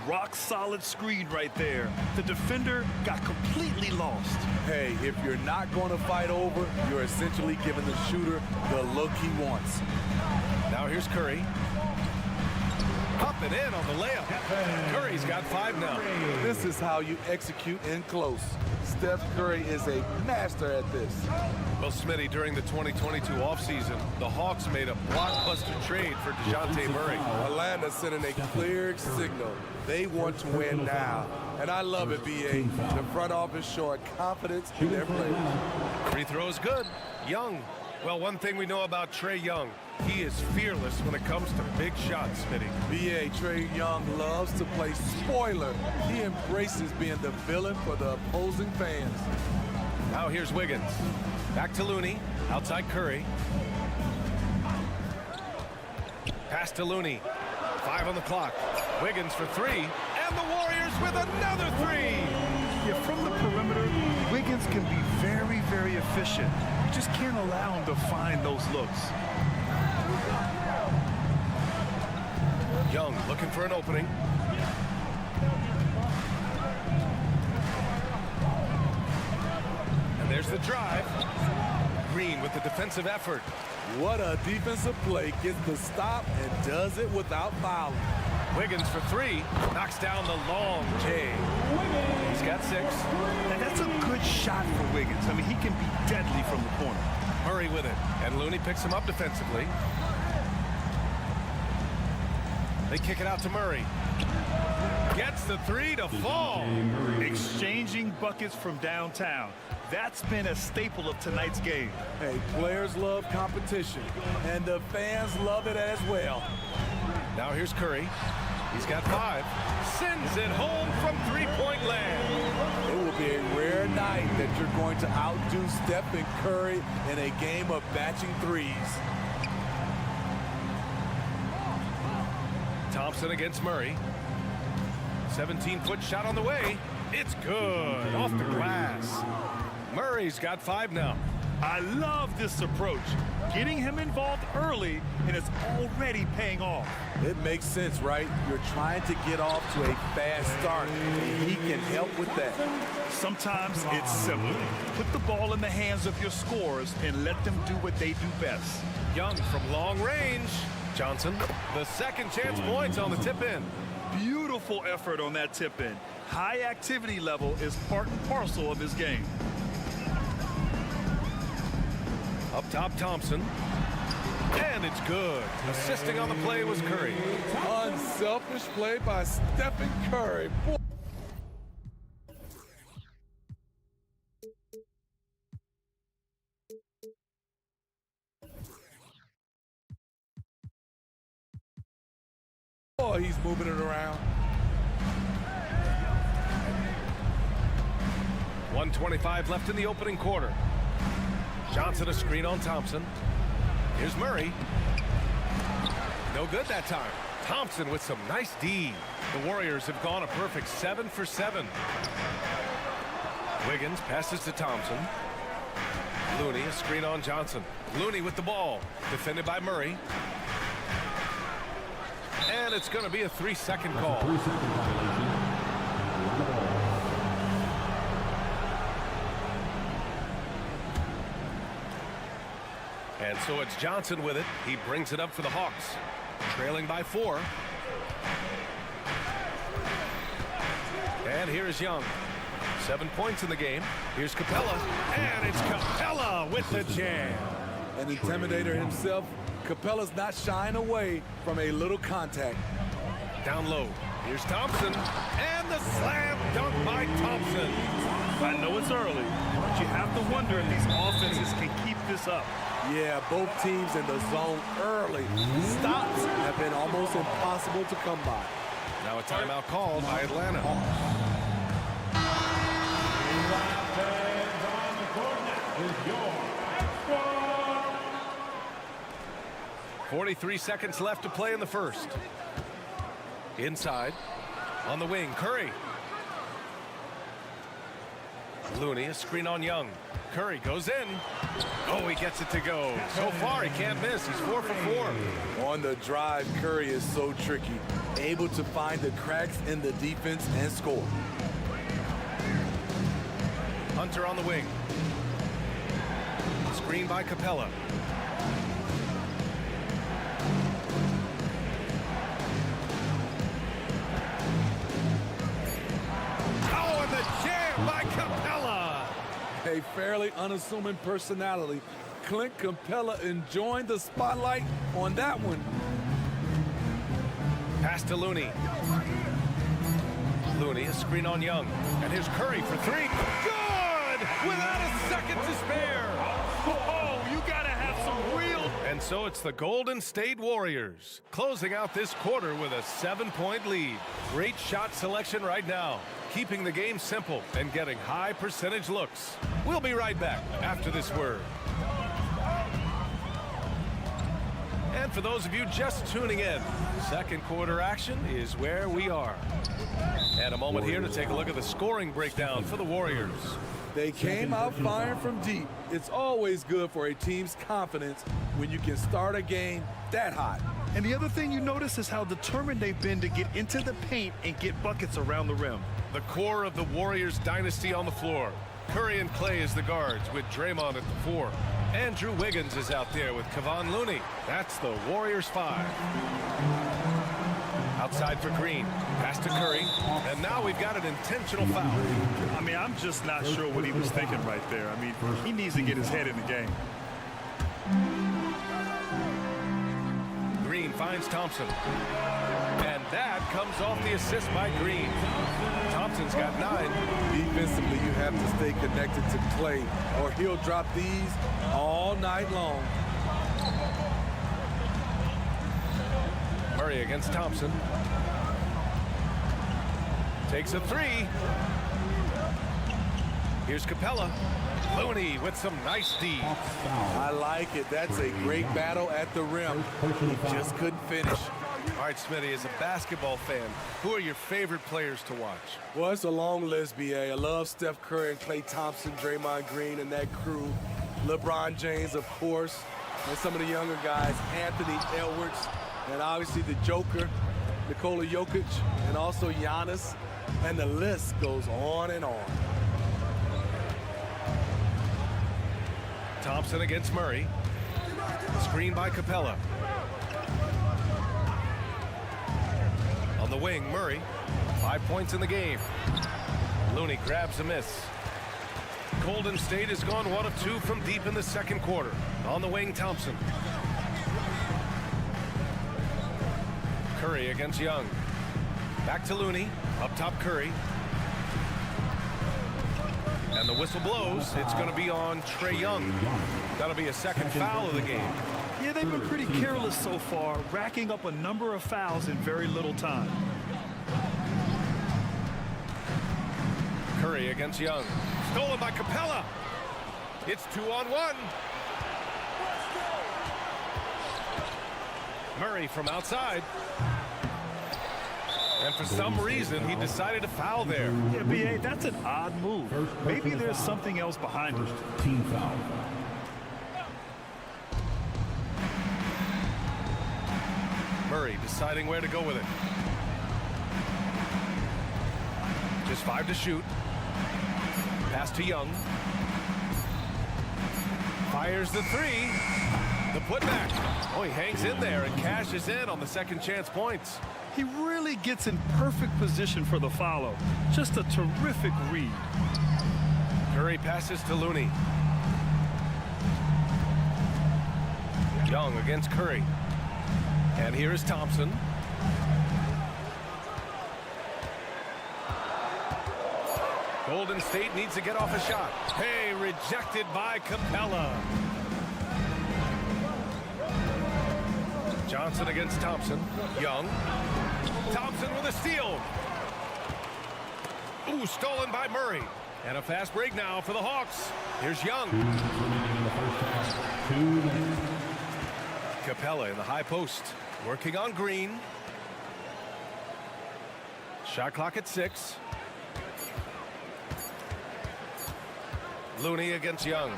Rock solid screen right there. The defender got completely lost. Hey, if you're not going to fight over, you're essentially giving the shooter the look he wants. Now here's Curry. Up and in on the layup. Curry's got 5 now. This is how you execute in close. Steph Curry is a master at this. Well, Smitty, during the 2022 offseason, the Hawks made a blockbuster trade for DeJounte Murray. Atlanta sending a clear signal. They want to win now. And I love it, B.A. The front office showing confidence in their players. Free throw is good. Young. Well, one thing we know about Trae Young, he is fearless when it comes to big shots, Smitty. B.A. Trae Young loves to play spoiler. He embraces being the villain for the opposing fans. Now here's Wiggins. Back to Looney. Outside Curry. Pass to Looney. 5 on the clock. Wiggins for 3. And the Warriors with another 3. Yeah, from the perimeter, Wiggins can be very, very efficient. You just can't allow him to find those looks. Young looking for an opening. And there's the drive. Green with the defensive effort. What a defensive play. Gets the stop and does it without fouling. Wiggins for 3. Knocks down the long J. He's got 6. And that's a good shot for Wiggins. I mean, he can be deadly from the corner. Murray with it. And Looney picks him up defensively. They kick it out to Murray. Gets the 3 to fall. Exchanging buckets from downtown. That's been a staple of tonight's game. Hey, players love competition, and the fans love it as well. Now here's Curry. He's got 5. Sends it home from 3-point land. It will be a rare night that you're going to outdo Steph and Curry in a game of batching threes. Thompson against Murray. 17-foot shot on the way. It's good. Off the glass. Murray's got 5 now. I love this approach. Getting him involved early, and it's already paying off. It makes sense, right? You're trying to get off to a fast start, and he can help with that. Sometimes it's simple. Put the ball in the hands of your scorers and let them do what they do best. Young from long range. Johnson, the second chance points on the tip-in. Beautiful effort on that tip-in. High activity level is part and parcel of his game. Up top, Thompson. And it's good. Assisting on the play was Curry. Unselfish play by Stephen Curry. Boy. Oh, he's moving it around. 1:25 left in the opening quarter. Johnson a screen on Thompson. Here's Murray. No good that time. Thompson with some nice D. The Warriors have gone a perfect 7 for 7. Wiggins passes to Thompson. Looney a screen on Johnson. Looney with the ball. Defended by Murray. And it's going to be a 3-second call. And so it's Johnson with it. He brings it up for the Hawks. Trailing by 4. And here is Young. 7 points in the game. Here's Capella. And it's Capella with the jam. An intimidator himself, Capella's not shying away from a little contact. Down low. Here's Thompson. And the slam dunk by Thompson. I know it's early, but you have to wonder if these offenses can keep this up. Yeah, both teams in the zone early. Stops have been almost impossible to come by. Now a timeout called by Atlanta. 43 seconds left to play in the first. Inside, on the wing, Curry. Looney, a screen on Young. Curry goes in. Oh, he gets it to go. So far, he can't miss. He's 4 for 4. On the drive, Curry is so tricky. Able to find the cracks in the defense and score. Hunter on the wing. Screen by Capella. Oh, and the jam by Capella. A fairly unassuming personality. Clint Capella enjoying the spotlight on that one. Pass to Looney. Looney, a screen on Young. And here's Curry for 3. Good! Without a second to spare. Oh, you gotta have some real... And so it's the Golden State Warriors closing out this quarter with a 7-point lead. Great shot selection right now, keeping the game simple and getting high percentage looks. We'll be right back after this word. And for those of you just tuning in, second quarter action is where we are. And a moment here to take a look at the scoring breakdown for the Warriors. They came out firing from deep. It's always good for a team's confidence when you can start a game that hot. And the other thing you notice is how determined they've been to get into the paint and get buckets around the rim. The core of the Warriors dynasty on the floor. Curry and Clay as the guards with Draymond at the 4. Andrew Wiggins is out there with Kevon Looney. That's the Warriors 5. Outside for Green. Pass to Curry. And now we've got an intentional foul. I mean, I'm just not sure what he was thinking right there. I mean, he needs to get his head in the game. Green finds Thompson. And that comes off the assist by Green. Thompson's got 9. Defensively, you have to stay connected to Clay, or he'll drop these all night long. Murray against Thompson. Takes a 3. Here's Capella. Looney with some nice D. I like it. That's a great battle at the rim. He just couldn't finish. All right, Smitty, as a basketball fan, who are your favorite players to watch? Well, it's a long list, B.A. I love Steph Curry and Klay Thompson, Draymond Green, and that crew. LeBron James, of course, and some of the younger guys, Anthony Edwards, and obviously the Joker, Nikola Jokic, and also Giannis, and the list goes on and on. Thompson against Murray. Screen by Capella. On the wing, Murray. 5 points in the game. Looney grabs a miss. Golden State has gone 1 of 2 from deep in the second quarter. On the wing, Thompson. Curry against Young. Back to Looney. Up top, Curry. And the whistle blows. It's going to be on Trae Young. That'll be a second foul of the game. Yeah, they've been pretty careless so far, racking up a number of fouls in very little time. Curry against Young. Stolen by Capella. It's 2-on-1. Murray from outside. And for some reason, he decided to foul there. Yeah, B.A., that's an odd move. Maybe there's something else behind it. Team foul. Murray deciding where to go with it. Just 5 to shoot. Pass to Young. Fires the 3. The putback. Oh, he hangs in there and cashes in on the second chance points. He really gets in perfect position for the follow. Just a terrific read. Curry passes to Looney. Young against Curry. And here is Thompson. Golden State needs to get off a shot. Hey, rejected by Capella. Johnson against Thompson. Young. Thompson with a steal. Ooh, stolen by Murray. And a fast break now for the Hawks. Here's Young. Capella in the high post. Working on Green. Shot clock at 6. Looney against Young.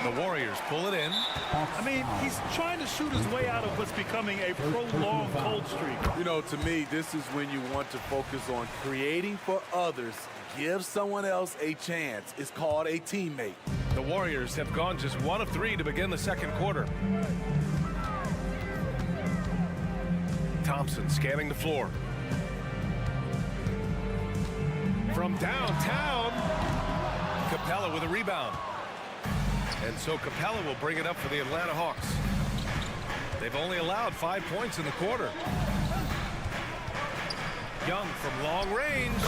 The Warriors pull it in. I mean, he's trying to shoot his way out of what's becoming a prolonged cold streak. You know, to me, this is when you want to focus on creating for others. Give someone else a chance. It's called a teammate. The Warriors have gone just 1 of 3 to begin the second quarter. Thompson scanning the floor. From downtown, Capella with a rebound. And so Capella will bring it up for the Atlanta Hawks. They've only allowed 5 points in the quarter. Young from long range.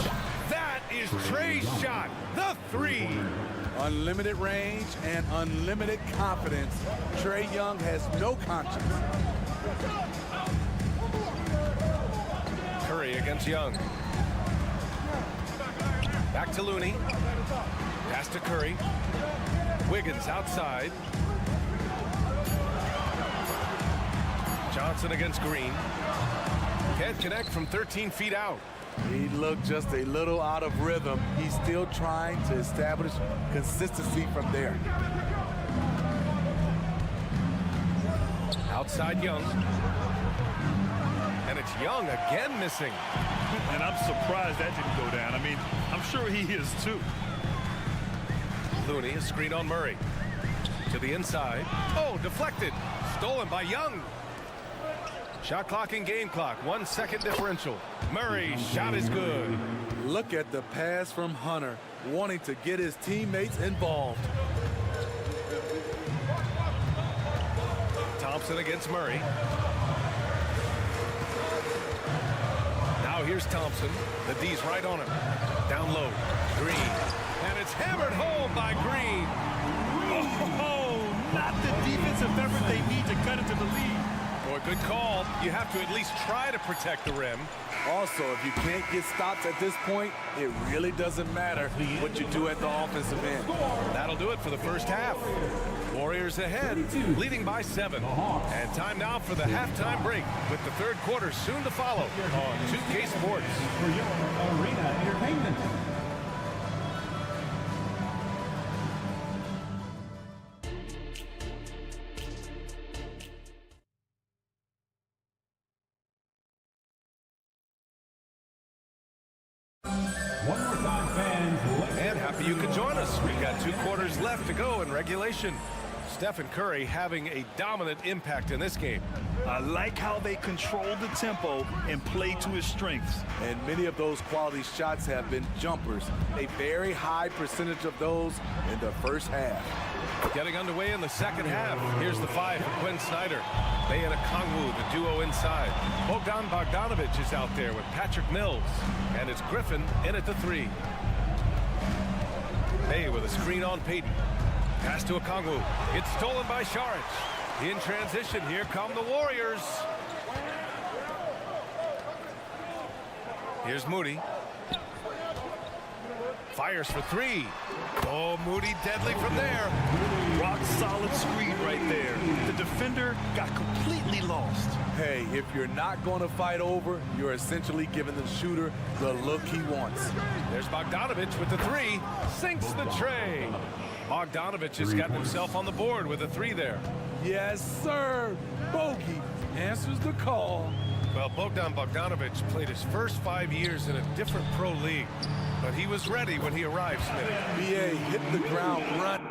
That is Trey's shot. The 3. Unlimited range and unlimited confidence. Trae Young has no conscience. Curry against Young. Back to Looney. Pass to Curry. Wiggins outside. Johnson against Green. Can't connect from 13 feet out. He looked just a little out of rhythm. He's still trying to establish consistency from there. Outside Young. And it's Young again missing. And I'm surprised that didn't go down. I mean, I'm sure he is too. Looney, a screen on Murray. To the inside. Oh, deflected. Stolen by Young. Shot clock and game clock. 1 second differential. Murray's shot is good. Look at the pass from Hunter, wanting to get his teammates involved. Thompson against Murray. Now here's Thompson. The D's right on him. Down low. Green. And it's hammered home by Green. Oh, not the defensive effort they need to cut into the lead. Boy, good call. You have to at least try to protect the rim. Also, if you can't get stops at this point, it really doesn't matter what you do at the offensive end. That'll do it for the first half. Warriors ahead, leading by 7. And time now for the halftime break, with the third quarter soon to follow on 2K Sports. For your arena entertainment. One more time, fans. And happy you could join us. We've got 2 quarters left to go in regulation. Stephen Curry having a dominant impact in this game. I like how they control the tempo and play to his strengths. And many of those quality shots have been jumpers. A very high percentage of those in the first half. Getting underway in the second half. Here's the 5 for Quinn Snyder. Bay and Okongwu, the duo inside. Bogdan Bogdanovic is out there with Patrick Mills. And it's Griffin in at the 3. Bay with a screen on Payton. Pass to Okongwu. It's stolen by Saric. In transition, here come the Warriors. Here's Moody. Fires for 3. Oh, Moody deadly from there. Rock solid screen right there. The defender got completely lost. Hey, if you're not going to fight over, you're essentially giving the shooter the look he wants. There's Bogdanovic with the 3. Sinks the tray. Bogdanovic has gotten himself on the board with a 3 there. Yes, sir. Bogey answers the call. Well, Bogdan Bogdanovic played his first 5 years in a different pro league, but he was ready when he arrived, Smitty. BA hit the ground running.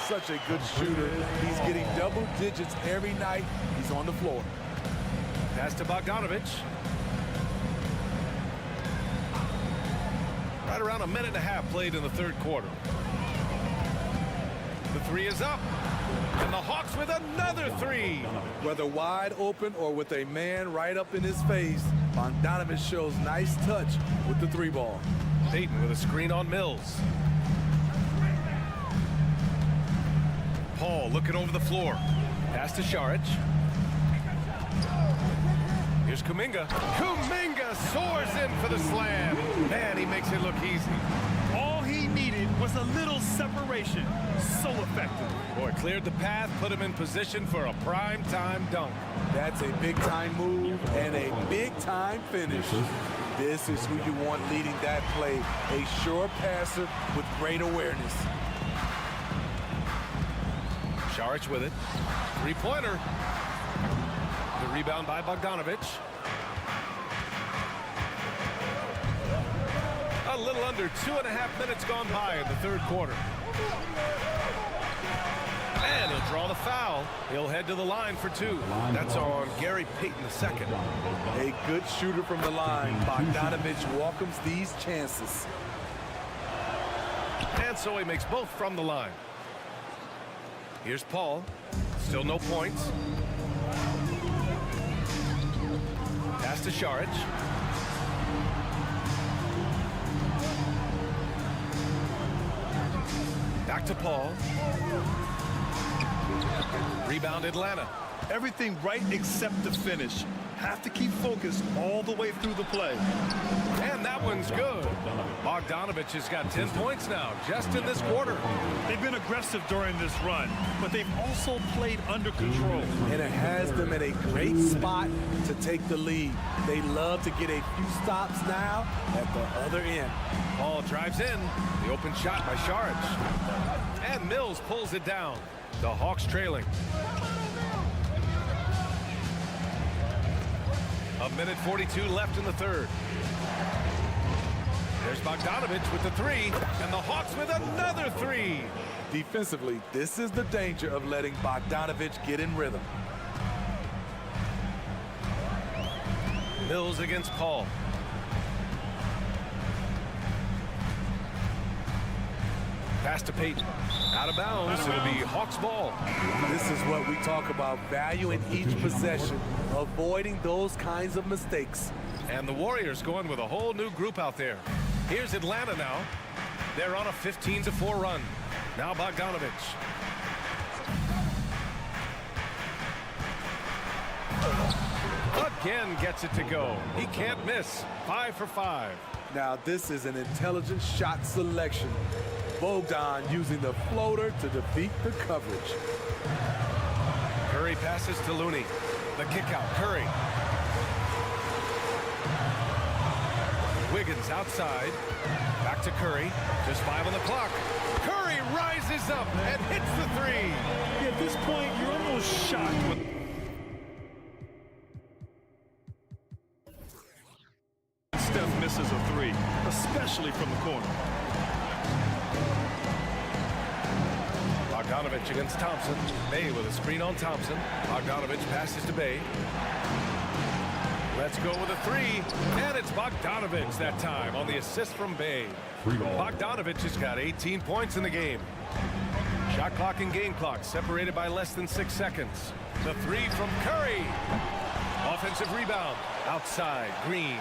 Such a good shooter. He's getting double digits every night he's on the floor. Pass to Bogdanovic. Right around a minute and a half played in the third quarter. The 3 is up. And the Hawks with another three. Whether wide open or with a man right up in his face, Bogdanovich shows nice touch with the three ball. Payton with a screen on Mills. Paul looking over the floor. Pass to Saric. Here's Kuminga. Kuminga soars in for the slam. Man, he makes it look easy. All he needed was a little separation. So effective. Boy, cleared the path, put him in position for a prime-time dunk. That's a big-time move and a big-time finish. This is who you want leading that play. A sure passer with great awareness. Saric with it. Three-pointer. The rebound by Bogdanovich. A little under 2.5 minutes gone by in the third quarter. And he'll draw the foul. He'll head to the line for two. That's on Gary Payton II. A good shooter from the line. Bogdanovich welcomes these chances. And so he makes both from the line. Here's Paul. Still no points. Pass to Saric. Back to Paul. Rebound Atlanta. Everything right except the finish. Have to keep focused all the way through the play. And that one's good. Bogdanovich has got 10 points now, just in this quarter. They've been aggressive during this run, but they've also played under control. And it has them in a great spot to take the lead. They love to get a few stops now at the other end. Paul drives in. The open shot by Saric. And Mills pulls it down. The Hawks trailing. A minute 42 left in the third. There's Bogdanovich with the three, and the Hawks with another three. Defensively, this is the danger of letting Bogdanovich get in rhythm. Mills against Paul. Pass to Payton. Out of bounds. It'll be Hawks ball. This is what we talk about, value in each possession, avoiding those kinds of mistakes. And the Warriors going with a whole new group out there. Here's Atlanta now. They're on a 15-4 run. Now Bogdanovich. Again gets it to go. He can't miss. 5 for 5. Now this is an intelligent shot selection. Bogdan using the floater to defeat the coverage. Curry passes to Looney. The kick out, Curry. Wiggins outside. Back to Curry. Just 5 on the clock. Curry rises up and hits the three. At this point, you're almost shocked with Steph misses a three, especially from the corner. Bogdanovich against Thompson. Bay with a screen on Thompson. Bogdanovich passes to Bay. Let's go with a three. And it's Bogdanovich that time on the assist from Bay. Bogdanovich has got 18 points in the game. Shot clock and game clock separated by less than 6 seconds. The three from Curry. Offensive rebound. Outside, Green.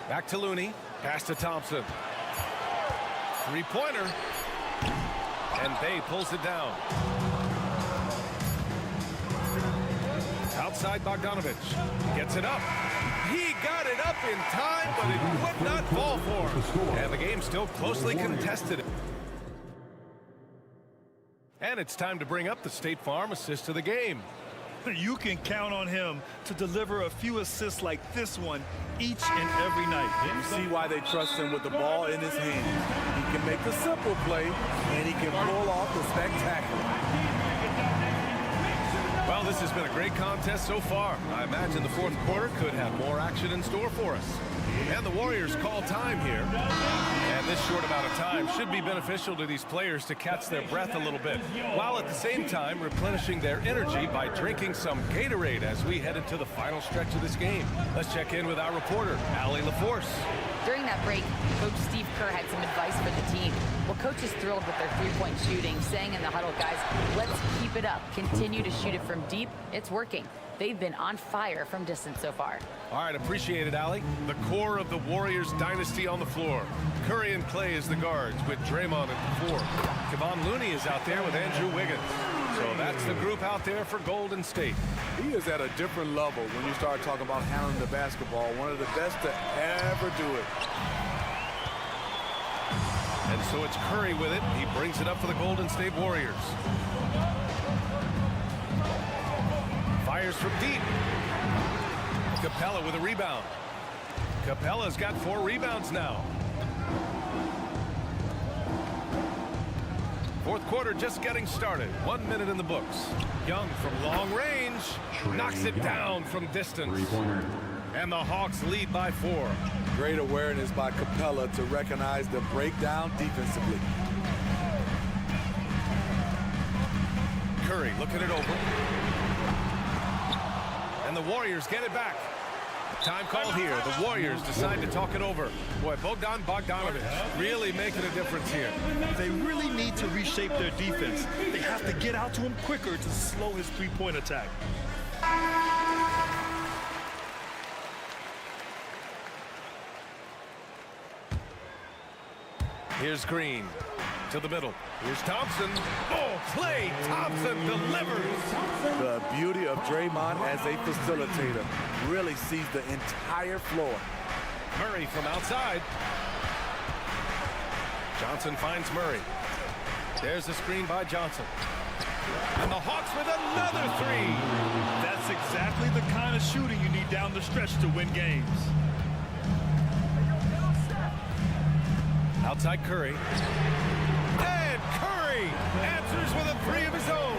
Back to Looney. Pass to Thompson. Three-pointer. And Bay pulls it down. Outside Bogdanovich. Gets it up. He got it up in time, but it would not fall for him. And the game's still closely contested. And it's time to bring up the State Farm assist of the game. You can count on him to deliver a few assists like this one each and every night. You see why they trust him with the ball in his hand. He can make the simple play, and he can pull off the spectacular. Well, this has been a great contest so far. I imagine the fourth quarter could have more action in store for us. And the Warriors call time here. And this short amount of time should be beneficial to these players to catch their breath a little bit, while at the same time replenishing their energy by drinking some Gatorade as we head into the final stretch of this game. Let's check in with our reporter, Allie LaForce. During that break, Coach Steve Kerr had some advice for the team. Well, Coach is thrilled with their three-point shooting, saying in the huddle, guys, let's keep it up. Continue to shoot it from deep. It's working. They've been on fire from distance so far. All right, appreciate it, Allie. The core of the Warriors dynasty on the floor. Curry and Clay as the guards with Draymond at the 4. Kevon Looney is out there with Andrew Wiggins. So that's the group out there for Golden State. He is at a different level when you start talking about handling the basketball. One of the best to ever do it. And so it's Curry with it. He brings it up for the Golden State Warriors. Fires from deep. Capella with a rebound. Capella's got 4 rebounds now. Fourth quarter just getting started. 1 minute in the books. Young from long range knocks it down from distance. And the Hawks lead by 4. Great awareness by Capella to recognize the breakdown defensively. Curry looking it over. And the Warriors get it back. Time called here. The Warriors decide to talk it over. Boy, Bogdanovich really making a difference here. They really need to reshape their defense. They have to get out to him quicker to slow his three-point attack. Here's Green to the middle. Here's Thompson. Oh, Klay Thompson delivers. The beauty of Draymond as a facilitator really sees the entire floor. Murray from outside. Johnson finds Murray. There's a screen by Johnson. And the Hawks with another 3. That's exactly the kind of shooting you need down the stretch to win games. Outside Curry. And Curry answers with a 3 of his own.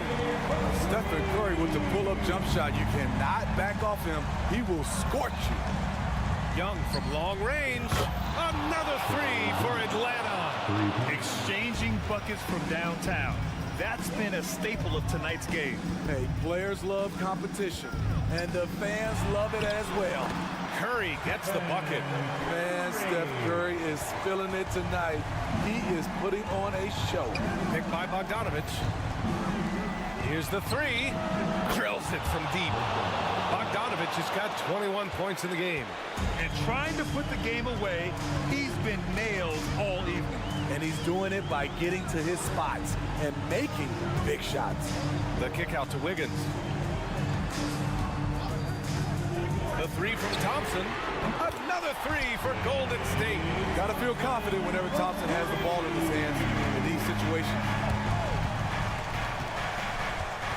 Stephen Curry with the pull-up jump shot. You cannot back off him. He will scorch you. Young from long range. Another 3 for Atlanta. Exchanging buckets from downtown. That's been a staple of tonight's game. Hey, players love competition, and the fans love it as well. Curry gets the bucket. Man, Steph Curry is spilling it tonight. He is putting on a show. Picked by Bogdanovich. Here's the 3. Drills it from deep. Bogdanovich has got 21 points in the game. And trying to put the game away, he's been nailed all evening. And he's doing it by getting to his spots and making big shots. The kick out to Wiggins. The 3 from Thompson. Another 3 for Golden State. Got to feel confident whenever Thompson has the ball in his hands in these situations.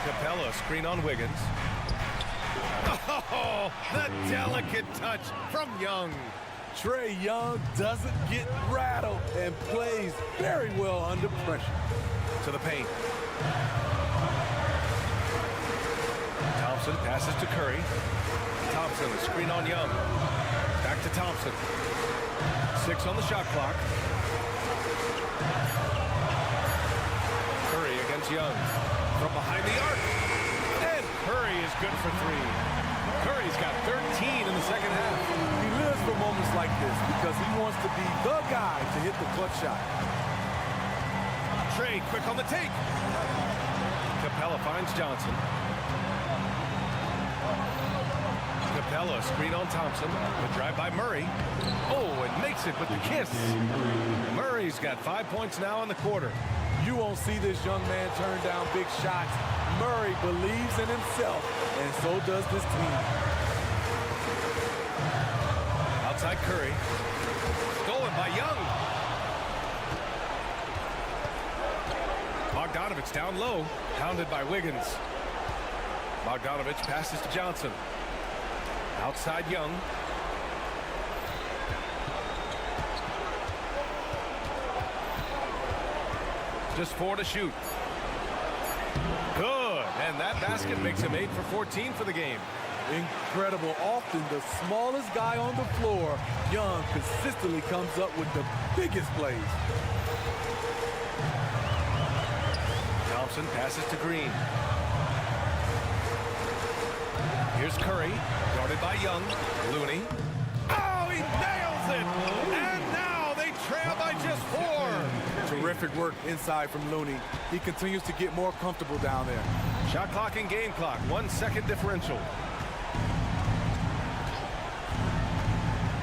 Capella screen on Wiggins. Oh, the delicate touch from Young. Trae Young doesn't get rattled and plays very well under pressure. To the paint. Thompson passes to Curry. Thompson, the screen on Young. Back to Thompson. 6 on the shot clock. Curry against Young. From behind the arc. And Curry is good for 3. Curry's got 13 in the second half. He lives for moments like this because he wants to be the guy to hit the clutch shot. Trae quick on the take. Capella finds Johnson. Capella screen on Thompson. The drive by Murray. Oh, and makes it with the kiss. Murray's got 5 points now in the quarter. You won't see this young man turn down big shots. Murray believes in himself, and so does this team. Outside Curry. Stolen by Young. Bogdanovich down low. Hounded by Wiggins. Bogdanovich passes to Johnson. Outside Young. Just 4 to shoot. Good. And that basket makes him 8 for 14 for the game. Incredible. Often the smallest guy on the floor, Young consistently comes up with the biggest plays. Thompson passes to Green. Here's Curry, guarded by Young. Looney. Oh, he nails it! And now they trail by just 4. Terrific work inside from Looney. He continues to get more comfortable down there. Shot clock and game clock, 1 second differential.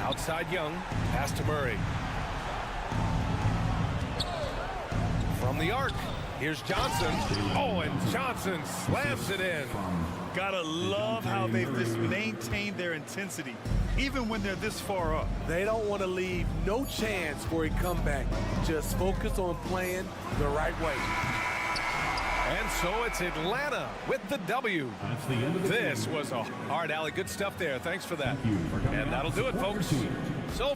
Outside Young, pass to Murray. From the arc, here's Johnson. Oh, and Johnson slams it in. Gotta love how they've just maintained their intensity, even when they're this far up. They don't want to leave no chance for a comeback. Just focus on playing the right way. And so it's Atlanta with the W. This was a hard alley. Good stuff there. Thanks for that. And that'll do it, folks. So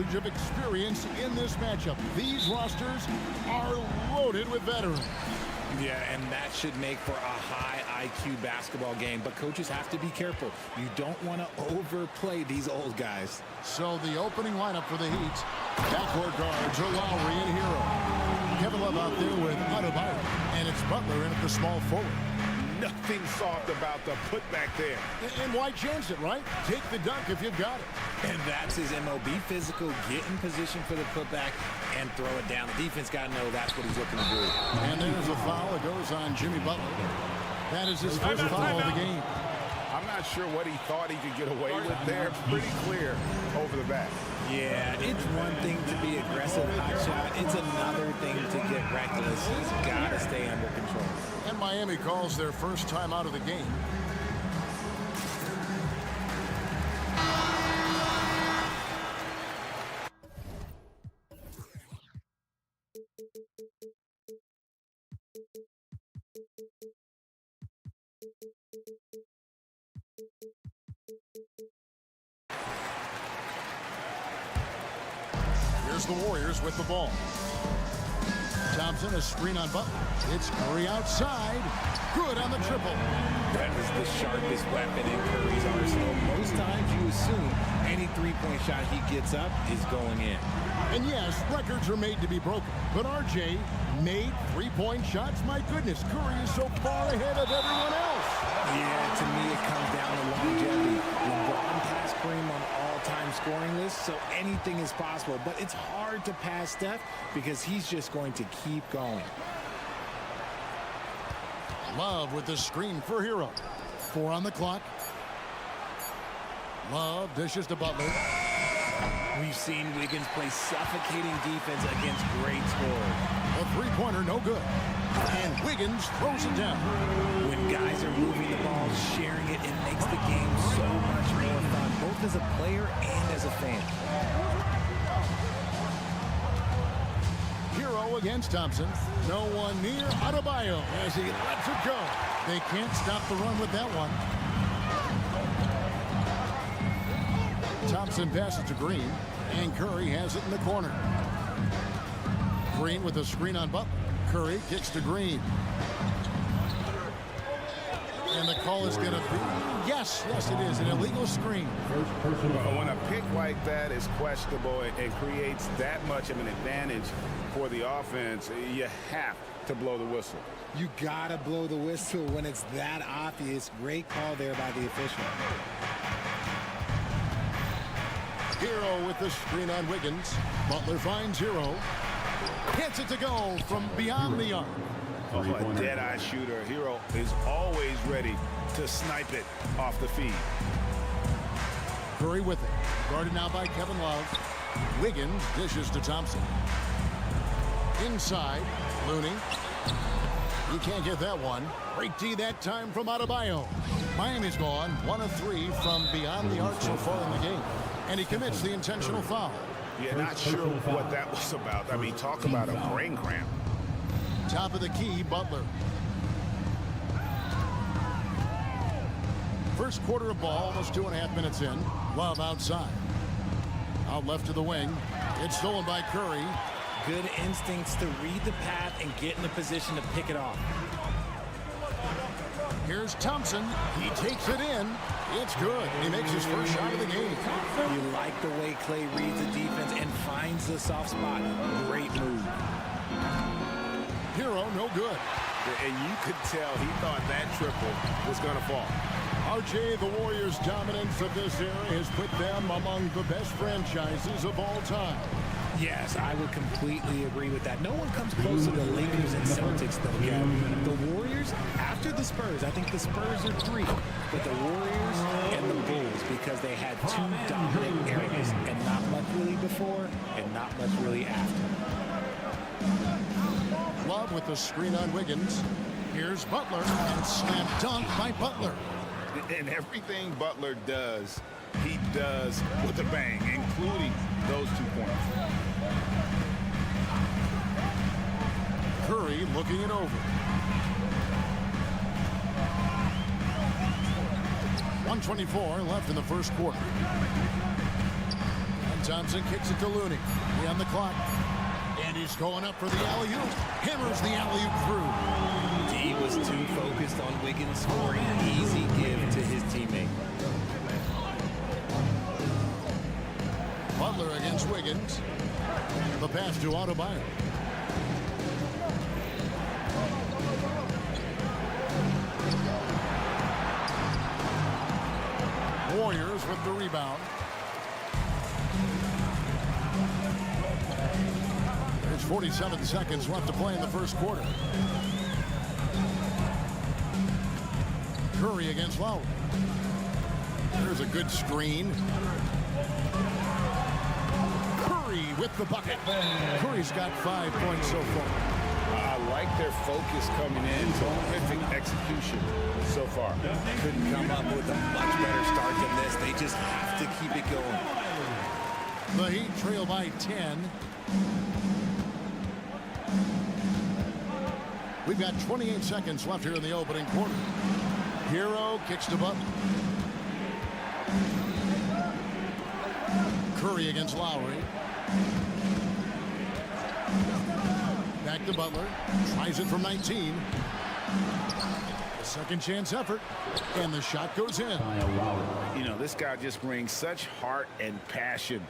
shortage of experience in this matchup. These rosters are loaded with veterans. Yeah, and that should make for a high IQ basketball game, but coaches have to be careful. You don't want to overplay these old guys. So the opening lineup for the Heat. Backcourt guards are Lowry and Hero. Kevin Love out there with Adebayo, and it's Butler in at the small forward. Nothing soft about the putback there. And why chance it, right? Take the dunk if you've got it. And that's his MO. Be physical, get in position for the putback, and throw it down. The defense got to know that's what he's looking to do. And there's a foul that goes on Jimmy Butler. That is his first foul of the game. I'm not sure what he thought he could get away with there. Pretty clear over the back. Yeah, it's one thing to be aggressive hot shot. It's another thing to get reckless. He's got to stay under control. And Miami calls their first time out of the game. Here's the Warriors with the ball. Thompson, a screen on Butler. It's Curry outside. Good on the triple. That is the sharpest weapon in Curry's arsenal. Most times you assume any three-point shot he gets up is going in. And yes, records are made to be broken. But RJ made three-point shots. My goodness, Curry is so far ahead of everyone else. Yeah, to me it comes down to longevity. LeBron passed Kareem on all-time scoring list, so anything is possible. But it's hard to pass Steph because he's just going to keep going. Love with the screen for Hero. 4 on the clock. Love dishes to Butler. We've seen Wiggins play suffocating defense against great scorers. A three-pointer, no good. And Wiggins throws it down. When guys are moving the ball, sharing it, it makes the game so much more fun, both as a player and as a fan. Hero against Thompson. No one near Adebayo as he lets it go. They can't stop the run with that one. Thompson passes to Green, and Curry has it in the corner. Green with a screen on Butler. Curry gets to Green. And the call is going to be, yes, it is, an illegal screen. When a pick like that is questionable and creates that much of an advantage for the offense, you have to blow the whistle. You gotta blow the whistle when it's that obvious. Great call there by the official. Hero with the screen on Wiggins. Butler finds Hero. Gets it to go from beyond the arc. Oh, a dead-eye shooter. Hero is always ready to snipe it off the feed. Curry with it. Guarded now by Kevin Love. Wiggins dishes to Thompson. Inside, Looney. He can't get that one. Great D that time from Adebayo. Miami's gone 1 of 3 from beyond the arc so far in the game. And he commits the intentional foul. Yeah, not sure what that was about. I mean, talk about a brain cramp. Top of the key, Butler. First quarter of ball, almost 2.5 minutes in. Love outside. Out left to the wing. It's stolen by Curry. Good instincts to read the path and get in the position to pick it off. Here's Thompson. He takes it in. It's good. He makes his first shot of the game. You like the way Clay reads the defense and finds the soft spot. Great move. Hero, no good. And you could tell he thought that triple was going to fall. RJ, the Warriors' dominance of this era has put them among the best franchises of all time. Yes, I would completely agree with that. No one comes close to the Lakers and Celtics, though, Gavin. The Warriors, after the Spurs, I think the Spurs are 3, but the Warriors and the Bulls, because they had 2 dominant eras, and not much really before, and not much really after. Love with the screen on Wiggins. Here's Butler, and slam dunk by Butler. And everything Butler does, he does with a bang, including those 2 points. Curry looking it over. 1:24 left in the first quarter. And Thompson kicks it to Looney. He on the clock. And he's going up for the alley-oop. Hammers the alley-oop through. He was too focused on Wiggins scoring an easy give to his teammate. Butler against Wiggins. The pass to Adebayo. Warriors with the rebound. There's 47 seconds left to play in the first quarter. Curry against Lowry. There's a good screen. Curry with the bucket. Curry's got 5 points so far. I like their focus coming in. Terrific execution so far. Couldn't come up with a much better start than this. They just have to keep it going. The Heat trail by 10. We've got 28 seconds left here in the opening quarter. Hero kicks to Butler. Curry against Lowry. Back to Butler. Tries it from 19. Second chance effort. And the shot goes in. You know, this guy just brings such heart and passion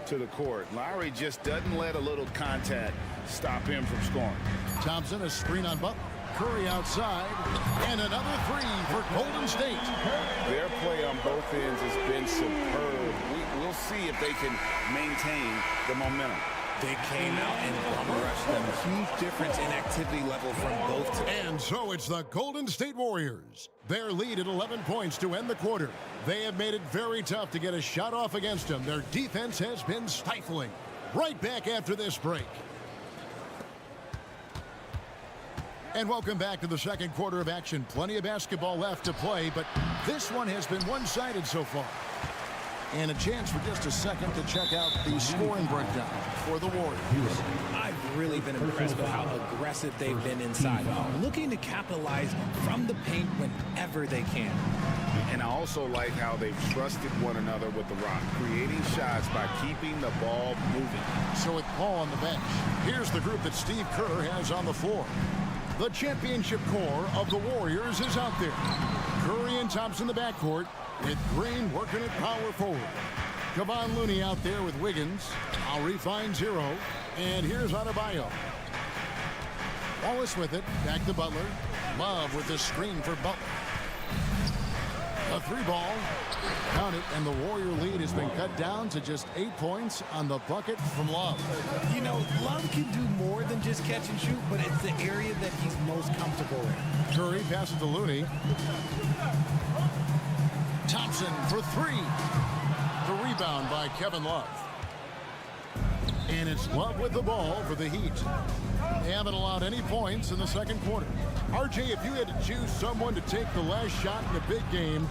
to the court. Lowry just doesn't let a little contact stop him from scoring. Thompson, a screen on Butler. Curry outside. And another three for Golden State. Their play on both ends has been superb. We'll see if they can maintain the momentum. They came out and rushed them. Huge difference in activity level from both teams. And so it's the Golden State Warriors. Their lead at 11 points to end the quarter. They have made it very tough to get a shot off against them. Their defense has been stifling. Right back after this break. And welcome back to the second quarter of action. Plenty of basketball left to play, but this one has been one-sided so far. And a chance for just a second to check out the scoring breakdown for the Warriors. I've really been impressed with how aggressive they've been inside, looking to capitalize from the paint whenever they can. And I also like how they've trusted one another with the rock, creating shots by keeping the ball moving. So with Paul on the bench, here's the group that Steve Kerr has on the floor. The championship core of the Warriors is out there. Curry and Thompson in the backcourt, with Green working at power forward. Kevon Looney out there with Wiggins. Lowry finds Hero. And here's Adebayo. Wallace with it. Back to Butler. Love with the screen for Butler. A three ball. Count it, and the Warrior lead has been cut down to just 8 points on the bucket from Love. You know, Love can do more than just catch and shoot, but it's the area that he's most comfortable in. Curry passes to Looney. Thompson for three. The rebound by Kevin Love. And it's Love with the ball for the Heat. They haven't allowed any points in the second quarter. RJ, if you had to choose someone to take the last shot in a big game,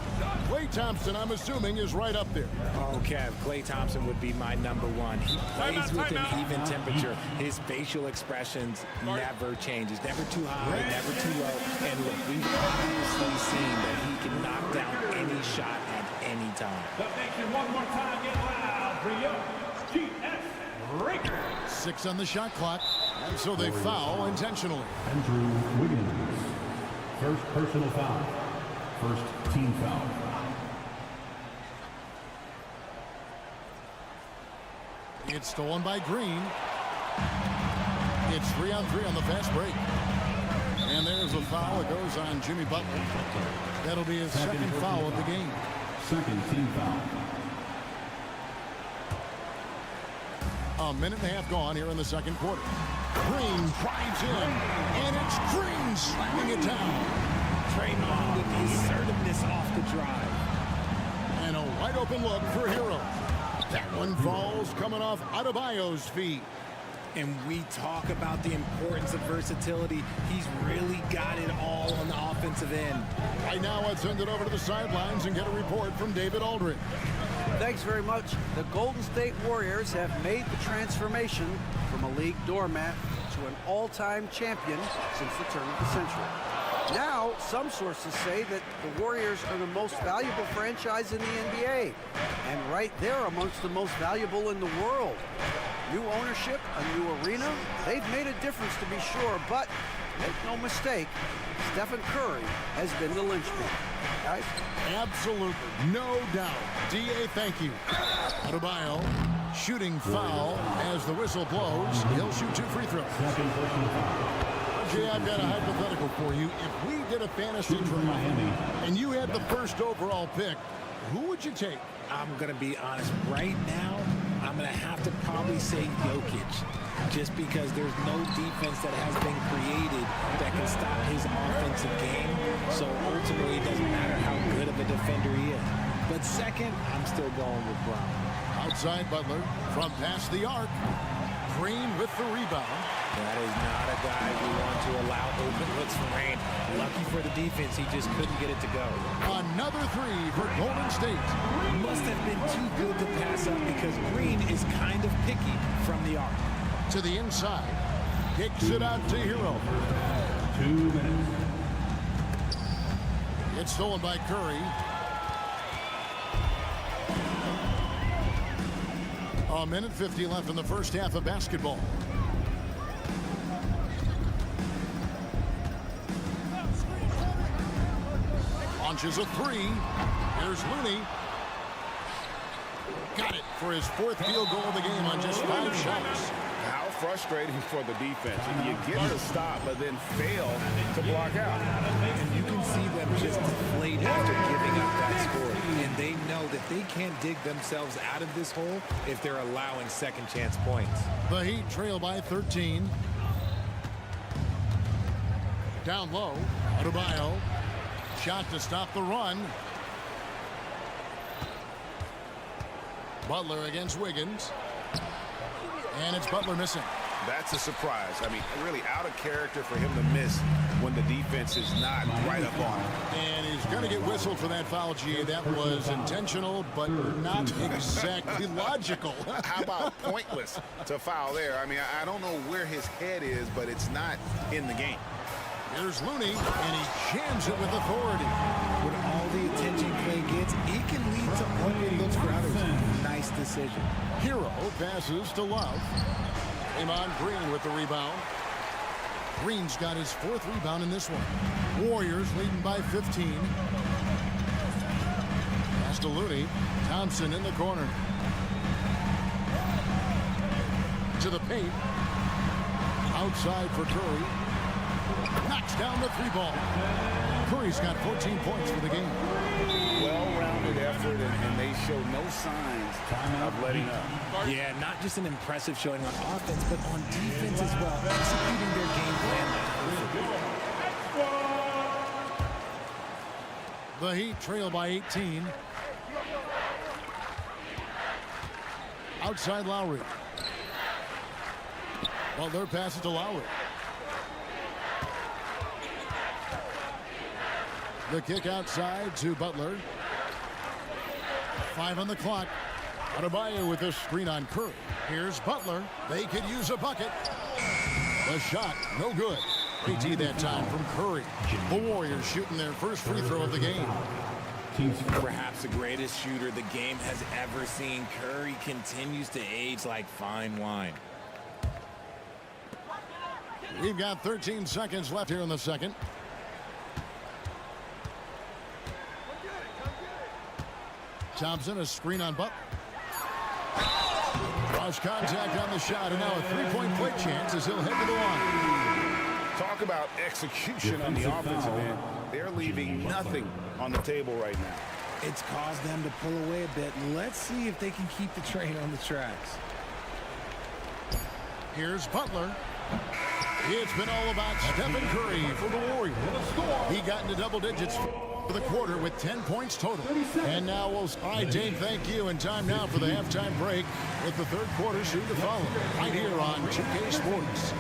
Klay Thompson, I'm assuming, is right up there. Oh, Kev, Klay Thompson would be my number one. He plays with an even temperature. His facial expressions never changes. Never too high, never too low. And look, we've obviously seen that he can knock down any shot at any time. The nation one more time, get loud for you. Skijesss. 6 on the shot clock, and so they foul intentionally. Andrew Wiggins, first personal foul, first team foul. It's stolen by Green. It's 3-on-3 on the fast break. And there's a foul. It goes on Jimmy Butler. That'll be his second foul of the game. Second team foul. A minute and a half gone here in the second quarter. Green drives in, and it's Green slamming it down. Draymond with the assertiveness off the drive. And a wide open look for Hero. That one falls coming off Adebayo's feet. And we talk about the importance of versatility. He's really got it all on the offensive end. Right now, let's send it over to the sidelines and get a report from David Aldridge. Thanks very much. The Golden State Warriors have made the transformation from a league doormat to an all-time champion since the turn of the century. Now, some sources say that the Warriors are the most valuable franchise in the NBA, and right there amongst the most valuable in the world. New ownership, a new arena, they've made a difference to be sure, but make no mistake, Stephen Curry has been the linchpin. Guys? Absolutely, no doubt. D.A., thank you. Adebayo, shooting foul as the whistle blows. He'll shoot 2 free throws. Jay, I've got a hypothetical for you. If we did a fantasy draft and you had the first overall pick, who would you take? I'm going to be honest. Right now, I'm going to have to probably say Jokic, just because there's no defense that has been created that can stop his offensive game. So ultimately, it doesn't matter how good of a defender he is. But second, I'm still going with Brown. Outside Butler from past the arc. Green with the rebound. That is not a guy we want to allow open looks for Rain. Lucky for the defense, he just couldn't get it to go. Another 3 for Golden State. Must have been too good to pass up because Green is kind of picky from the arc. To the inside. Kicks it out to Hero. 2 minutes. It's stolen by Curry. A minute 50 left in the first half of basketball. Launches a 3. Here's Looney. Got it for his 4th field goal of the game on just 5 shots. How frustrating for the defense. You get the stop, but then fail to block out. And you can see them just deflate after giving up that score. And they know that they can't dig themselves out of this hole if they're allowing second chance points. The Heat trail by 13. Down low, Adebayo. Shot to stop the run. Butler against Wiggins. And it's Butler missing. That's a surprise. I mean, really out of character for him to miss when the defense is not right up on him. And he's going to get whistled for that foul, G. That was intentional, but not exactly logical. How about pointless to foul there? I mean, I don't know where his head is, but it's not in the game. Here's Looney, and he jams it with authority. With all the attention Clay gets, it can lead to open looks for others. Nice decision. Hero passes to Love. Draymond Green with the rebound. Green's got his 4th rebound in this one. Warriors leading by 15. Pass to Looney. Thompson in the corner. To the paint. Outside for Curry. Knocks down the 3-ball. Curry's got 14 points for the game. Well-rounded effort, and they show no signs of letting up. Yeah, not just an impressive showing on offense, but on defense as well, executing their game plan. The Heat trail by 18. Outside Lowry. Butler passes to Lowry. The kick outside to Butler. 5 on the clock. Adebayo with a screen on Curry. Here's Butler. They could use a bucket. The shot, no good. AT that time from Curry. The Warriors shooting their first free throw of the game. Perhaps the greatest shooter the game has ever seen. Curry continues to age like fine wine. We've got 13 seconds left here in the second. Thompson, a screen on Butler. Cross contact on the shot, and now a 3-point play chance as he'll head to the line. Talk about execution on the offensive end. They're leaving nothing on the table right now. It's caused them to pull away a bit. Let's see if they can keep the train on the tracks. Here's Butler. It's been all about Stephen Curry for the Warriors. He got into double digits for the quarter with 10 points total. And now we'll... All right, Dave, thank you. And time now for the halftime break with the third quarter soon to follow. Right here on 2K Sports.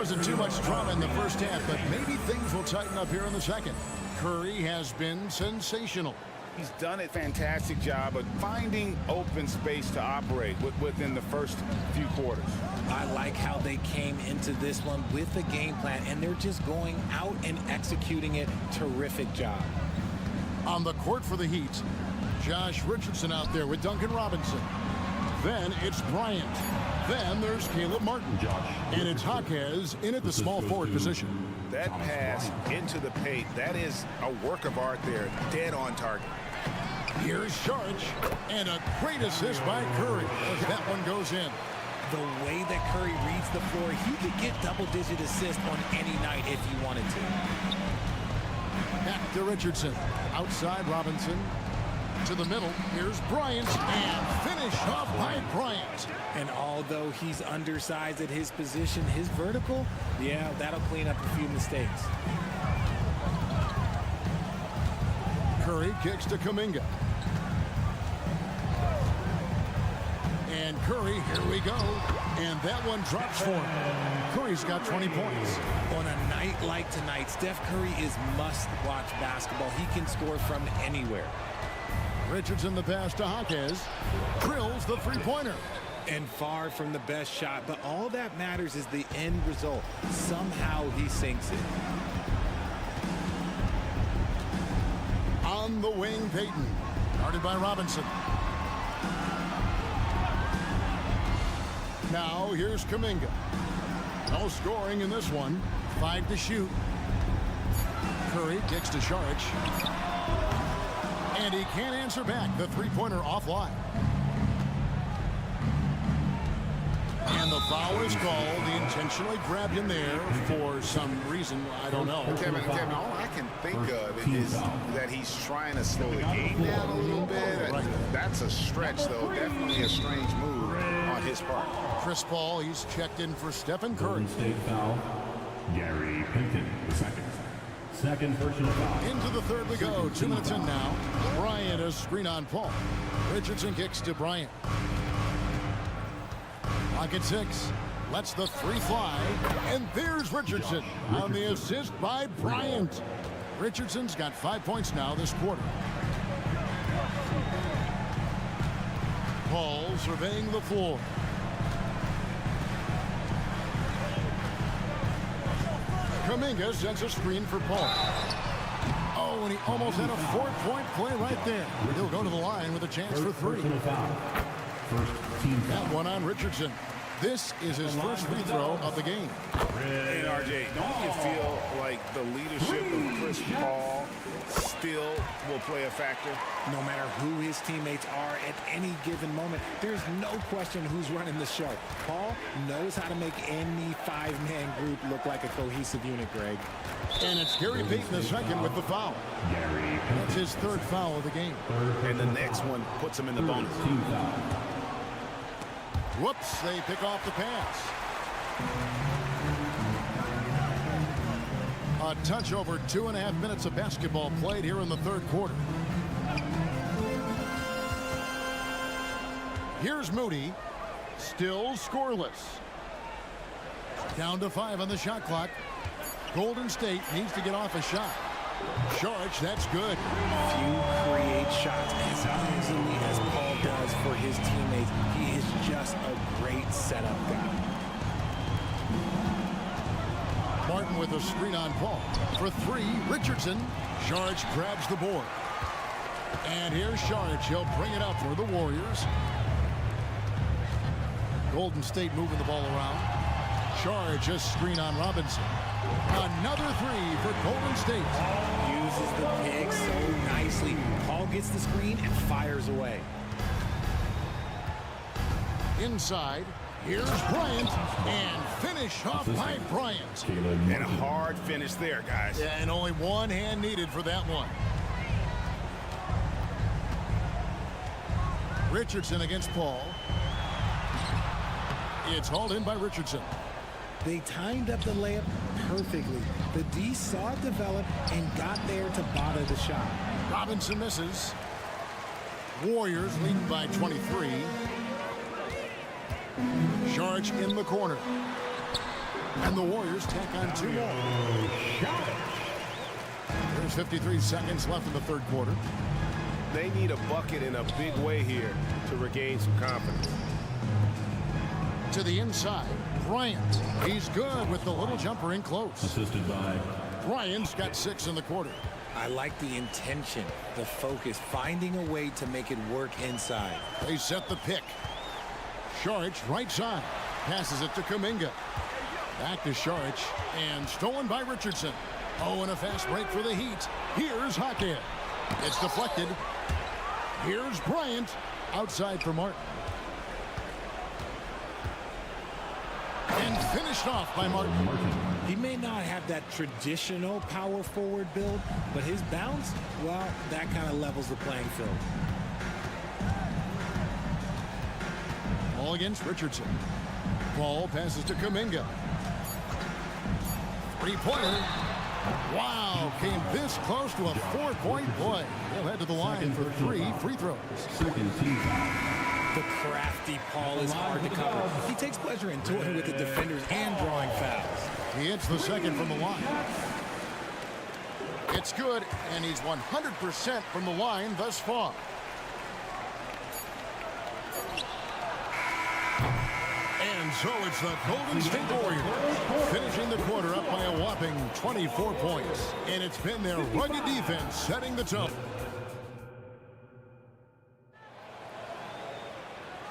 wasn't too much drama in the first half, but maybe things will tighten up here in the second. Curry has been sensational. He's done a fantastic job of finding open space to operate within the first few quarters. I like how they came into this one with a game plan, and they're just going out and executing it. Terrific job. On the court for the Heat, Josh Richardson out there with Duncan Robinson. Then it's Bryant. Then there's Caleb Martin. And it's Skijesss in at the small forward position. That pass into the paint, that is a work of art there, dead on target. Here's Sharch, and a great assist by Curry as that one goes in. The way that Curry reads the floor, he could get double-digit assists on any night if he wanted to. Back to Richardson. Outside Robinson. To the middle. Here's Bryant, and finish off by Bryant. And although he's undersized at his position, his vertical, yeah, that'll clean up a few mistakes. Curry kicks to Kuminga. And Curry, here we go. And that one drops for him. Curry's got 20 points. On a night like tonight, Steph Curry is must-watch basketball. He can score from anywhere. Richardson the pass to Skijesss. Drills the three-pointer. And far from the best shot, but all that matters is the end result. Somehow he sinks it. On the wing, Payton. Guarded by Robinson. Now here's Kuminga. No scoring in this one. 5 to shoot. Curry kicks to Sharch. And he can't answer back. The three-pointer offline. And the foul is called. He intentionally grabbed him there for some reason. I don't know. Kevin, all I can think of is that he's trying to slow the game down a little bit. Right. That's a stretch, though. Definitely a strange move on his part. Chris Paul, he's checked in for Stephen Curry. Golden State foul. Gary Payton, the second. Second personal foul. Into the third we go. 2 minutes in now. Bryant, a screen on Paul. Richardson kicks to Bryant. Clock at 6. Lets the three fly. And there's Richardson on the assist by Bryant. Richardson's got 5 points now this quarter. Paul surveying the floor. Kuminga sends a screen for Paul. Oh, and he almost had a 4-point play right there. He'll go to the line with a chance for 3. First team foul. That one on Richardson. This is his first free throw of the game. Hey, RJ, don't you feel like the leadership of Chris Paul still will play a factor? No matter who his teammates are at any given moment, there's no question who's running the show. Paul knows how to make any five-man group look like a cohesive unit, Greg. And it's Gary Payton the second with the foul. That's his third foul of the game. And the next one puts him in the bonus. Team foul. Whoops, they pick off the pass. A touch over 2.5 minutes of basketball played here in the third quarter. Here's Moody, still scoreless. Down to 5 on the shot clock. Golden State needs to get off a shot. Sharch, that's good. Few create shots as easily as Paul does for his teammates. He is just a great setup guy. Martin with a screen on Paul. For 3, Richardson. Sharch grabs the board. And here's Sharch. He'll bring it up for the Warriors. Golden State moving the ball around. Sharch, a screen on Robinson. Another 3 for Golden State. Uses the pick so nicely. Paul gets the screen and fires away. Inside, here's Bryant, and finish off by Bryant. And a hard finish there, guys. Yeah, and only one hand needed for that one. Richardson against Paul. It's hauled in by Richardson. They timed up the layup perfectly. The D saw it develop and got there to bother the shot. Robinson misses. Warriors leading by 23. Sharch in the corner. And the Warriors tack on 2 more. There's 53 seconds left in the third quarter. They need a bucket in a big way here to regain some confidence. To the inside, Bryant. He's good with the little jumper in close. Assisted by Bryant's got 6 in the quarter. I like the intention, the focus, finding a way to make it work inside. They set the pick. Saric right side. Passes it to Kuminga. Back to Saric. And stolen by Richardson. Oh, and a fast break for the Heat. Here's Hackett. It's deflected. Here's Bryant. Outside for Martin. And finished off by Martin. He may not have that traditional power forward build, but his bounce, well, that kind of levels the playing field. Ball against Richardson. Ball passes to Kuminga. 3-pointer. Wow, came this close to a 4-point play. He'll head to the line for 3 free throws. second team foul. The crafty Paul is hard to cover. He takes pleasure in toying with the defenders and drawing fouls. He hits the second from the line. It's good, and he's 100% from the line thus far. And so it's the Golden State Warriors finishing the quarter up by a whopping 24 points. And it's been their rugged defense setting the tone.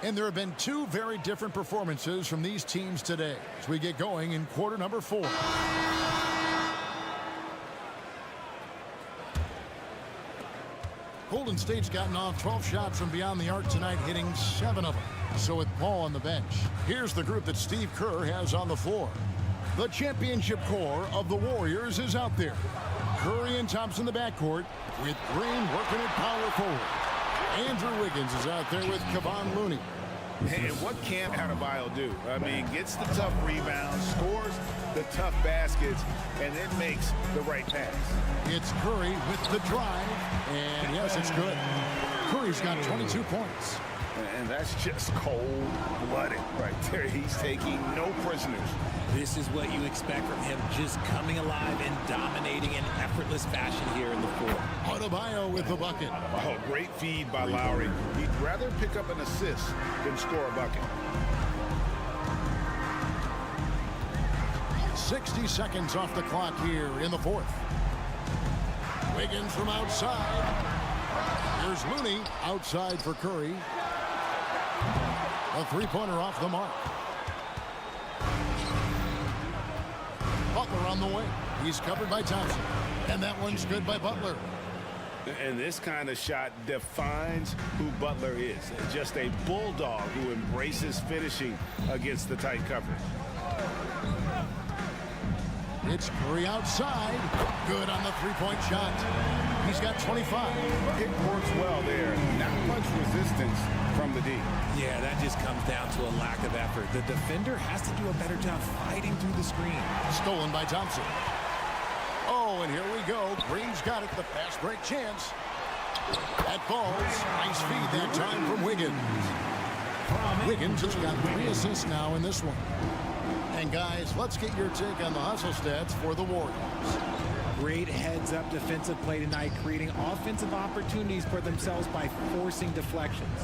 And there have been 2 very different performances from these teams today as we get going in quarter number 4. Golden State's gotten off 12 shots from beyond the arc tonight, hitting 7 of them. So with Paul on the bench, here's the group that Steve Kerr has on the floor. The championship core of the Warriors is out there. Curry and Thompson in the backcourt, with Green working at power forward. Andrew Wiggins is out there with Kevon Looney. And what can't Adebayo do? I mean, gets the tough rebounds, scores the tough baskets, and then makes the right pass. It's Curry with the drive, and yes, it's good. Curry's got 22 points. And that's just cold-blooded right there. He's taking no prisoners. This is what you expect from him, just coming alive and dominating in effortless fashion here in the fourth. Adebayo with the bucket. Oh, great feed by Lowry. He'd rather pick up an assist than score a bucket. 60 seconds off the clock here in the fourth. Wiggins from outside. Here's Looney outside for Curry. A 3-pointer off the mark. Butler on the way. He's covered by Thompson. And that one's good by Butler. And this kind of shot defines who Butler is. Just a bulldog who embraces finishing against the tight coverage. It's Curry outside. Good on the 3-point shot. He's got 25. It works well there. Not much resistance from the D. Yeah, that just comes down to a lack of effort. The defender has to do a better job fighting through the screen. Stolen by Thompson. Oh, and here we go. Green's got it. The fast break chance. That falls. Nice feed that time from Wiggins. Wiggins has got 3 assists now in this one. And guys, let's get your take on the hustle stats for the Warriors. Great heads-up defensive play tonight, creating offensive opportunities for themselves by forcing deflections.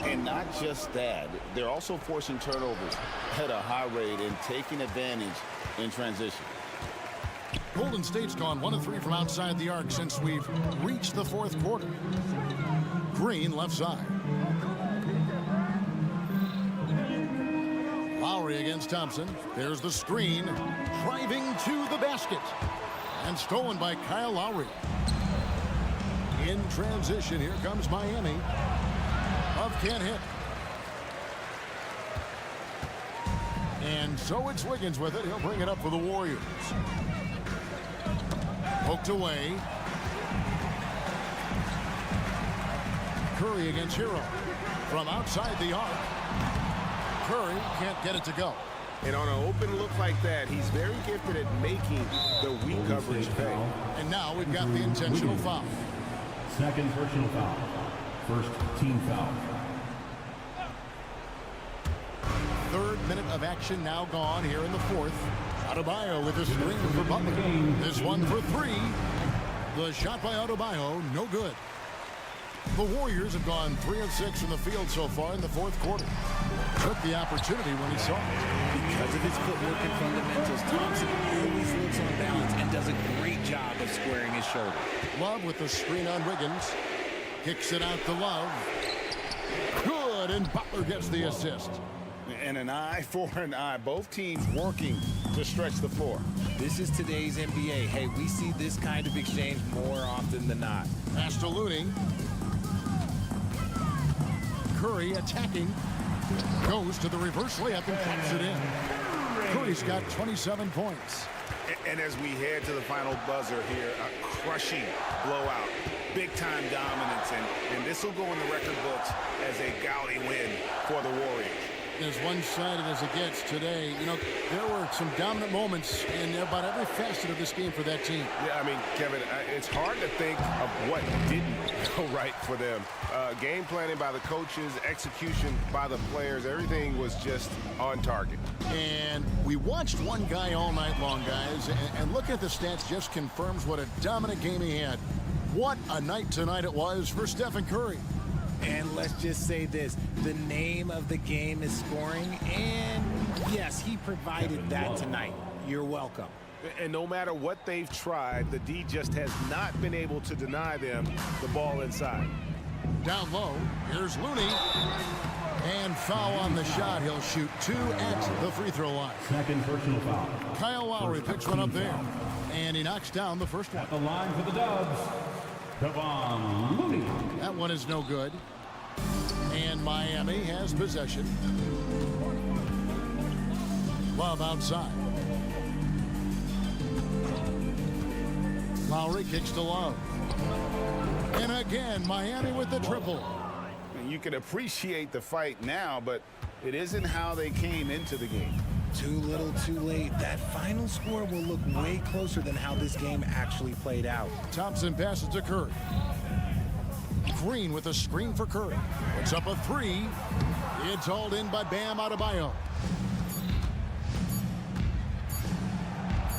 And not just that, they're also forcing turnovers at a high rate and taking advantage in transition. Golden State's gone 1 of 3 from outside the arc since we've reached the fourth quarter. Green left side. Lowry against Thompson. There's the screen. Driving to the basket. And stolen by Kyle Lowry. In transition, here comes Miami. Love can't hit. And so it's Wiggins with it. He'll bring it up for the Warriors. Poked away. Curry against Hero. From outside the arc. Curry can't get it to go. And on an open look like that, he's very gifted at making the weak coverage pay. And now we've got the intentional foul. Second personal foul. First team foul. 3rd minute of action now gone here in the fourth. Adebayo with a screen for Butler. This one for three. The shot by Adebayo, no good. The Warriors have gone 3 of 6 from the field so far in the fourth quarter. Took the opportunity when he saw it. Because of his footwork and fundamentals, Thompson always looks on balance and does a great job of squaring his shoulder. Love with the screen on Wiggins. Kicks it out to Love. Good, and Butler gets the assist. And an eye for an eye. Both teams working to stretch the floor. This is today's NBA. Hey, we see this kind of exchange more often than not. Pass to Looney. Curry attacking. Goes to the reverse layup and taps it in. Curry's got 27 points. And as we head to the final buzzer here, a crushing blowout. Big-time dominance, and this will go in the record books as a gaudy win for the Warriors. As one-sided as it gets today, you know, there were some dominant moments in about every facet of this game for that team. Yeah, I mean, Kevin, it's hard to think of what didn't go right for them. Game planning by the coaches, execution by the players, everything was just on target. And we watched one guy all night long, guys, and looking at the stats just confirms what a dominant game he had. What a night tonight it was for Stephen Curry. And let's just say this, the name of the game is scoring, and yes, he provided that tonight. You're welcome. And no matter what they've tried, the D just has not been able to deny them the ball inside. Down low, here's Looney. And foul on the shot. He'll shoot 2 at the free throw line. Second personal foul. Kyle Lowry picks one up there. And he knocks down the first one. At the line for the Dubs, Kevon Looney. That one is no good. And Miami has possession. Love outside. Lowry kicks to Love. And again, Miami with the triple. You can appreciate the fight now, but it isn't how they came into the game. Too little, too late. That final score will look way closer than how this game actually played out. Thompson passes to Curry. Green with a screen for Curry. It's up a 3. It's hauled in by Bam Adebayo.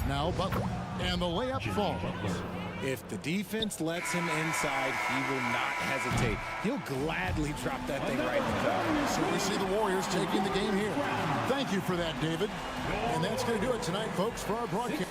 Now Butler. And the layup falls. If the defense lets him inside, he will not hesitate. He'll gladly drop that thing right in the foul. So we see the Warriors taking the game here. Thank you for that, David. And that's going to do it tonight, folks, for our broadcast.